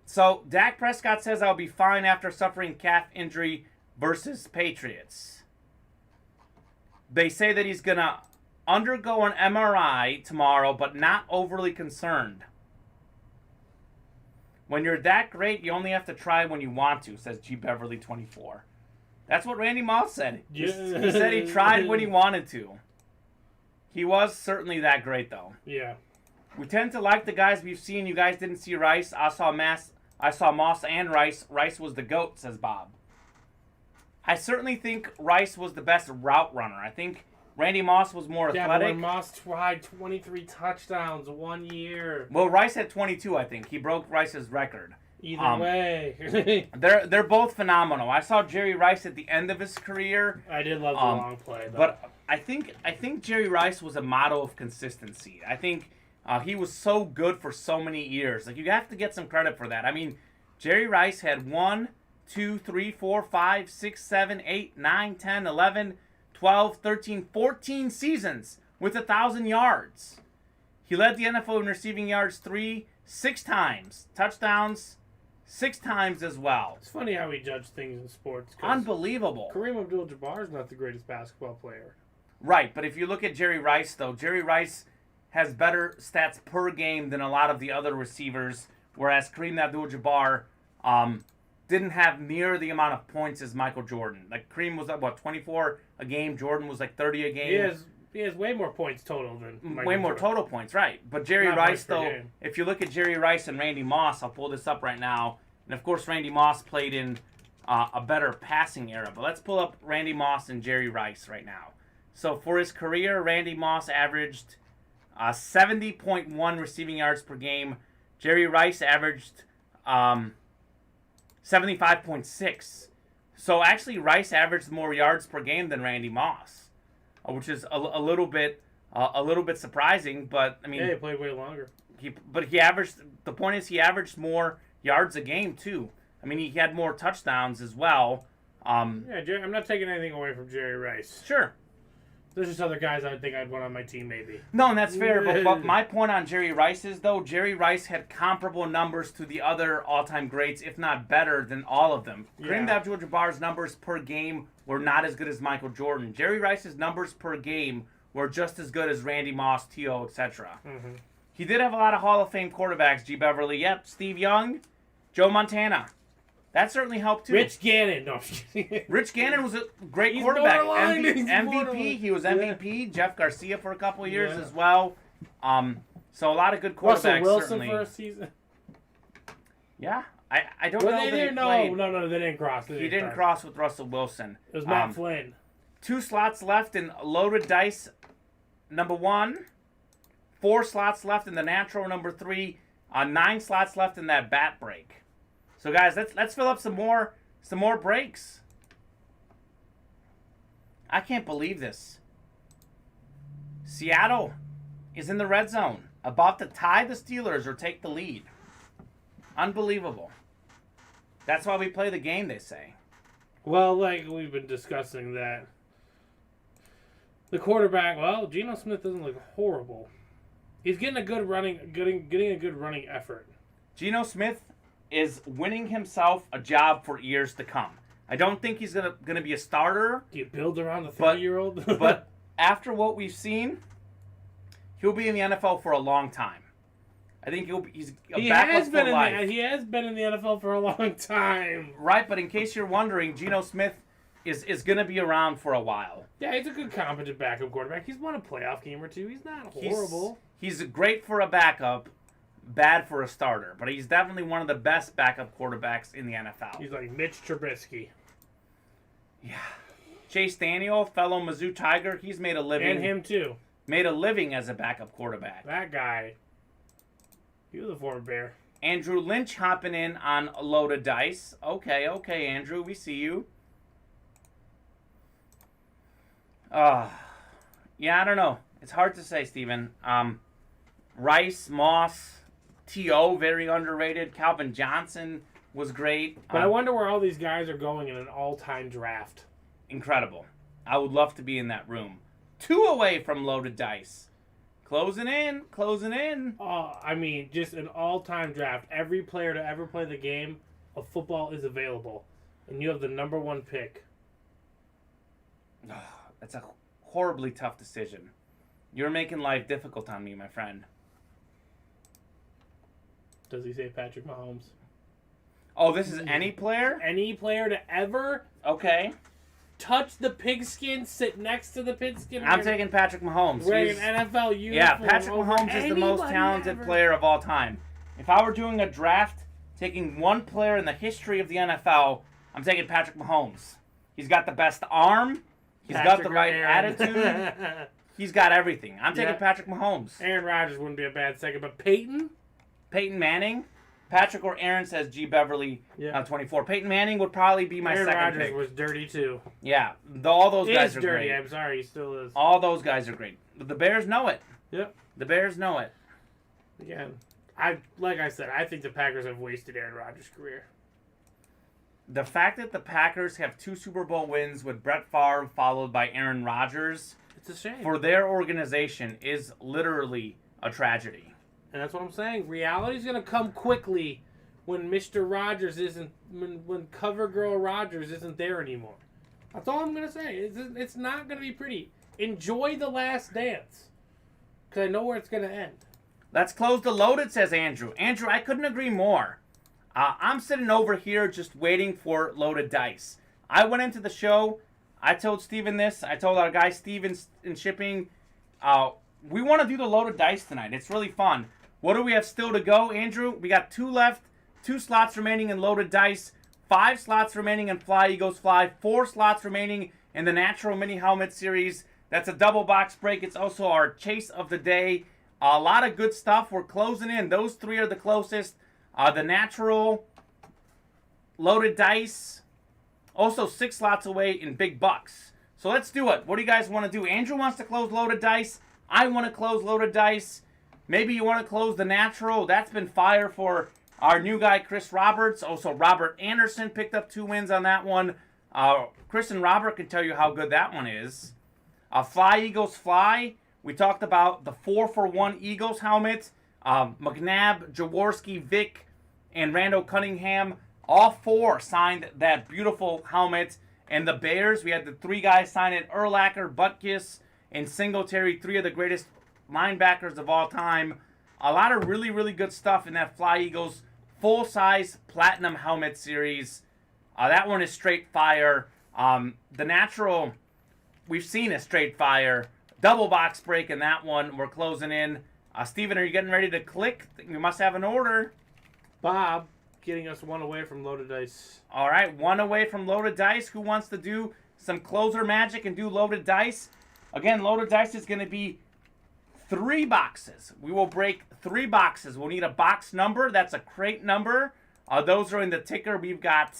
So Dak Prescott says I'll be fine after suffering calf injury versus Patriots. They say that he's going to undergo an MRI tomorrow, but not overly concerned. When you're that great, you only have to try when you want to, says G. Beverly 24. That's what Randy Moss said. He said he tried when he wanted to. He was certainly that great, though. Yeah. We tend to like the guys we've seen. You guys didn't see Rice. I saw Moss and Rice. Rice was the GOAT, says Bob. I certainly think Rice was the best route runner. I think Randy Moss was more athletic. Yeah, but Moss tried 23 touchdowns 1 year. Well, Rice had 22, I think. He broke Rice's record. Either way. They're both phenomenal. I saw Jerry Rice at the end of his career. I did love the long play, though. But I think Jerry Rice was a model of consistency. I think he was so good for so many years. Like, you have to get some credit for that. I mean, Jerry Rice had 1, 2, 3, 4, 5, 6, 7, 8, 9, 10, 11, 12, 13, 14 seasons with 1,000 yards. He led the NFL in receiving yards 6 times. Touchdowns 6 times as well. It's funny how we judge things in sports. Unbelievable. Kareem Abdul-Jabbar is not the greatest basketball player. Right, but if you look at Jerry Rice, though, Jerry Rice has better stats per game than a lot of the other receivers, whereas Kareem Abdul-Jabbar didn't have near the amount of points as Michael Jordan. Like, Kareem was at, 24 a game? Jordan was like 30 a game. He has way more points total than Michael Way more Jordan. total points, right. But Jerry Not Rice, points per though, game. if you look at Jerry Rice and Randy Moss, I'll pull this up right now. And, of course, Randy Moss played in a better passing era. But let's pull up Randy Moss and Jerry Rice right now. So, for his career, Randy Moss averaged 70.1 receiving yards per game. Jerry Rice averaged 75.6. So, actually, Rice averaged more yards per game than Randy Moss, which is a little bit surprising. But, I mean... Yeah, he played way longer. He averaged... The point is he averaged more yards a game, too. I mean, he had more touchdowns as well. I'm not taking anything away from Jerry Rice. Sure. There's just other guys I would think I'd want on my team, maybe. No, and that's fair. But my point on Jerry Rice is, though, Jerry Rice had comparable numbers to the other all-time greats, if not better than all of them. Yeah. Kareem Abdul-Jabbar's numbers per game were not as good as Michael Jordan. Jerry Rice's numbers per game were just as good as Randy Moss, T.O., etc. Mm-hmm. He did have a lot of Hall of Fame quarterbacks, G. Beverly. Yep, Steve Young, Joe Montana. That certainly helped, too. Rich Gannon. No, Rich Gannon was a great He's quarterback. borderline. He's MVP. borderline. He was MVP. Yeah. Jeff Garcia for a couple of years Yeah. as well. So a lot of good quarterbacks, Russell Wilson certainly. for a season. Yeah. I don't Well, know they that he didn't. played. No, they didn't cross. He didn't cross with Russell Wilson. It was Matt Flynn. 2 slots left in loaded dice number 1. 4 slots left in the natural number 3. 9 slots left in that bat break. So guys, let's fill up some more breaks. I can't believe this. Seattle is in the red zone, about to tie the Steelers or take the lead. Unbelievable. That's why we play the game, they say. Well, like we've been discussing that. The quarterback, Geno Smith doesn't look horrible. He's getting a good running effort. Geno Smith is winning himself a job for years to come. I don't think he's gonna be a starter. Do you build around the 30-year-old? But after what we've seen, he'll be in the NFL for a long time. I think he's a He backup has for been life. he has been in the NFL for a long time. Right, but in case you're wondering, Geno Smith is going to be around for a while. Yeah, he's a good competent backup quarterback. He's won a playoff game or two. He's not horrible. He's great for a backup, bad for a starter, but he's definitely one of the best backup quarterbacks in the NFL. He's like Mitch Trubisky. Yeah. Chase Daniel, fellow Mizzou Tiger, he's made a living. And him too. Made a living as a backup quarterback. That guy. He was a former Bear. Andrew Lynch hopping in on a load of dice. Okay, Andrew, we see you. Yeah, I don't know. It's hard to say, Steven. Rice, Moss, T.O., very underrated. Calvin Johnson was great. But I wonder where all these guys are going in an all-time draft. Incredible. I would love to be in that room. 2 away from loaded dice. Closing in. I mean, just an all-time draft. Every player to ever play the game of football is available. And you have the number 1 pick. That's a horribly tough decision. You're making life difficult on me, my friend. Does he say Patrick Mahomes? Oh, this is any player? Any player to ever Okay. touch the pigskin, sit next to the pigskin. I'm taking Patrick Mahomes. Wearing He's- an NFL uniform. Yeah, Patrick over Mahomes is the most anybody talented ever. player of all time. If I were doing a draft, taking one player in the history of the NFL, I'm taking Patrick Mahomes. He's got the best arm. He's got the right attitude. He's got everything. I'm taking Yeah. Patrick Mahomes. Aaron Rodgers wouldn't be a bad second, but Peyton? Peyton Manning. Patrick or Aaron says G. Beverly, Yeah. 24. Peyton Manning would probably be my Aaron second Rodgers pick. was dirty too. Yeah, all those guys Is are dirty. great. I'm sorry, he still is. All those guys are great. But the Bears know it. Yep. The Bears know it. Again, like I said, I think the Packers have wasted Aaron Rodgers' career. The fact that the Packers have 2 Super Bowl wins with Brett Favre followed by Aaron Rodgers It's a shame. for their organization is literally a tragedy. And that's what I'm saying. Reality's going to come quickly when Mr. Rogers isn't, when Cover Girl Rogers isn't there anymore. That's all I'm going to say. It's not going to be pretty. Enjoy the last dance. Because I know where it's going to end. Let's close the loaded, says Andrew. Andrew, I couldn't agree more. I'm sitting over here just waiting for loaded dice. I went into the show. I told Steven this. I told our guy Steven in shipping. We want to do the loaded dice tonight. It's really fun. What do we have still to go, Andrew? We got 2 left. 2 slots remaining in loaded dice. 5 slots remaining in Fly Eagles Fly. 4 slots remaining in the Natural Mini Helmet Series. That's a double box break. It's also our chase of the day. A lot of good stuff. We're closing in. Those 3 are the closest. The Natural, loaded dice. Also 6 slots away in big bucks. So let's do it. What do you guys want to do? Andrew wants to close loaded dice. I want to close loaded dice. Maybe you want to close the Natural. That's been fire for our new guy, Chris Roberts. Also, Robert Anderson picked up 2 wins on that one. Chris and Robert can tell you how good that one is. Fly Eagles Fly. We talked about the 4-for-1 Eagles helmet. McNabb, Jaworski, Vick, and Randall Cunningham. All 4 signed that beautiful helmet. And the Bears, we had the 3 guys sign it. Urlacher, Butkus, and Singletary. 3 of the greatest linebackers of all time. A lot of really, really good stuff in that Fly Eagles full-size Platinum Helmet Series. That one is straight fire. The Natural, we've seen a straight fire. Double box break in that one. We're closing in. Steven, are you getting ready to click? You must have an order. Bob getting us 1 away from loaded dice. All right, 1 away from loaded dice. Who wants to do some closer magic and do loaded dice? Again, loaded dice is going to be 3 boxes. We will break 3 boxes. We'll need a box number. That's a crate number. Those are in the ticker. We've got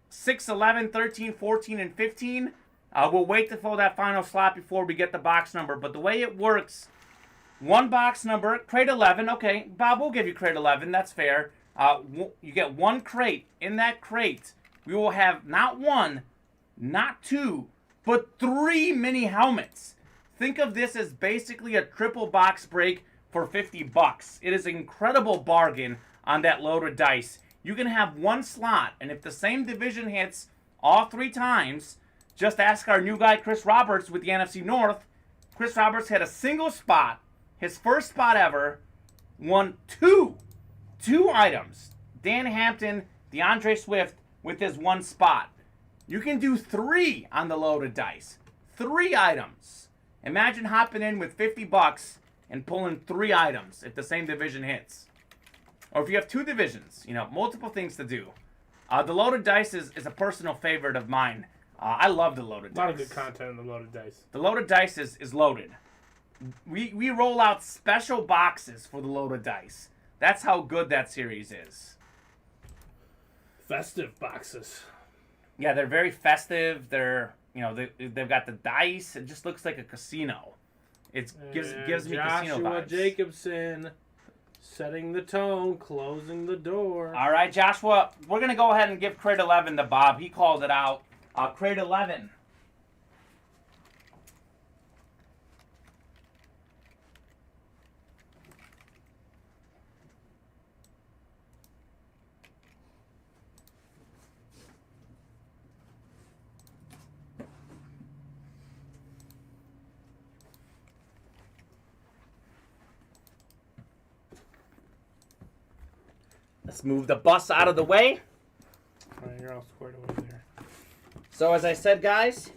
6, 11, 13, 14, and 15. We'll wait to fill that final slot before we get the box number. But the way it works, 1 box number, crate 11. Okay, Bob, we'll give you crate 11. That's fair. You get 1 crate. In that crate, we will have not 1, not 2, but 3 mini helmets. Think of this as basically a triple box break for $50. It is an incredible bargain on that loaded dice. You can have 1 slot, and if the same division hits all 3 times, just ask our new guy Chris Roberts with the NFC North. Chris Roberts had a single spot, his first spot ever, won two items. Dan Hampton, DeAndre Swift with his one spot. You can do 3 on the loaded dice. 3 items. Imagine hopping in with $50 and pulling 3 items if the same division hits. Or if you have 2 divisions, multiple things to do. The loaded dice is a personal favorite of mine. I love the loaded dice. A lot of good content in the loaded dice. The loaded dice is loaded. We roll out special boxes for the loaded dice. That's how good that series is. Festive boxes. Yeah, they're very festive. They've got the dice. It just looks like a casino. It gives me casino vibes. Joshua Jacobson setting the tone, closing the door. All right, Joshua, we're going to go ahead and give crate 11 to Bob. He called it out. Crate 11. Let's move the bus out of the way. All right, you're all squared away there. So as I said, guys,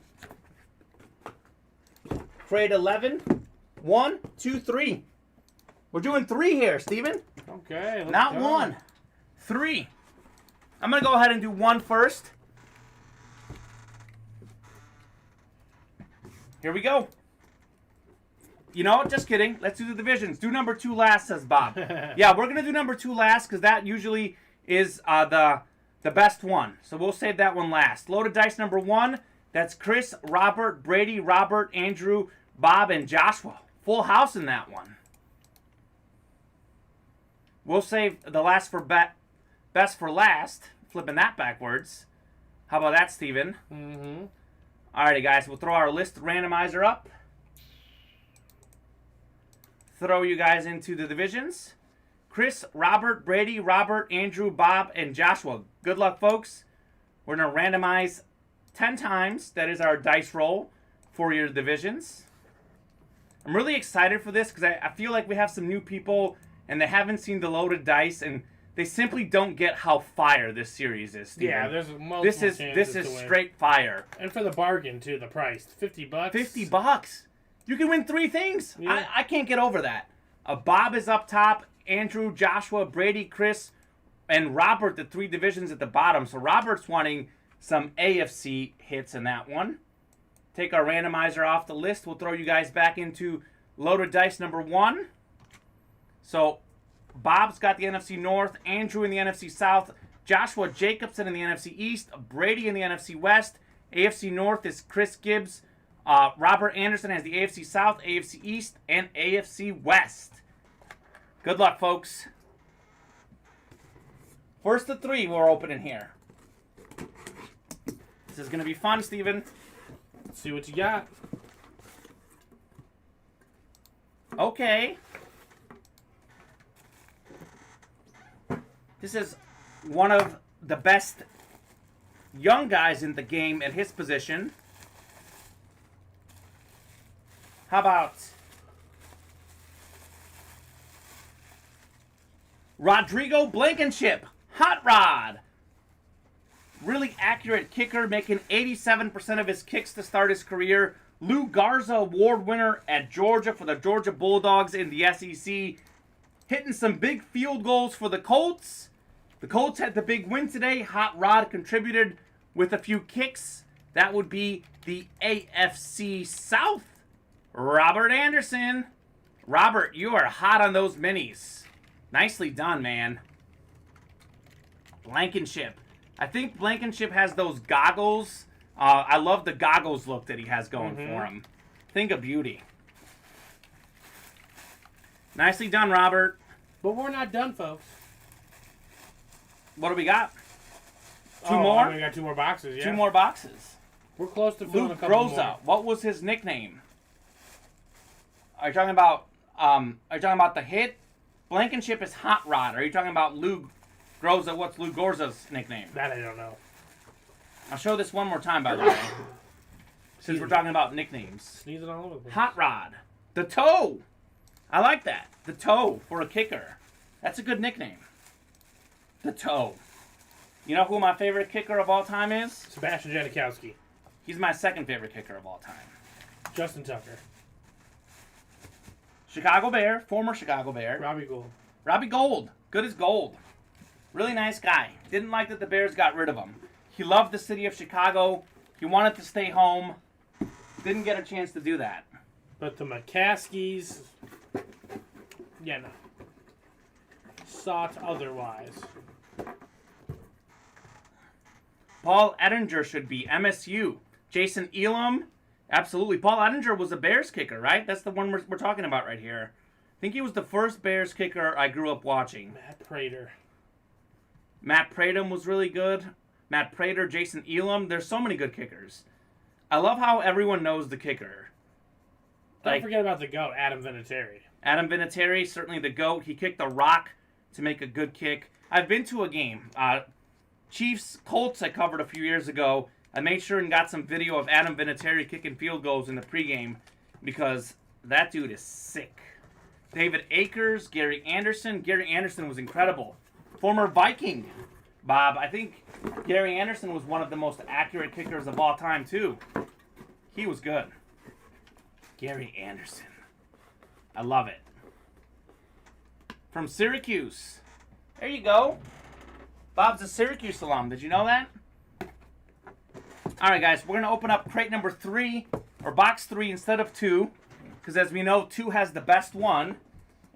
crate 11, 1, 2, 3. We're doing 3 here, Steven. Okay. Let's Not go. 1, 3. I'm going to go ahead and do 1 first. Here we go. Just kidding. Let's do the divisions. Do number 2 last, says Bob. Yeah, we're going to do number 2 last because that usually is the best one. So we'll save that one last. Loaded dice number 1. That's Chris, Robert, Brady, Robert, Andrew, Bob, and Joshua. Full house in that one. We'll save the last for best for last. Flipping that backwards. How about that, Steven? Mm-hmm. Alrighty, guys. We'll throw our list randomizer up. Throw you guys into the divisions. Chris, Robert, Brady, Robert, Andrew, Bob, and Joshua. Good luck, folks. We're going to randomize 10 times. That is our dice roll for your divisions. I'm really excited for this because I feel like we have some new people and they haven't seen the loaded dice and they simply don't get how fire this series is, Steven. Yeah, there's multiple This chances is to win. straight fire. And for the bargain, too, the price. $50. $50. You can win 3 things. Yeah. I can't get over that. Bob is up top. Andrew, Joshua, Brady, Chris, and Robert, the 3 divisions at the bottom. So Robert's wanting some AFC hits in that one. Take our randomizer off the list. We'll throw you guys back into loaded dice number 1. So Bob's got the NFC North, Andrew in the NFC South, Joshua Jacobson in the NFC East, Brady in the NFC West. AFC North is Chris Gibbs. Robert Anderson has the AFC South, AFC East, and AFC West. Good luck, folks. First of 3 we're opening here. This is going to be fun, Steven. Let's see what you got. Okay. This is one of the best young guys in the game at his position. How about Rodrigo Blankenship, Hot Rod. Really accurate kicker, making 87% of his kicks to start his career. Lou Garza Award winner at Georgia for the Georgia Bulldogs in the SEC. Hitting some big field goals for the Colts. The Colts had the big win today. Hot Rod contributed with a few kicks. That would be the AFC South. Robert Anderson. Robert, you are hot on those minis. Nicely done, man. Blankenship. I think Blankenship has those goggles. I love the goggles look that he has going for him. Think of beauty. Nicely done, Robert. But we're not done, folks. What do we got? Two more? We got 2 more boxes, yeah. 2 more boxes. We're close to filling a Luke couple Groza. more. What was his nickname? Are you talking about the hit? Blankenship is Hot Rod. Are you talking about Lou Groza? What's Lou Groza's nickname? That I don't know. I'll show this one more time, by the way. Since we're talking about nicknames. Sneezing all over the place. Hot Rod. The Toe. I like that. The Toe for a kicker. That's a good nickname. The Toe. You know who my favorite kicker of all time is? Sebastian Janikowski. He's my second favorite kicker of all time. Justin Tucker. Chicago Bear, former Chicago Bear. Robbie Gould. Robbie Gould. Good as gold. Really nice guy. Didn't like that the Bears got rid of him. He loved the city of Chicago. He wanted to stay home. Didn't get a chance to do that. But the McCaskies, yeah, no. Sought otherwise. Paul Ettinger should be MSU. Jason Elam, absolutely. Paul Ettinger was a Bears kicker, right? That's the one we're talking about right here. I think he was the first Bears kicker I grew up watching. Matt Prater. Matt Prater was really good. Matt Prater, Jason Elam. There's so many good kickers. I love how everyone knows the kicker. Don't forget about the GOAT, Adam Vinatieri. Adam Vinatieri, certainly the GOAT. He kicked a rock to make a good kick. I've been to a game. Chiefs Colts I covered a few years ago. I made sure and got some video of Adam Vinatieri kicking field goals in the pregame because that dude is sick. David Akers, Gary Anderson. Gary Anderson was incredible. Former Viking, Bob. I think Gary Anderson was one of the most accurate kickers of all time, too. He was good. Gary Anderson. I love it. From Syracuse. There you go. Bob's a Syracuse alum. Did you know that? All right, guys. We're going to open up crate number 3, or box 3 instead of 2. Because as we know, 2 has the best one,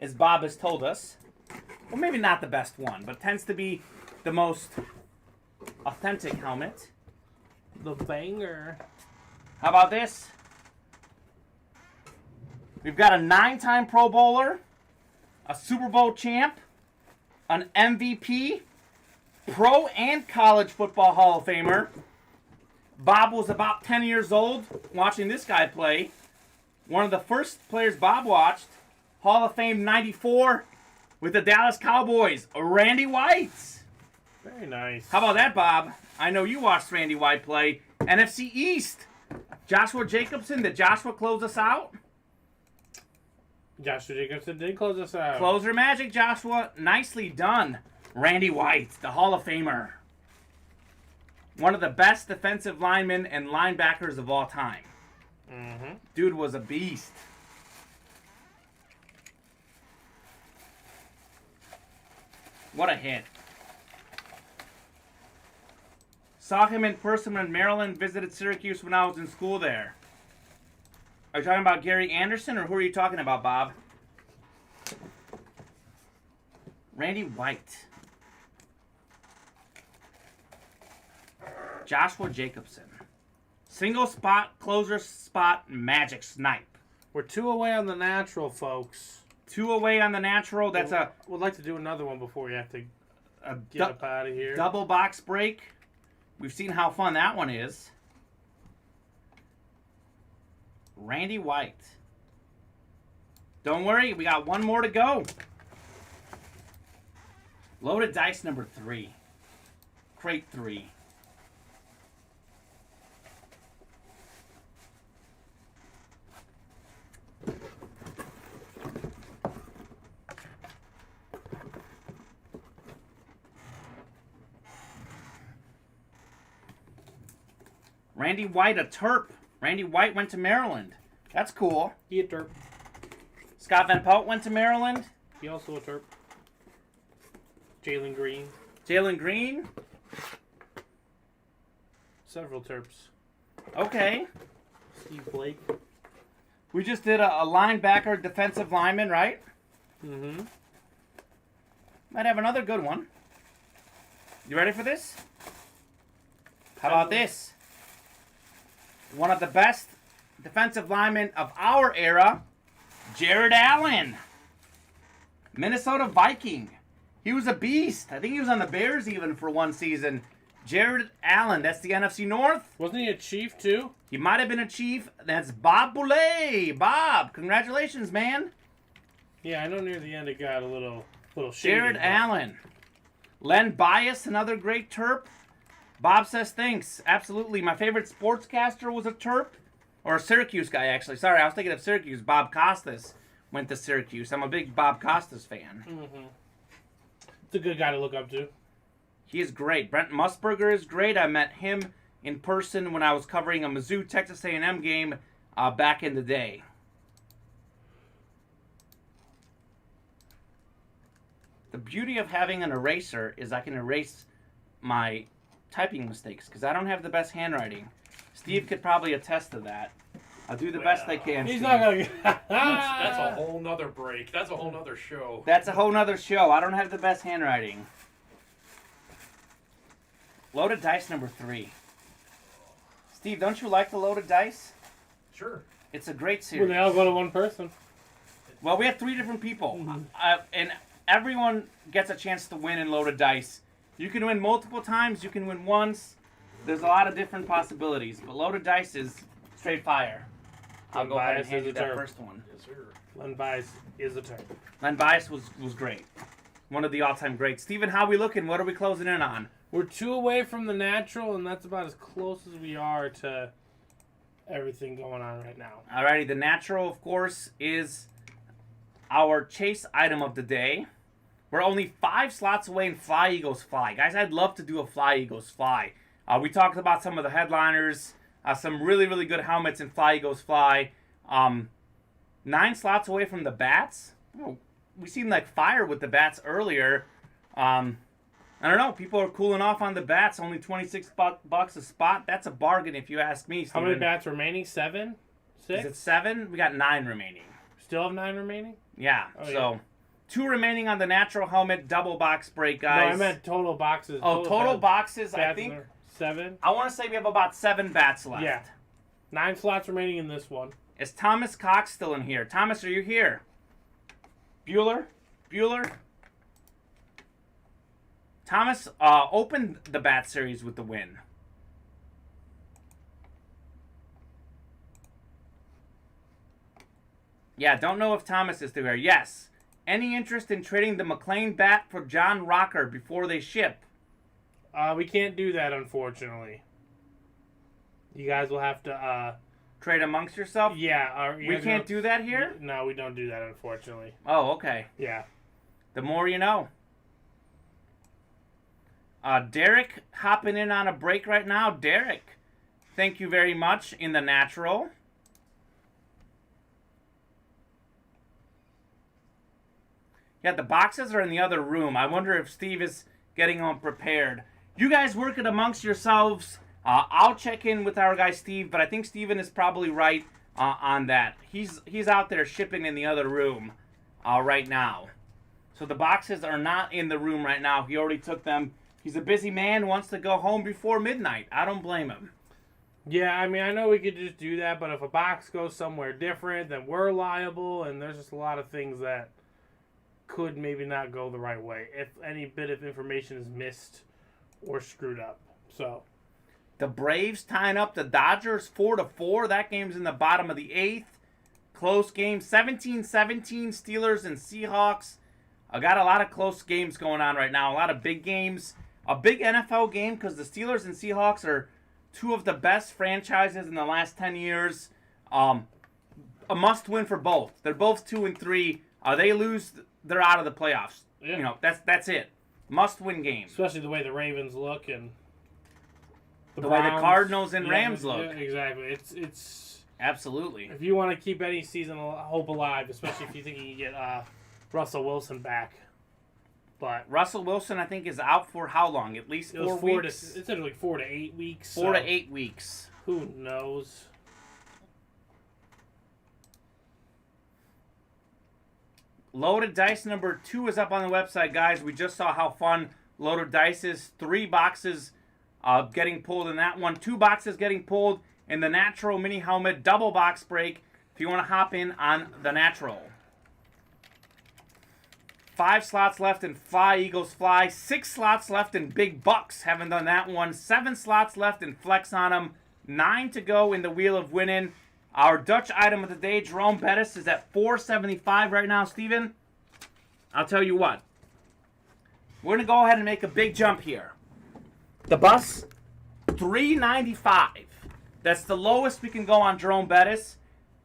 as Bob has told us. Well, maybe not the best one, but tends to be the most authentic helmet. The banger. How about this? We've got a 9-time Pro Bowler, a Super Bowl champ, an MVP, Pro and College Football Hall of Famer. Bob was about 10 years old watching this guy play. One of the first players Bob watched, Hall of Fame 94 with the Dallas Cowboys, Randy White. Very nice. How about that, Bob? I know you watched Randy White play. NFC East, Joshua Jacobson. Did Joshua close us out? Joshua Jacobson did close us out. Closer magic, Joshua. Nicely done. Randy White, the Hall of Famer. One of the best defensive linemen and linebackers of all time. Mm-hmm. Dude was a beast. What a hit. Saw him in person in Maryland, visited Syracuse when I was in school there. Are you talking about Gary Anderson, or who are you talking about, Bob? Randy White. Joshua Jacobson. Single spot, closer spot, magic snipe. We're 2 away on the natural, folks. 2 away on the natural. That's a We'd like to do another one before we have to get up out of here. double box break. We've seen how fun that one is. Randy White. Don't worry, we got one more to go. Loaded dice number 3. Crate 3. Randy White, a Terp. Randy White went to Maryland. That's cool. He a Terp. Scott Van Pelt went to Maryland. He also a Terp. Jalen Green. Jalen Green. Several Terps. Okay. Steve Blake. We just did a linebacker, defensive lineman, right? Mm-hmm. Might have another good one. You ready for this? How about this? One of the best defensive linemen of our era, Jared Allen. Minnesota Viking. He was a beast. I think he was on the Bears even for one season. Jared Allen, that's the NFC North. Wasn't he a Chief, too? He might have been a Chief. That's Bob Boulay. Bob, congratulations, man. Yeah, I know near the end it got a little shady. Jared Allen. Len Bias, another great Terp. Bob says thanks. Absolutely. My favorite sportscaster was a Terp. Or a Syracuse guy, actually. Sorry, I was thinking of Syracuse. Bob Costas went to Syracuse. I'm a big Bob Costas fan. Mm-hmm. It's a good guy to look up to. He is great. Brent Musburger is great. I met him in person when I was covering a Mizzou Texas A&M game back in the day. The beauty of having an eraser is I can erase my typing mistakes because I don't have the best handwriting. Steve could probably attest to that. I'll do the best I can. He's Steve. not gonna. That's a whole nother break. That's a whole nother show. That's a whole nother show. I don't have the best handwriting. Loaded dice number 3. Steve, don't you like the loaded dice? Sure. It's a great Well, series. they all go to one person. Well, we have 3 different people, Mhm. and everyone gets a chance to win in loaded dice. You can win multiple times. You can win once. There's a lot of different possibilities, but loaded dice is straight fire. I'll go ahead and Unbiased hand is you a that term. first one. Yes, sir. Unbiased is a term. Unbiased was great. One of the all-time greats. Steven, how we looking? What are we closing in on? We're 2 away from the natural, and that's about as close as we are to everything going on right now. Alrighty, the natural, of course, is our chase item of the day. We're only 5 slots away in Fly Eagles Fly. Guys, I'd love to do a Fly Eagles Fly. We talked about some of the headliners, some really, really good helmets in Fly Eagles Fly. 9 slots away from the bats. Oh, we seemed like fire with the bats earlier. I don't know. People are cooling off on the bats. Only $26 a spot. That's a bargain if you ask me, How Steven. many bats remaining? 7? 6? Is it 7? We got 9 remaining. Still have 9 remaining? Yeah, Oh, so yeah. 2 remaining on the natural helmet, double box break, No, guys. I meant total boxes. Oh, total boxes, I bats think. are 7? I want to say we have about 7 bats left. Yeah. 9 slots remaining in this one. Is Thomas Cox still in here? Thomas, are you here? Bueller? Thomas opened the bat series with the win. Yeah, don't know if Thomas is still here. Yes. Any interest in trading the McLean bat for John Rocker before they ship? We can't do that, unfortunately. You guys will have to, Trade amongst yourself? yeah. We can't do that here? No, we don't do that, unfortunately. Oh, okay. Yeah. The more you know. Derek hopping in on a break right now. Derek, thank you very much in the natural. Yeah, the boxes are in the other room. I wonder if Steve is getting them prepared. You guys work it amongst yourselves. I'll check in with our guy Steve, but I think Steven is probably right on that. He's out there shipping in the other room right now. So the boxes are not in the room right now. He already took them. He's a busy man, wants to go home before midnight. I don't blame him. Yeah, I mean, I know we could just do that, but if a box goes somewhere different, then we're liable, and there's just a lot of things that could maybe not go the right way if any bit of information is missed or screwed up. So the Braves tying up the Dodgers 4-4. That game's in the bottom of the 8th. Close game. 17-17 Steelers and Seahawks. I got a lot of close games going on right now. A lot of big games. A big NFL game because the Steelers and Seahawks are 2 of the best franchises in the last 10 years. A must-win for both. They're both 2-3. They lose, they're out of the playoffs. Yeah. You know, that's it. Must-win game. especially the way the Ravens look and The way the Browns. Cardinals and Yeah, Rams yeah, look. exactly. It's Absolutely. if you want to keep any season hope alive, especially if you think you can get Russell Wilson back. But Russell Wilson, I think, is out for how long? At least it was 4 weeks? it said like 4 to 8 weeks. 4 to so 8 weeks. Who knows? Loaded Dice number 2 is up on the website, guys. We just saw how fun Loaded Dice is. 3 boxes getting pulled in that one. 2 boxes getting pulled in the Natural Mini Helmet double box break if you want to hop in on the Natural. 5 slots left in Fly Eagles Fly. 6 slots left in Big Bucks. Haven't done that one. 7 slots left in Flex on them. 9 to go in the Wheel of Winning. Our Dutch item of the day, Jerome Bettis, is at $4.75 right now, Steven. I'll tell you what. We're going to go ahead and make a big jump here. The bus, $3.95. That's the lowest we can go on Jerome Bettis.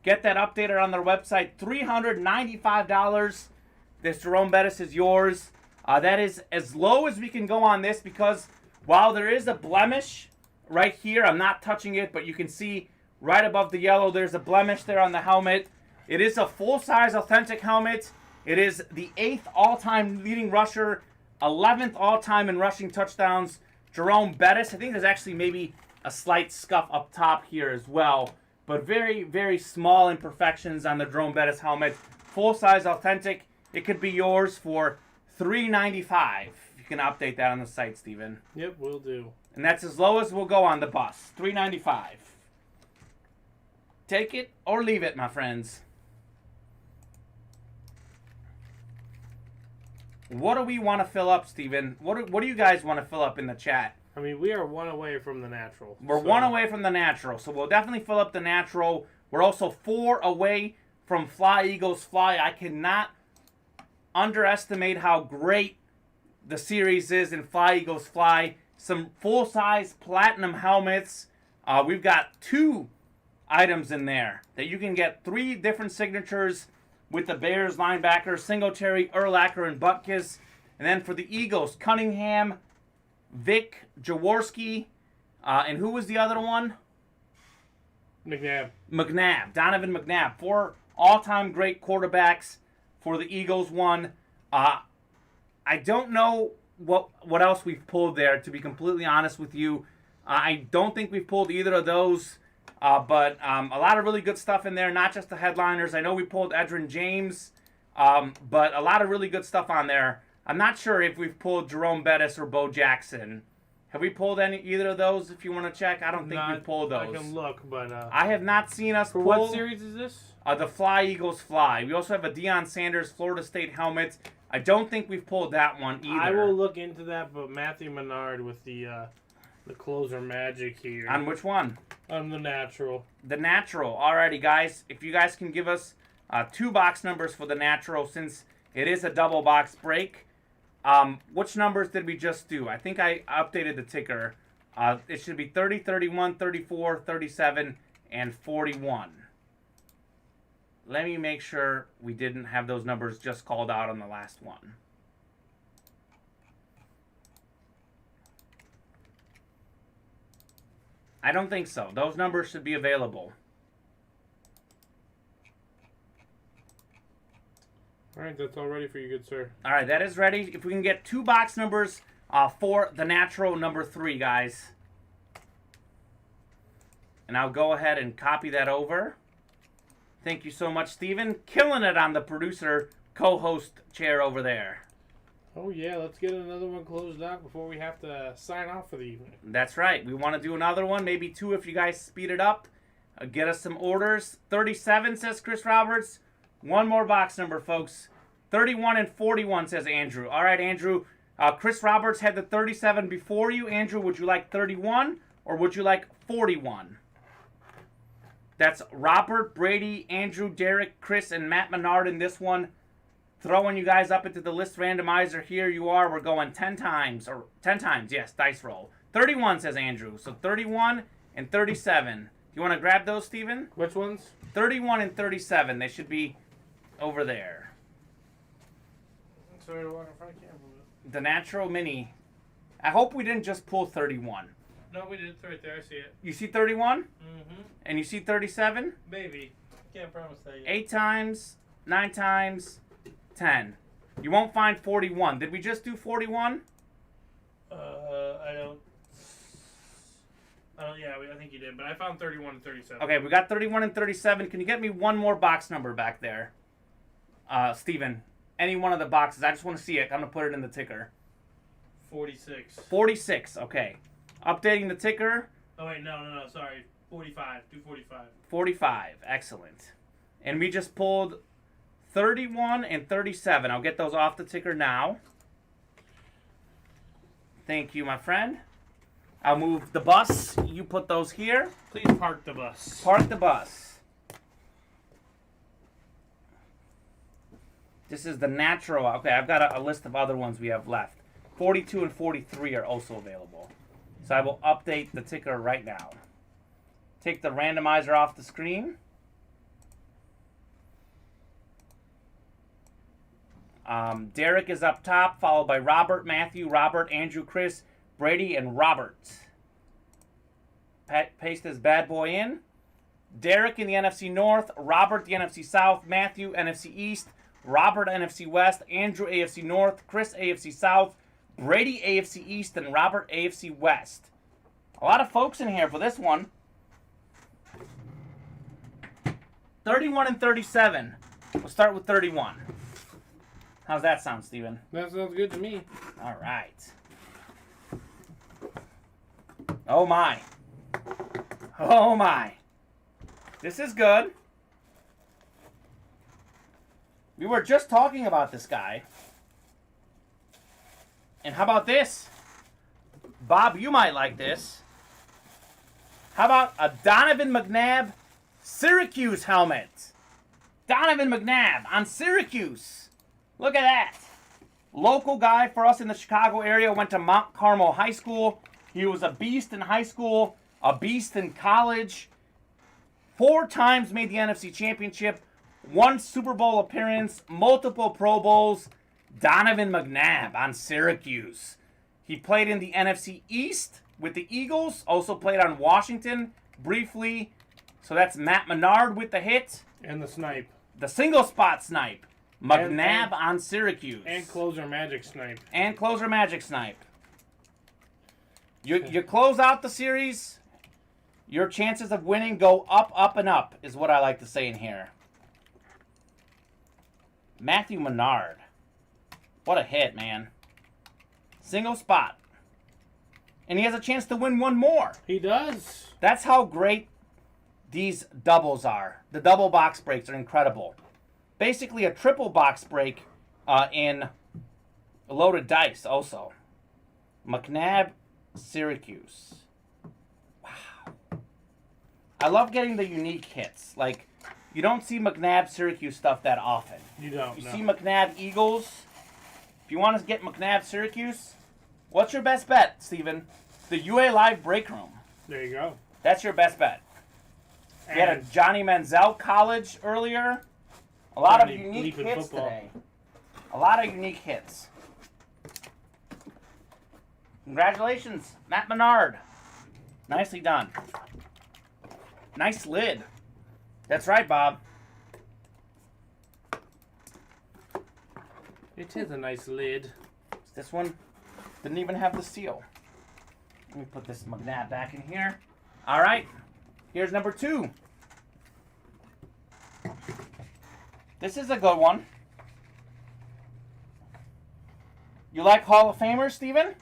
Get that updated on their website. $395. This Jerome Bettis is yours. That is as low as we can go on this because while there is a blemish right here, I'm not touching it, but you can see right above the yellow, there's a blemish there on the helmet. It is a full-size authentic helmet. It is the 8th all-time leading rusher, 11th all-time in rushing touchdowns. Jerome Bettis. I think there's actually maybe a slight scuff up top here as well, but very, very small imperfections on the Jerome Bettis helmet. Full-size authentic. It could be yours for $395. You can update that on the site, Steven. Yep, will do. And that's as low as we'll go on the bus. $395. Take it or leave it, my friends. What do we want to fill up, Steven? What do you guys want to fill up in the chat? I mean, we are one away from the natural. We're one away from the natural, so we'll definitely fill up the natural. We're also 4 away from Fly Eagles Fly. I cannot underestimate how great the series is in Fly Eagles Fly. Some full-size platinum helmets. We've got 2 items in there that you can get 3 different signatures with the Bears linebackers, Singletary, Urlacher, and Butkus. And then for the Eagles, Cunningham, Vic, Jaworski, and who was the other one? McNabb. Donovan McNabb. 4 all-time great quarterbacks for the Eagles. I don't know what else we've pulled there, to be completely honest with you. I don't think we've pulled either of those. But a lot of really good stuff in there, not just the headliners. I know we pulled Edgerrin James, but a lot of really good stuff on there. I'm not sure if we've pulled Jerome Bettis or Bo Jackson. Have we pulled either of those, if you want to check? I don't think we've pulled those. I can look, but... I have not seen us pull... what series is this? The Fly Eagles Fly. We also have a Deion Sanders Florida State helmet. I don't think we've pulled that one either. I will look into that, but Matthew Menard with the closer magic here. On which one? On the natural. The natural. Alrighty, guys. If you guys can give us 2 box numbers for the natural, since it is a double box break. Which numbers did we just do? I think I updated the ticker. It should be 30, 31, 34, 37, and 41. Let me make sure we didn't have those numbers just called out on the last one. I don't think so. Those numbers should be available. All right, that's all ready for you, good sir. All right, that is ready. If we can get 2 box numbers for the natural number 3, guys. And I'll go ahead and copy that over. Thank you so much, Steven. Killing it on the producer co-host chair over there. Oh, yeah, let's get another one closed out before we have to sign off for the evening. That's right. We want to do another one, maybe 2 if you guys speed it up. Get us some orders. 37, says Chris Roberts. 1 more box number, folks. 31 and 41, says Andrew. All right, Andrew. Chris Roberts had the 37 before you. Andrew, would you like 31 or would you like 41? That's Robert, Brady, Andrew, Derek, Chris, and Matt Menard in this one. Throwing you guys up into the list randomizer. Here you are. We're going 10 times. Or 10 times, yes, dice roll. 31, says Andrew. So 31 and 37. You want to grab those, Steven? Which ones? 31 and 37. They should be over there. Sorry to walk in front of camera. The natural mini. I hope we didn't just pull 31. No, we did. It's right there. I see it. You see 31? Mm-hmm. And you see 37? Maybe. Can't promise that yet. 8 times, 9 times, 10. You won't find 41. Did we just do 41? I don't. Yeah, I think you did, but I found 31 and 37. Okay, we got 31 and 37. Can you get me 1 more box number back there? Steven, any one of the boxes. I just want to see it. I'm going to put it in the ticker. 46. 46, okay. Updating the ticker. Oh, wait, no, sorry. 45. Do 45. 45, excellent. And we just pulled 31 and 37. I'll get those off the ticker now. Thank you, my friend. I'll move the bus. You put those here. Please park the bus. Park the bus. This is the natural. Okay, I've got a list of other ones we have left. 42 and 43 are also available. So I will update the ticker right now. Take the randomizer off the screen. Derek is up top, followed by Robert, Matthew, Robert, Andrew, Chris, Brady, and Robert. Paste this bad boy in. Derek in the NFC North, Robert the NFC South, Matthew NFC East, Robert NFC West, Andrew AFC North, Chris AFC South, Brady AFC East, and Robert AFC West. A lot of folks in here for this one. 31 and 37. We'll start with 31. How's that sound, Steven? That sounds good to me. All right. Oh, my. Oh, my. This is good. We were just talking about this guy. And how about this? Bob, you might like this. How about a Donovan McNabb Syracuse helmet? Donovan McNabb on Syracuse. Look at that. Local guy for us in the Chicago area. Went to Mount Carmel High School. He was a beast in high school, a beast in college. 4 times made the NFC Championship. 1 Super Bowl appearance. Multiple Pro Bowls. Donovan McNabb on Syracuse. He played in the NFC East with the Eagles. Also played on Washington briefly. So that's Matt Menard with the hit. And the snipe. The single spot snipe. McNabb on Syracuse. And closer magic snipe. And closer magic snipe. You close out the series, your chances of winning go up, up, and up, is what I like to say in here. Matthew Menard. What a hit, man. Single spot. And he has a chance to win one more. He does. That's how great these doubles are. The double box breaks are incredible. Basically a triple box break in loaded dice also. McNabb, Syracuse. Wow. I love getting the unique hits. Like, you don't see McNabb, Syracuse stuff that often. You don't. You no. see McNabb, Eagles. If you want to get McNabb, Syracuse, what's your best bet, Steven? The UA Live Break Room. There you go. That's your best bet. You had a Johnny Manziel college earlier. A lot of unique hits today. A lot of unique hits. Congratulations, Matt Menard. Nicely done. Nice lid. That's right, Bob. It is a nice lid. This one didn't even have the seal. Let me put this McNabb back in here. All right. Here's number 2. This is a good one. You like Hall of Famers, Steven?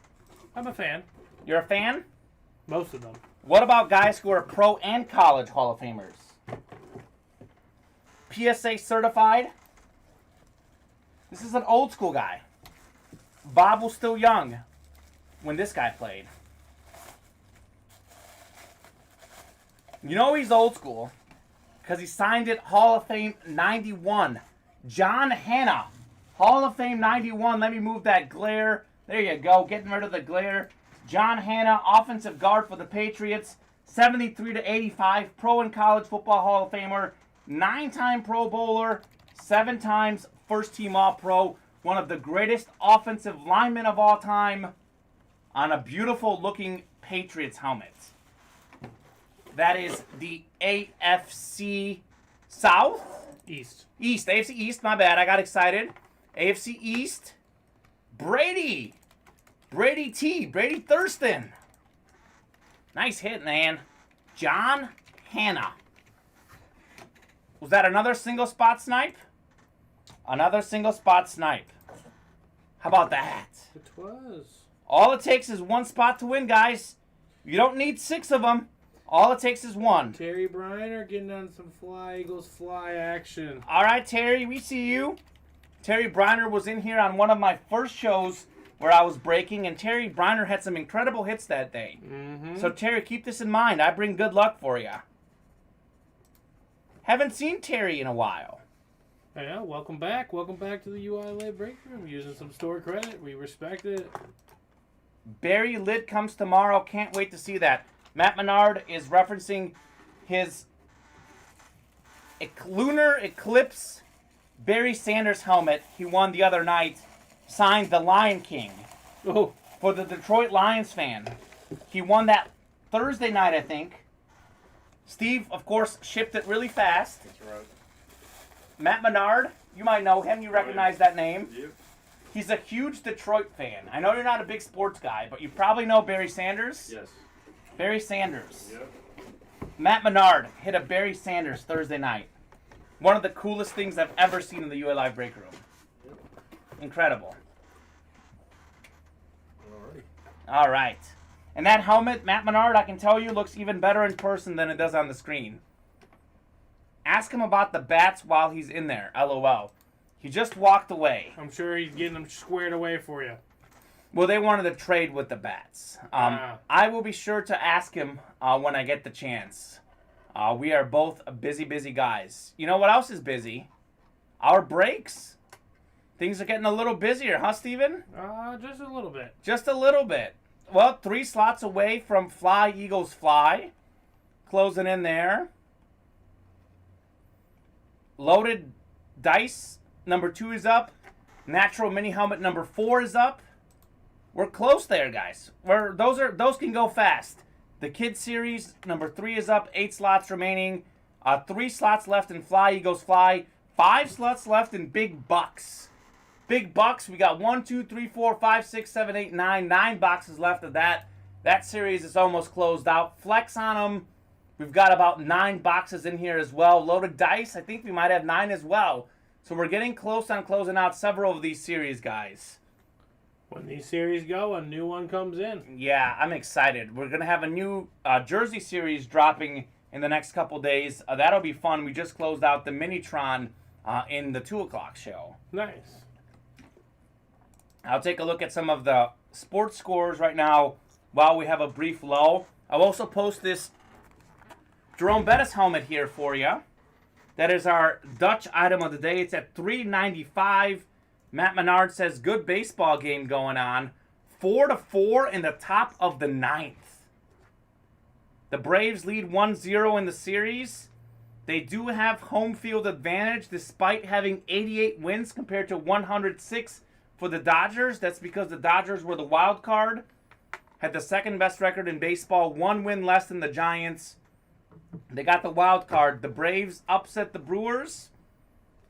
I'm a fan. You're a fan? Most of them. What about guys who are pro and college Hall of Famers? PSA certified. This is an old school guy. Bob was still young when this guy played. You know he's old school because he signed it Hall of Fame 91. John Hanna, Hall of Fame 91. Let me move that glare. There you go, getting rid of the glare. John Hanna, offensive guard for the Patriots, 73 to 85, pro and college football Hall of Famer, 9-time Pro Bowler, 7 times first-team All-Pro, one of the greatest offensive linemen of all time, on a beautiful-looking Patriots helmet. That is the AFC South? East. AFC East, my bad, I got excited. AFC East, Brady Thurston. Nice hit, man. John Hanna. Was that another single spot snipe? Another single spot snipe. How about that? It was. All it takes is 1 spot to win, guys. You don't need 6 of them. All it takes is 1. Terry Briner getting on some Fly Eagles Fly action. All right, Terry, we see you. Terry Briner was in here on one of my first shows where I was breaking, and Terry Briner had some incredible hits that day. Mm-hmm. So, Terry, keep this in mind. I bring good luck for you. Haven't seen Terry in a while. Yeah, welcome back. Welcome back to the UI Live Break Room. Using some store credit. We respect it. Barry Lid comes tomorrow. Can't wait to see that. Matt Menard is referencing his lunar eclipse Barry Sanders helmet he won the other night, signed the Lion King Oh, for the Detroit Lions fan. He won that Thursday night, I think. Steve, of course, shipped it really fast. That's right. Matt Menard, you might know him. You recognize that name. Yep. He's a huge Detroit fan. I know you're not a big sports guy, but you probably know Barry Sanders. Yes. Barry Sanders. Yep. Matt Menard hit a Barry Sanders Thursday night. One of the coolest things I've ever seen in the UA Live break room. Incredible. Alrighty. All right. And that helmet, Matt Menard, I can tell you, looks even better in person than it does on the screen. Ask him about the bats while he's in there, LOL. He just walked away. I'm sure he's getting them squared away for you. Well, they wanted to trade with the bats. I will be sure to ask him when I get the chance. We are both busy guys. You know what else is busy? Our breaks. Things are getting a little busier, huh, Steven? Just a little bit. Just a little bit. Well, 3 slots away from Fly, Eagles, Fly. Closing in there. Loaded Dice, number 2 is up. Natural Mini Helmet, number 4 is up. We're close there, guys. Those can go fast. The Kids Series, number 3 is up. 8 slots remaining. 3 slots left in Fly, Eagles, Fly. 5 slots left in Big Bucks. Big Bucks, we got 1, 2, 3, 4, 5, 6, 7, 8, 9. 9 boxes left of that. That series is almost closed out. Flex on them. We've got about 9 boxes in here as well. Loaded Dice, I think we might have 9 as well. So we're getting close on closing out several of these series, guys. When these series go, a new one comes in. Yeah, I'm excited. We're going to have a new Jersey series dropping in the next couple days. That'll be fun. We just closed out the Minitron in the 2 o'clock show. Nice. I'll take a look at some of the sports scores right now while we have a brief lull. I'll also post this Jerome Bettis helmet here for you. That is our Dutch item of the day. It's at $3.95. Matt Menard says, good baseball game going on. 4-4 in the top of the 9th. The Braves lead 1-0 in the series. They do have home field advantage despite having 88 wins compared to 106 for the Dodgers. That's because the Dodgers were the wild card. Had the second best record in baseball. 1 win less than the Giants. They got the wild card. The Braves upset the Brewers.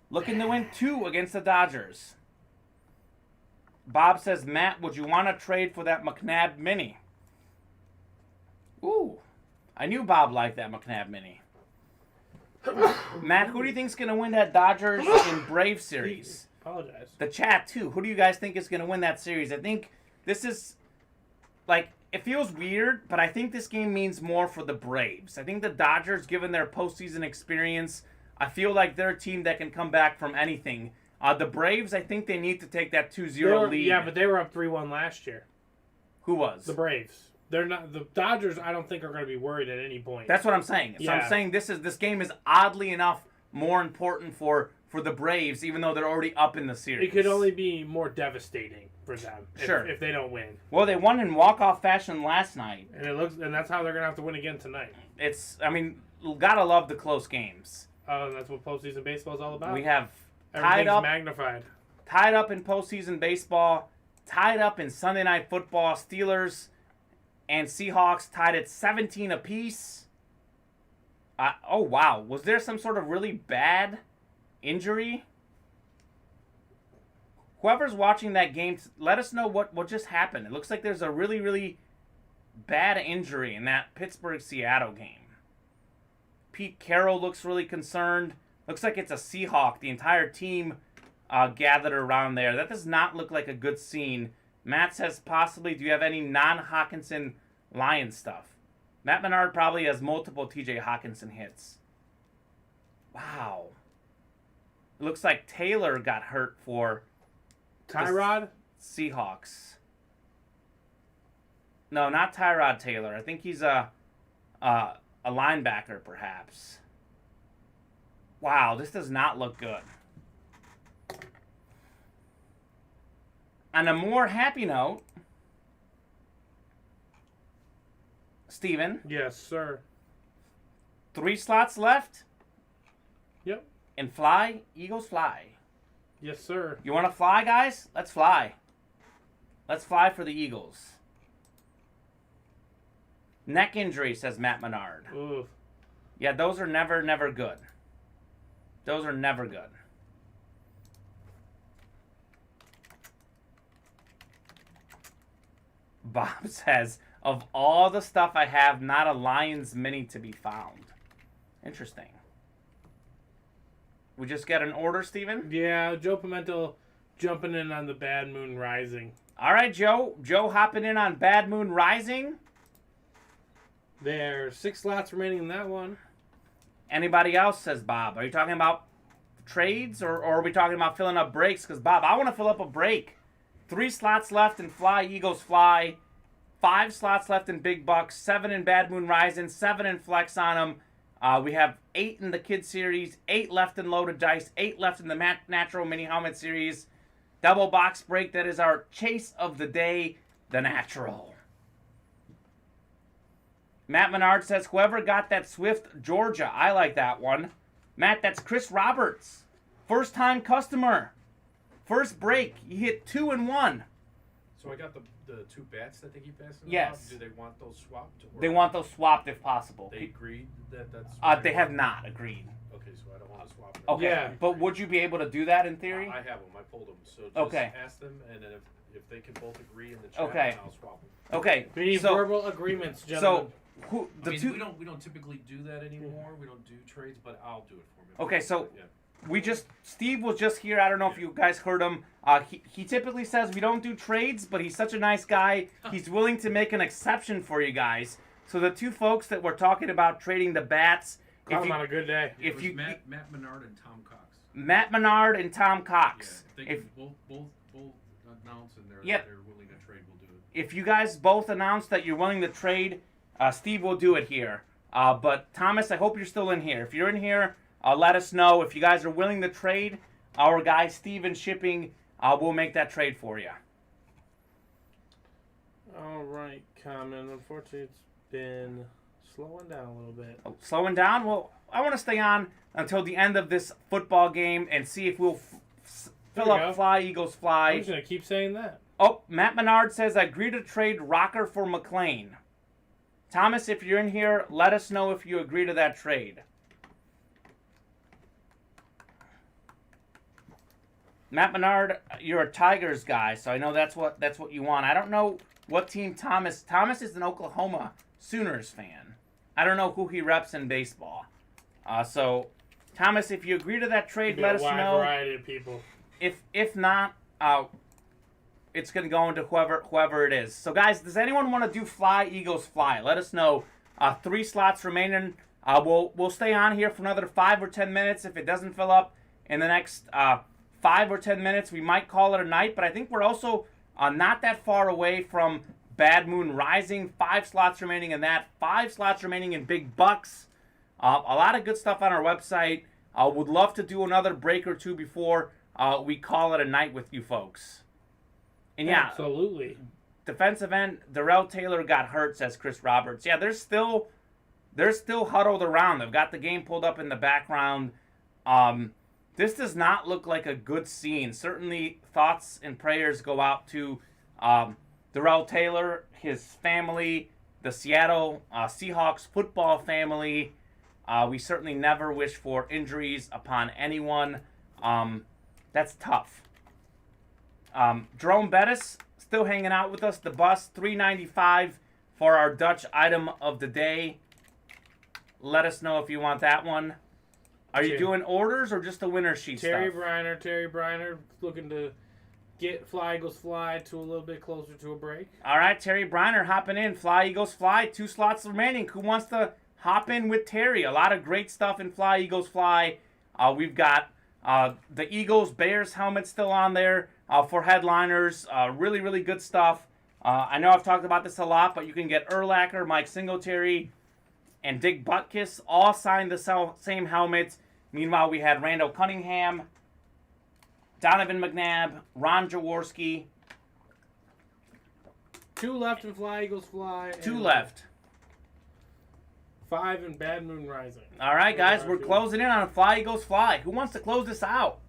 Looking to win 2 against the Dodgers. Bob says, Matt, would you want to trade for that McNabb Mini? Ooh. I knew Bob liked that McNabb Mini. Matt, who do you think is going to win that Dodgers and Braves series? Apologize. The chat, too. Who do you guys think is going to win that series? I think this is, like, it feels weird, but I think this game means more for the Braves. I think the Dodgers, given their postseason experience, I feel like they're a team that can come back from anything. The Braves, I think they need to take that 2-0 lead. Yeah, but they were up 3-1 last year. Who was? The Braves. They're not. The Dodgers, I don't think, are going to be worried at any point. That's what I'm saying. So Yeah. I'm saying this game is oddly enough more important for the Braves, even though they're already up in the series. It could only be more devastating for them if they don't win. Well, they won in walk-off fashion last night. And that's how they're going to have to win again tonight. Gotta love the close games. And that's what postseason baseball is all about. We have Everything's magnified. tied up in postseason baseball, tied up in Sunday Night Football. Steelers and Seahawks tied at 17 apiece. Oh, wow. Was there some sort of really bad injury? Whoever's watching that game, let us know what just happened. It looks like there's a really, really bad injury in that Pittsburgh-Seattle game. Pete Carroll looks really concerned. Looks like it's a Seahawk. The entire team gathered around there. That does not look like a good scene. Matt says possibly, do you have any non-Hawkinson Lions stuff? Matt Menard probably has multiple TJ Hawkinson hits. Wow. It looks like Taylor got hurt for Tyrod? Seahawks. No, not Tyrod Taylor. I think he's a linebacker, perhaps. Wow, this does not look good. On a more happy note, Steven, Yes, sir. 3 slots left. Yep. And Fly, Eagles Fly. Yes, sir. You want to fly, guys? Let's fly. Let's fly for the Eagles. Neck injury, says Matt Menard. Ooh. Yeah, those are never good. Those are never good. Bob says, of all the stuff I have, not a Lions mini to be found. Interesting. We just get an order, Steven? Yeah, Joe Pimento jumping in on the Bad Moon Rising. All right, Joe. Joe hopping in on Bad Moon Rising. There's 6 slots remaining in that one. Anybody else, says Bob. Are you talking about trades or are we talking about filling up breaks? Because, Bob, I want to fill up a break. 3 slots left in Fly, Eagles Fly. 5 slots left in Big Bucks. 7 in Bad Moon Rising. 7 in Flex on them. We have 8 in the Kid Series. 8 left in Loaded Dice. 8 left in the Natural Mini Helmet Series. Double box break. That is our chase of the day. The Natural. Matt Menard says, whoever got that Swift, Georgia. I like that one. Matt, that's Chris Roberts. First time customer. First break. He hit 2 and 1. So I got the 2 bats that they keep asking Yes. about. Do they want those swapped? Or They want those swapped if possible. They agreed that that's... They have not agreed. Okay, so I don't want to swap them. Okay, Yeah. but would you be able to do that in theory? I have them. I pulled them. So just Okay. ask them, and then if they can both agree in the chat, Okay. then I'll swap them. Okay, We need so verbal agreements, gentlemen. who the I mean, two? we don't typically do that anymore. We don't do trades, but I'll do it for me. Okay, so Yeah. Steve was just here. I don't know if you guys heard him. He typically says we don't do trades, but he's such a nice guy. He's willing to make an exception for you guys. So the 2 folks that we're talking about trading the bats. Caught him on a good day. It If was you Matt Menard and Tom Cox. Matt Menard and Tom Cox. Yeah, if they can both announce and they're Yep. they're willing to trade, we'll do it. If you guys both announce that you're willing to trade, Steve will do it here. But Thomas, I hope you're still in here. If you're in here, let us know. If you guys are willing to trade, our guy Steven Shipping will make that trade for you. All right, Kamen. Unfortunately, it's been slowing down a little bit. Oh, slowing down? Well, I want to stay on until the end of this football game and see if we'll fill There we up go. Fly, Eagles I'm Fly. just going to keep saying that. Oh, Matt Menard says, I agree to trade Rocker for McLean. Thomas, if you're in here, let us know if you agree to that trade. Matt Menard, you're a Tigers guy, so I know that's what you want. I don't know what team Thomas is an Oklahoma Sooners fan. I don't know who he reps in baseball. So, Thomas, if you agree to that trade, Be let a us wide know. variety of people. If not, it's going to go into whoever it is. So, guys, does anyone want to do Fly, Eagles, Fly? Let us know. 3 slots remaining. We'll stay on here for another 5 or 10 minutes. If it doesn't fill up in the next 5 or 10 minutes, we might call it a night. But I think we're also not that far away from Bad Moon Rising. 5 slots remaining in that. 5 slots remaining in Big Bucks. A lot of good stuff on our website. Would love to do another break or 2 before we call it a night with you folks. And yeah, Absolutely. defensive end Darrell Taylor got hurt, says Chris Roberts. Yeah, they're still huddled around. They've got the game pulled up in the background. This does not look like a good scene. Certainly, thoughts and prayers go out to Darrell Taylor, his family, the Seattle Seahawks football family. We certainly never wish for injuries upon anyone. That's tough. Jerome Bettis still hanging out with us. The bus, $3.95 for our Dutch item of the day. Let us know if you want that one. Are you doing orders or just the winner sheet Terry stuff? Briner looking to get Fly Eagles Fly to a little bit closer to a break. All right, Terry Briner hopping in. Fly, Eagles, Fly. 2 slots remaining. Who wants to hop in with Terry? A lot of great stuff in Fly, Eagles, Fly. We've got the Eagles, Bears helmet still on there for headliners. Really, really good stuff. I know I've talked about this a lot, but you can get Urlacher, Mike Singletary, and Dick Butkus all signed the same helmet. Meanwhile, we had Randall Cunningham, Donovan McNabb, Ron Jaworski. 2 left in Fly Eagles Fly. 2 and left. 5 in Bad Moon Rising. All right, guys, we're closing in on Fly, Eagles, Fly. Who wants to close this out?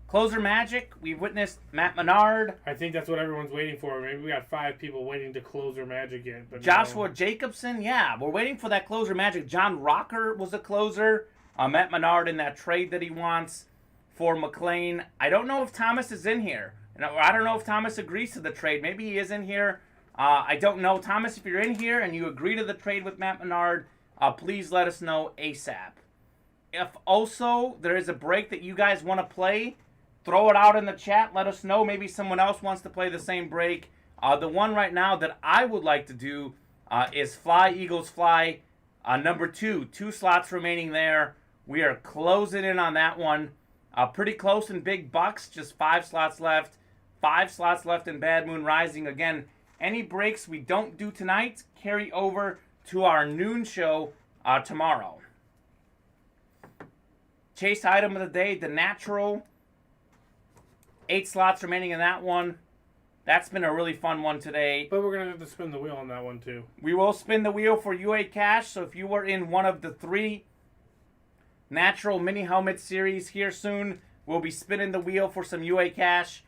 Closer magic. We've witnessed Matt Menard. I think that's what everyone's waiting for. Maybe we got 5 people waiting to closer magic in. But Joshua no. Jacobson, yeah, we're waiting for that closer magic. John Rocker was a closer. Matt Menard in that trade that he wants for McLean. I don't know if Thomas is in here. I don't know if Thomas agrees to the trade. Maybe he is in here. I don't know. Thomas, if you're in here and you agree to the trade with Matt Menard, please let us know ASAP. If also there is a break that you guys want to play, throw it out in the chat. Let us know. Maybe someone else wants to play the same break. The one right now that I would like to do is Fly, Eagles, Fly, number 2. 2 slots remaining there. We are closing in on that one. Pretty close in big bucks. Just 5 slots left. 5 slots left in Bad Moon Rising. Again, any breaks we don't do tonight carry over to our noon show tomorrow. Chase item of the day, the natural. 8 slots remaining in that one. That's been a really fun one today. But we're going to have to spin the wheel on that one, too. We will spin the wheel for UA Cash. So if you were in one of the 3 natural mini helmet series here soon, we'll be spinning the wheel for some UA Cash.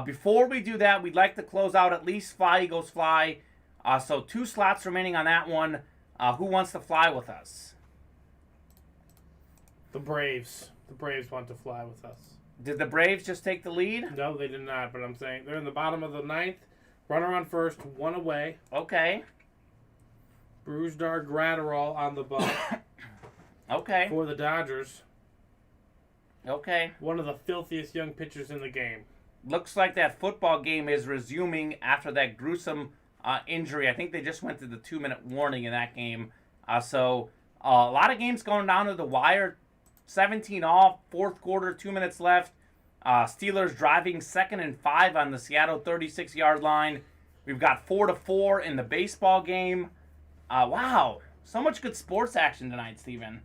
Before we do that, we'd like to close out at least Fly, Eagles, Fly. So 2 slots remaining on that one. Who wants to fly with us? The Braves. The Braves want to fly with us. Did the Braves just take the lead? No, they did not, but I'm saying they're in the bottom of the 9th. Runner on first, 1 away. Okay. Brusdar Gratterall on the bump Okay. for the Dodgers. Okay. One of the filthiest young pitchers in the game. Looks like that football game is resuming after that gruesome injury. I think they just went to the 2-minute warning in that game. So a lot of games going down to the wire. 17 off, 4th quarter, 2 minutes left. Steelers driving 2nd and 5 on the Seattle 36-yard line. We've got 4-4 in the baseball game. Wow, so much good sports action tonight, Steven.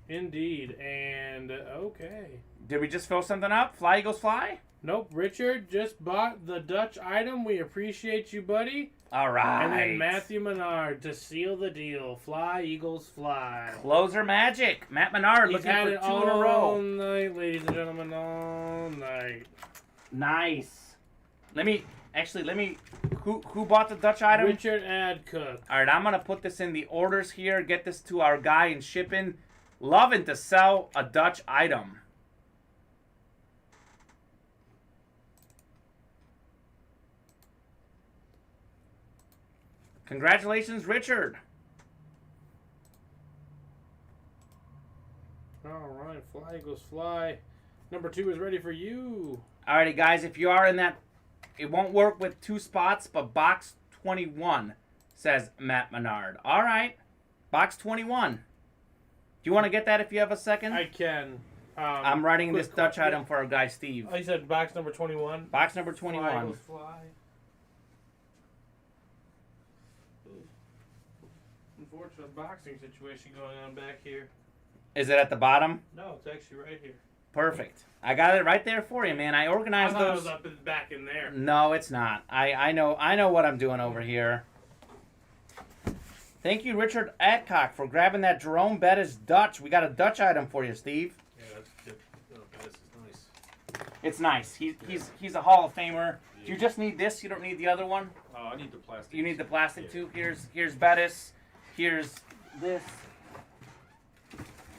Indeed, and okay. Did we just fill something up? Fly, Eagles, Fly? Nope, Richard just bought the Dutch item. We appreciate you, buddy. All right. And then Matthew Menard to seal the deal. Fly, Eagles, fly. Closer magic. Matt Menard He's looking had for it 2 in a all row. night, ladies and gentlemen, all night. Nice. Who bought the Dutch item? Richard Adcook. All right, I'm going to put this in the orders here, get this to our guy in shipping. Loving to sell a Dutch item. Congratulations, Richard. All right, Fly, Eagles, fly. Number 2 is ready for you. Alrighty, guys, if you are in that, it won't work with 2 spots, but box 21 says Matt Menard. All right, box 21. Do you want to get that if you have a second? I can. I'm writing this Dutch item for our guy, Steve. Oh, you said box number 21? Box number Fly, 21. Eagles, fly. Unfortunate boxing situation going on back here. Is it at the bottom? No, it's actually right here. Perfect. I got it right there for you, man. I I organized thought it those. was up in, back in there. No, it's not. I know what I'm doing over here. Thank you, Richard Adcock, for grabbing that Jerome Bettis Dutch. We got a Dutch item for you, Steve. Yeah, that's good. Oh, this is nice. It's nice. He's a Hall of Famer. Do you just need this? You don't need the other one? Oh, I need the plastic. You need the plastic Yeah. too? Here's Bettis. Here's this.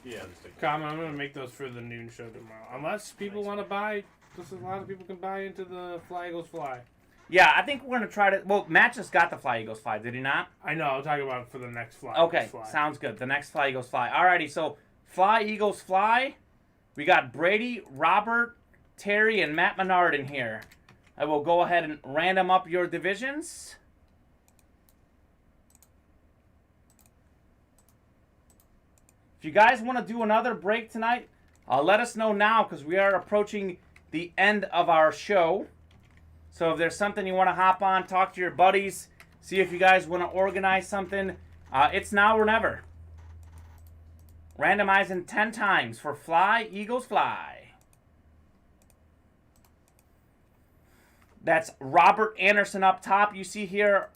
Yeah, just take Kamen, I'm going to make those for the noon show tomorrow. Unless people want to buy, just a lot of people can buy into the Fly, Eagles, fly. Yeah, I think we're going to try to... Well, Matt just got the Fly Eagles Fly, did he not? I know, I'm talking about for the next Fly. Okay, Eagles, fly. sounds good. The next Fly Eagles Fly. Alrighty, so Fly Eagles Fly. We got Brady, Robert, Terry, and Matt Menard in here. I will go ahead and random up your divisions. If you guys want to do another break tonight, let us know now because we are approaching the end of our show. So if there's something you want to hop on, talk to your buddies, see if you guys want to organize something, it's now or never. Randomizing 10 times for Fly, Eagles, Fly. That's Robert Anderson up top. You see here,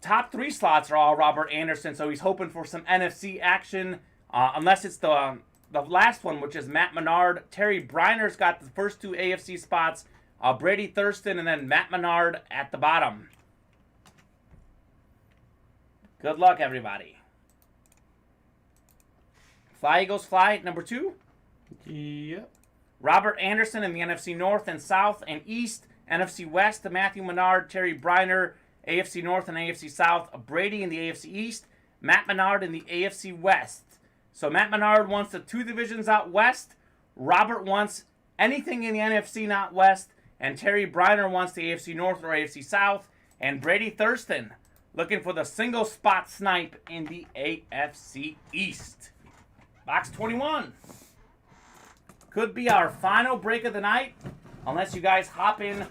top 3 slots are all Robert Anderson, so he's hoping for some NFC action. Unless it's the the last one, which is Matt Menard. Terry Briner's got the first 2 AFC spots. Brady Thurston and then Matt Menard at the bottom. Good luck, everybody. Fly Eagles Fly, number 2. Yep. Robert Anderson in the NFC North and South and East. NFC West to Matthew Menard, Terry Briner, AFC North and AFC South. Brady in the AFC East. Matt Menard in the AFC West. So Matt Menard wants the 2 divisions out west. Robert wants anything in the NFC not west. And Terry Briner wants the AFC North or AFC South. And Brady Thurston looking for the single spot snipe in the AFC East. Box 21. Could be our final break of the night. Unless you guys hop in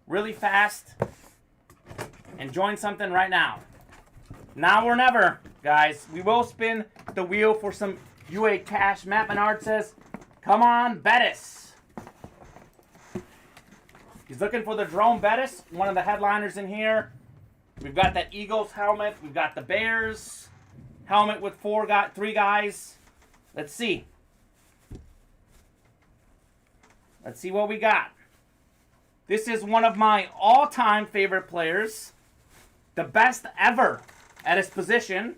really fast and join something right now. Now or never, guys. We will spin the wheel for some UA cash. Matt Menard says, come on, Bettis. He's looking for the Jerome Bettis, one of the headliners in here. We've got that Eagles helmet. We've got the Bears helmet with 3 guys. Let's see. Let's see what we got. This is one of my all-time favorite players. The best ever at his position.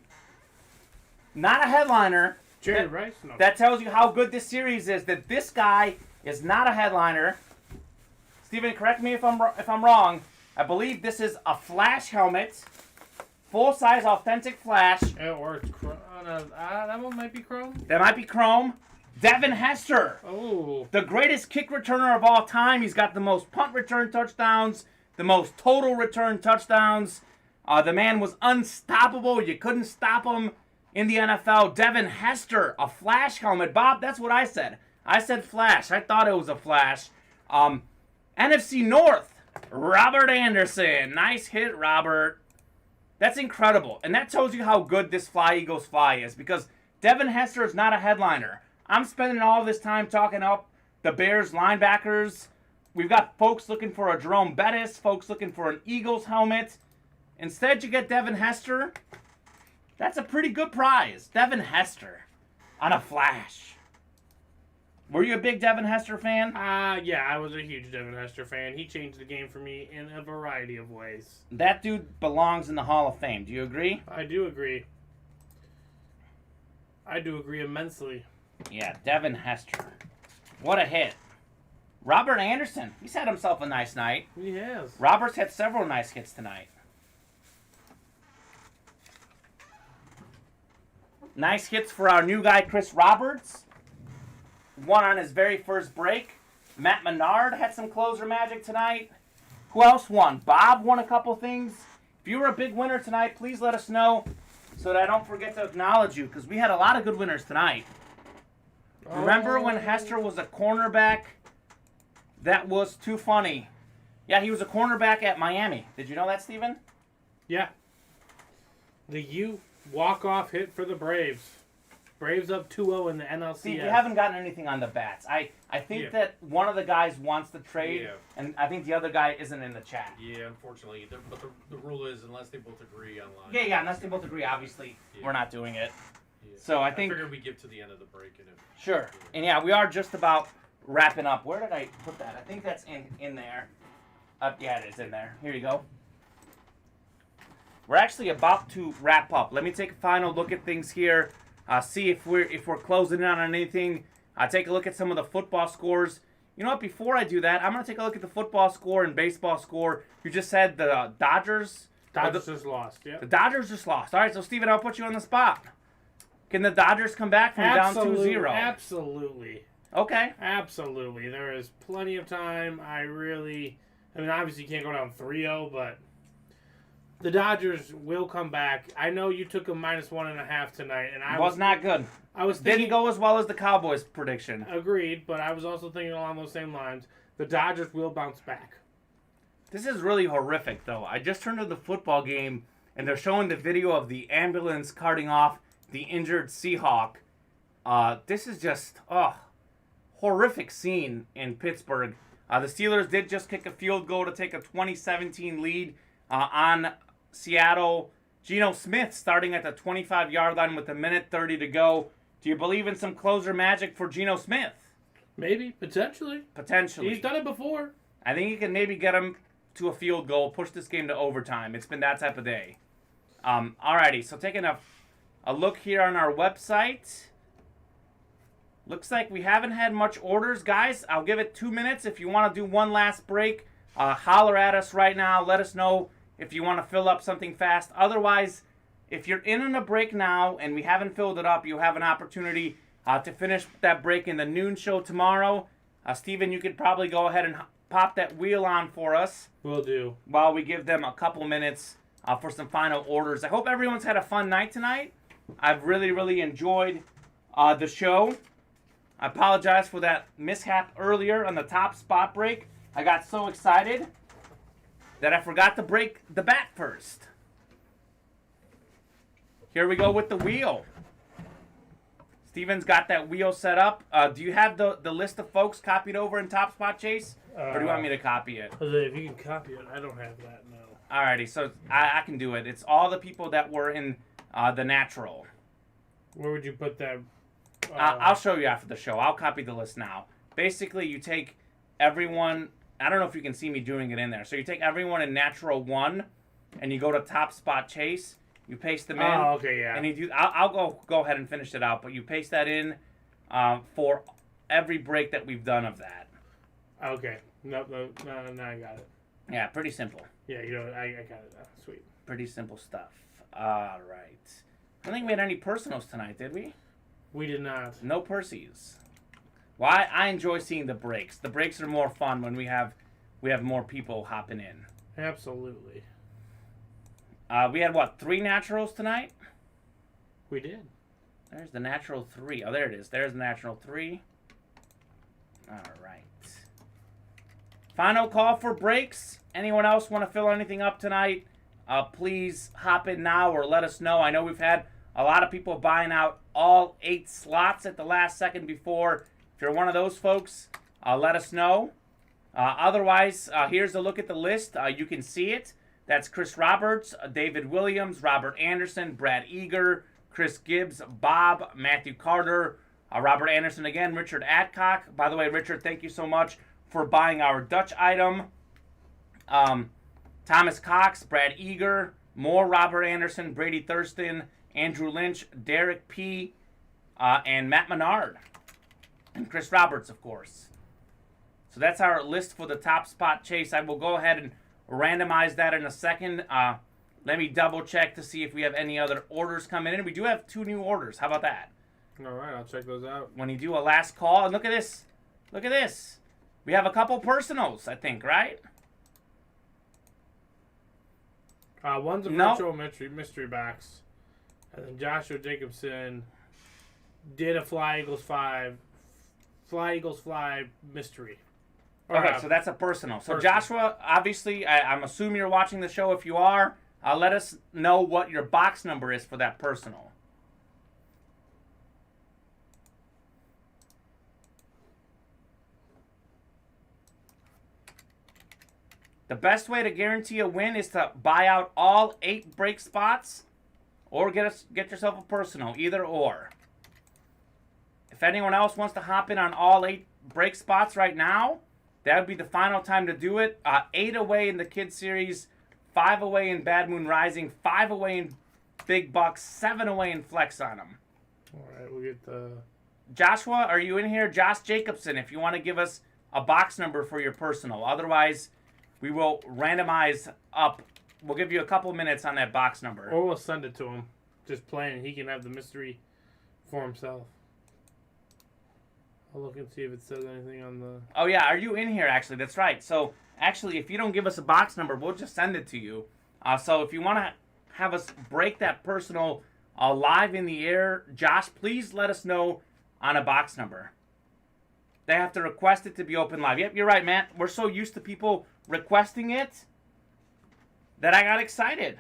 Not a headliner. Jerry Rice? No. That tells you how good this series is, that this guy is not a headliner. Steven, correct me if I'm wrong. I believe this is a Flash helmet. Full-size authentic Flash. Or it's that one might be chrome. That might be chrome. Devin Hester. Oh. The greatest kick returner of all time. He's got the most punt return touchdowns, the most total return touchdowns. The man was unstoppable. You couldn't stop him in the NFL. Devin Hester, a Flash helmet. Bob, that's what I said. I said Flash. I thought it was a Flash. NFC North, Robert Anderson. Nice hit, Robert. That's incredible. And that tells you how good this Fly Eagles Fly is, because Devin Hester is not a headliner. I'm spending all this time talking up the Bears linebackers. We've got folks looking for a Jerome Bettis, folks looking for an Eagles helmet. Instead, you get Devin Hester. That's a pretty good prize. Devin Hester on a Flash. Were you a big Devin Hester fan? Yeah, I was a huge Devin Hester fan. He changed the game for me in a variety of ways. That dude belongs in the Hall of Fame. Do you agree? I do agree. I do agree immensely. Yeah, Devin Hester. What a hit. Robert Anderson. He's had himself a nice night. He has. Robert's had several nice hits tonight. Nice hits for our new guy, Chris Roberts. One on his very first break. Matt Menard had some closer magic tonight. Who else won? Bob won a couple things. If you were a big winner tonight, please let us know so that I don't forget to acknowledge you, because we had a lot of good winners tonight. Remember when Hester was a cornerback? That was too funny. Yeah, he was a cornerback at Miami. Did you know that, Steven? Yeah. The walk-off hit for the Braves. Braves up 2-0 in the NLCS. See, we haven't gotten anything on the bats. I think that one of the guys wants to trade, and I think the other guy isn't in the chat. Yeah, unfortunately. But the rule is, unless they both agree online. Yeah, unless they both agree, obviously, we're not doing it. Yeah. So I think... figured we give to the end of the break. Sure. And yeah, we are just about wrapping up. Where did I put that? I think that's in there. Yeah, it is in there. Here you go. We're actually about to wrap up. Let me take a final look at things here. See if we're closing in on anything. Take a look at some of the football scores. You know what? Before I do that, I'm going to take a look at the football score and baseball score. You just said the Dodgers. Dodgers just lost, yeah. The Dodgers just lost. All right, so Steven, I'll put you on the spot. Can the Dodgers come back from down 2-0? Absolutely. Okay. Absolutely. There is plenty of time. I mean, obviously you can't go down 3-0, but the Dodgers will come back. I know you took them -1.5 tonight, and I was not good. I was thinking, didn't go as well as the Cowboys' prediction. Agreed, but I was also thinking along those same lines. The Dodgers will bounce back. This is really horrific, though. I just turned to the football game, and they're showing the video of the ambulance carting off the injured Seahawk. This is just horrific scene in Pittsburgh. The Steelers did just kick a field goal to take a 2017 lead on Seattle. Geno Smith starting at the 25-yard line with 1:30 to go. Do you believe in some closer magic for Geno Smith? Maybe, potentially. Potentially. He's done it before. I think you can maybe get him to a field goal, push this game to overtime. It's been that type of day. Alrighty, so taking a look here on our website. Looks like we haven't had much orders, guys. I'll give it 2 minutes. If you want to do one last break, holler at us right now. Let us know if you want to fill up something fast. Otherwise, if you're in on a break now and we haven't filled it up, you have an opportunity to finish that break in the noon show tomorrow. Steven, you could probably go ahead and pop that wheel on for us. Will do. While we give them a couple minutes for some final orders. I hope everyone's had a fun night tonight. I've really, really enjoyed the show. I apologize for that mishap earlier on the top spot break. I got so excited that I forgot to break the bat first. Here we go with the wheel. Steven's got that wheel set up. Do you have the list of folks copied over in Top Spot, Chase? Or do you want me to copy it? Jose, if you can copy it, I don't have that, no. Alrighty, so I can do it. It's all the people that were in the natural. Where would you put that? I'll show you after the show. I'll copy the list now. Basically, you take everyone. I don't know if you can see me doing it in there. So you take everyone in natural 1, and you go to Top Spot Chase. You paste them in. Oh, okay, yeah. And you do. I'll go ahead and finish it out, but you paste that in for every break that we've done of that. Okay. No, I got it. Yeah, pretty simple. Yeah, I got it now. Sweet. Pretty simple stuff. All right. I don't think we had any personals tonight, did we? We did not. No Percy's. Well, I enjoy seeing the breaks. The breaks are more fun when we have more people hopping in. Absolutely. We had, 3 naturals tonight? We did. There's the natural 3. Oh, there it is. There's the natural 3. All right. Final call for breaks. Anyone else want to fill anything up tonight? Please hop in now or let us know. I know we've had a lot of people buying out all 8 slots at the last second before. If you're one of those folks, let us know. Otherwise, here's a look at the list. You can see it. That's Chris Roberts, David Williams, Robert Anderson, Brad Eager, Chris Gibbs, Bob, Matthew Carter, Robert Anderson again, Richard Adcock. By the way, Richard, thank you so much for buying our Dutch item. Thomas Cox, Brad Eager, more Robert Anderson, Brady Thurston, Andrew Lynch, Derek P., and Matt Menard. And Chris Roberts, of course. So that's our list for the Top Spot Chase. I will go ahead and randomize that in a second. Let me double check to see if we have any other orders coming in. We do have 2 new orders. How about that? All right, I'll check those out. When you do a last call, and look at this. Look at this. We have a couple personals, I think, right? One's a virtual mystery box. And then Joshua Jacobson did a Fly Eagles Fly mystery. Okay, so that's a personal. So Joshua, obviously, I'm assuming you're watching the show. If you are, let us know what your box number is for that personal. The best way to guarantee a win is to buy out all 8 break spots or get yourself a personal, either or. If anyone else wants to hop in on all 8 break spots right now, that would be the final time to do it. 8 away in the Kids Series, 5 away in Bad Moon Rising, 5 away in Big Bucks, 7 away in Flex on them. All right, we'll get the... Joshua, are you in here? Josh Jacobson, if you want to give us a box number for your personal. Otherwise, we will randomize up. We'll give you a couple minutes on that box number. Or we'll send it to him. Just plain. He can have the mystery for himself. I'll look and see if it says anything on the... Oh, yeah. Are you in here, actually? That's right. So, actually, if you don't give us a box number, we'll just send it to you. So, if you want to have us break that personal live in the air, Josh, please let us know on a box number. They have to request it to be open live. Yep, you're right, Matt. We're so used to people requesting it that I got excited.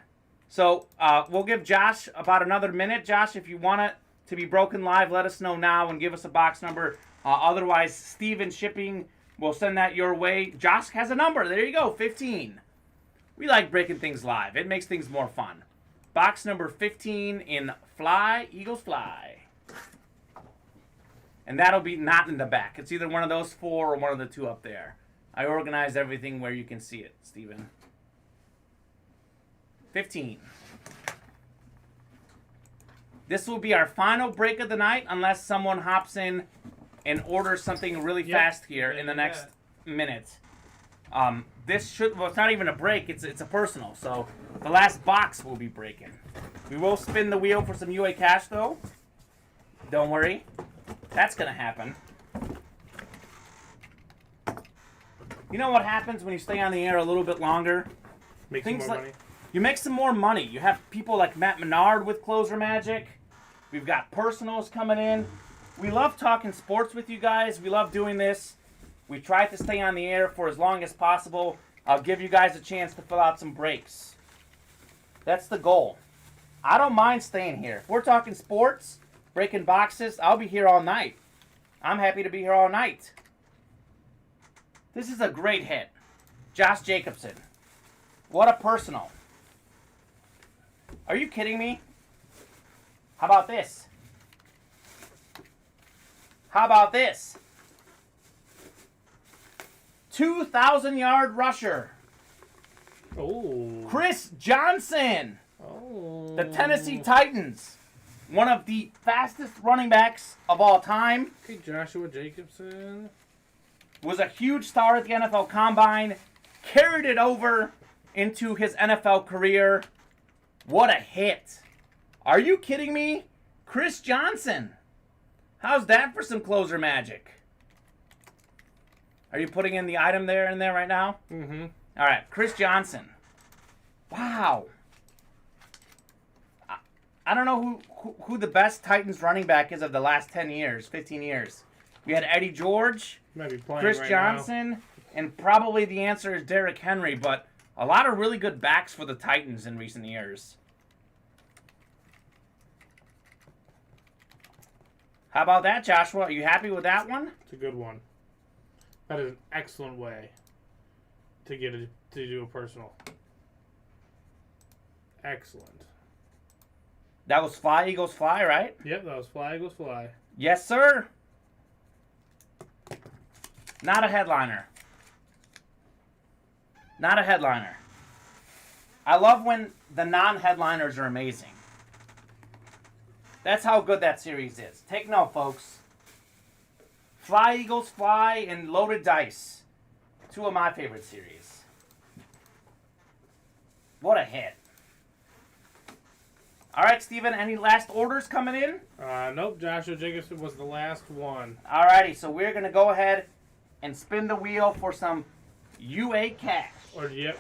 So, we'll give Josh about another minute. Josh, if you want it to be broken live, let us know now and give us a box number. Otherwise, Steven Shipping will send that your way. Josh has a number. There you go, 15. We like breaking things live. It makes things more fun. Box number 15 in Fly, Eagles Fly. And that'll be not in the back. It's either one of those 4 or one of the 2 up there. I organized everything where you can see it, Steven. 15. This will be our final break of the night unless someone hops in and orders something really fast here in the next minute. This should, well, it's not even a break, it's a personal. So the last box will be breaking. We will spin the wheel for some UA cash though. Don't worry. That's going to happen. You know what happens when you stay on the air a little bit longer? Make some more money. You make some more money. You have people like Matt Menard with Closer Magic. We've got personals coming in. We love talking sports with you guys. We love doing this. We try to stay on the air for as long as possible. I'll give you guys a chance to fill out some breaks. That's the goal. I don't mind staying here. If we're talking sports, breaking boxes, I'll be here all night. I'm happy to be here all night. This is a great hit. Josh Jacobson. What a personal. Are you kidding me? How about this? How about this? 2,000-yard rusher. Oh. Chris Johnson. Oh. The Tennessee Titans. One of the fastest running backs of all time. Okay, Joshua Jacobson. Was a huge star at the NFL Combine. Carried it over into his NFL career. What a hit. Are you kidding me? Chris Johnson. How's that for some closer magic? Are you putting in the item there in there right now? Mm-hmm. All right, Chris Johnson. Wow. I don't know who the best Titans running back is of the last 10 years, 15 years. We had Eddie George, Might be playing Chris right Johnson, now. and probably the answer is Derrick Henry, but a lot of really good backs for the Titans in recent years. How about that, Joshua? Are you happy with that one? It's a good one. That is an excellent way to do a personal. Excellent. That was Fly Eagles Fly, right? Yep, that was Fly Eagles Fly. Yes, sir. Not a headliner. Not a headliner. I love when the non-headliners are amazing. That's how good that series is. Take note, folks. Fly Eagles Fly and Loaded Dice. 2 of my favorite series. What a hit. All right, Steven, any last orders coming in? Nope, Joshua Jacobson was the last one. All righty, so we're going to go ahead and spin the wheel for some UA cash. Or, yep.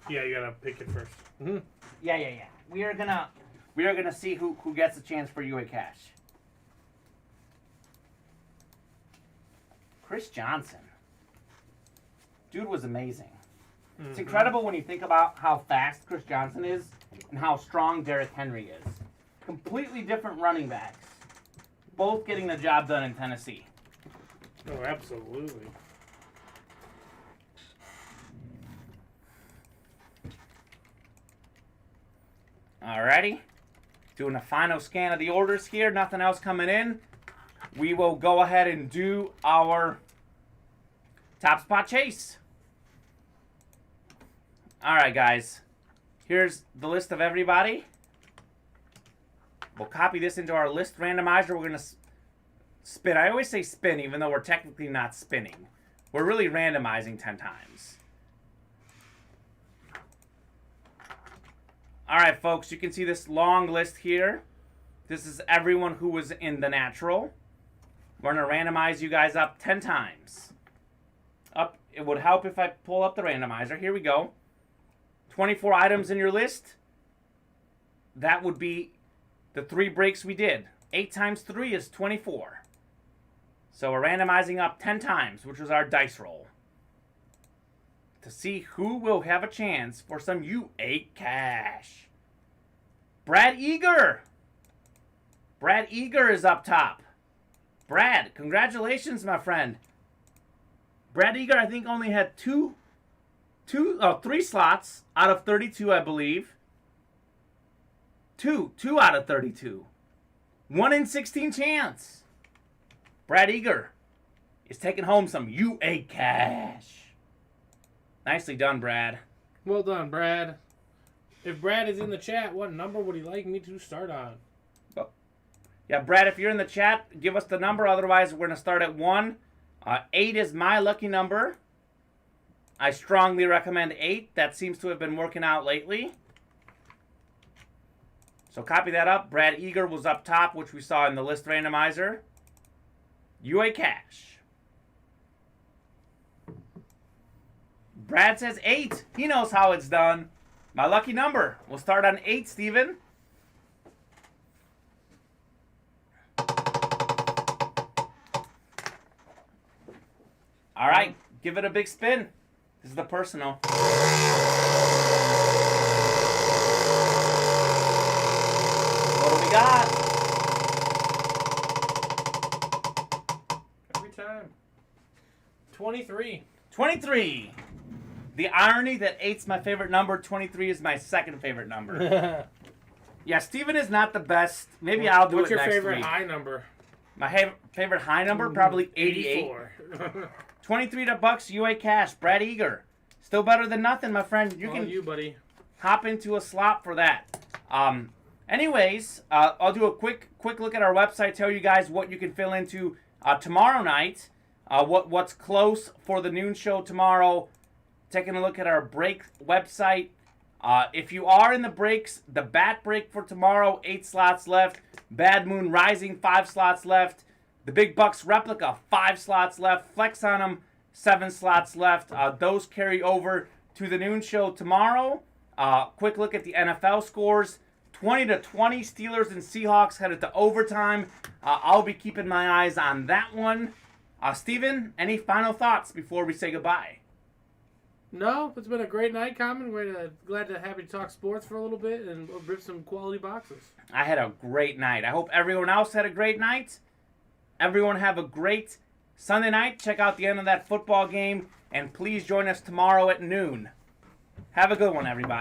Yeah, you gotta pick it first. Mm-hmm. Yeah. We are gonna see who gets a chance for UA cash. Chris Johnson. Dude was amazing. Mm-hmm. It's incredible when you think about how fast Chris Johnson is and how strong Derrick Henry is. Completely different running backs. Both getting the job done in Tennessee. Oh, absolutely. Alrighty. Doing a final scan of the orders here. Nothing else coming in. We will go ahead and do our top spot chase. Alright, guys. Here's the list of everybody. We'll copy this into our list randomizer. We're going to spin. I always say spin, even though we're technically not spinning. We're really randomizing 10 times. All right, folks, you can see this long list here. This is everyone who was in the natural. We're going to randomize you guys up 10 times. Up. It would help if I pull up the randomizer. Here we go. 24 items in your list. That would be the 3 breaks we did. 8 times 3 is 24. So we're randomizing up 10 times, which was our dice roll, to see who will have a chance for some UA cash. Brad Eager. Brad Eager is up top. Brad, congratulations, my friend. Brad Eager, I think, only had 3 slots out of 32, I believe. 2 out of 32. 1 in 16 chance. Brad Eager is taking home some UA cash. Nicely done, Brad. Well done, Brad. If Brad is in the chat, what number would he like me to start on? Yeah, Brad, if you're in the chat, give us the number. Otherwise, we're going to start at 1. 8 is my lucky number. I strongly recommend 8. That seems to have been working out lately. So copy that up. Brad Eager was up top, which we saw in the list randomizer. UA cash. Brad says 8. He knows how it's done. My lucky number. We'll start on 8, Steven. All right, give it a big spin. This is the personal. What do we got? Every time. 23. 23. The irony that 8's my favorite number, 23 is my second favorite number. Yeah, Steven is not the best. Maybe I'll do it next week. What's your favorite high number? My favorite high number? Probably 88. 84. 23 to Bucks UA cash. Brad Eager. Still better than nothing, my friend. You can you, buddy. hop into a slot for that. Anyways, I'll do a quick look at our website, tell you guys what you can fill into tomorrow night, what's close for the noon show tomorrow. Taking a look at our break website. If you are in the breaks, the bat break for tomorrow, 8 slots left. Bad Moon Rising, 5 slots left. The Big Bucks replica, 5 slots left. Flex on them, 7 slots left. Those carry over to the noon show tomorrow. Quick look at the NFL scores. 20-20, Steelers and Seahawks headed to overtime. I'll be keeping my eyes on that one. Steven, any final thoughts before we say goodbye? No, it's been a great night, Kamen. We're glad to have you talk sports for a little bit and rip some quality boxes. I had a great night. I hope everyone else had a great night. Everyone have a great Sunday night. Check out the end of that football game. And please join us tomorrow at noon. Have a good one, everybody.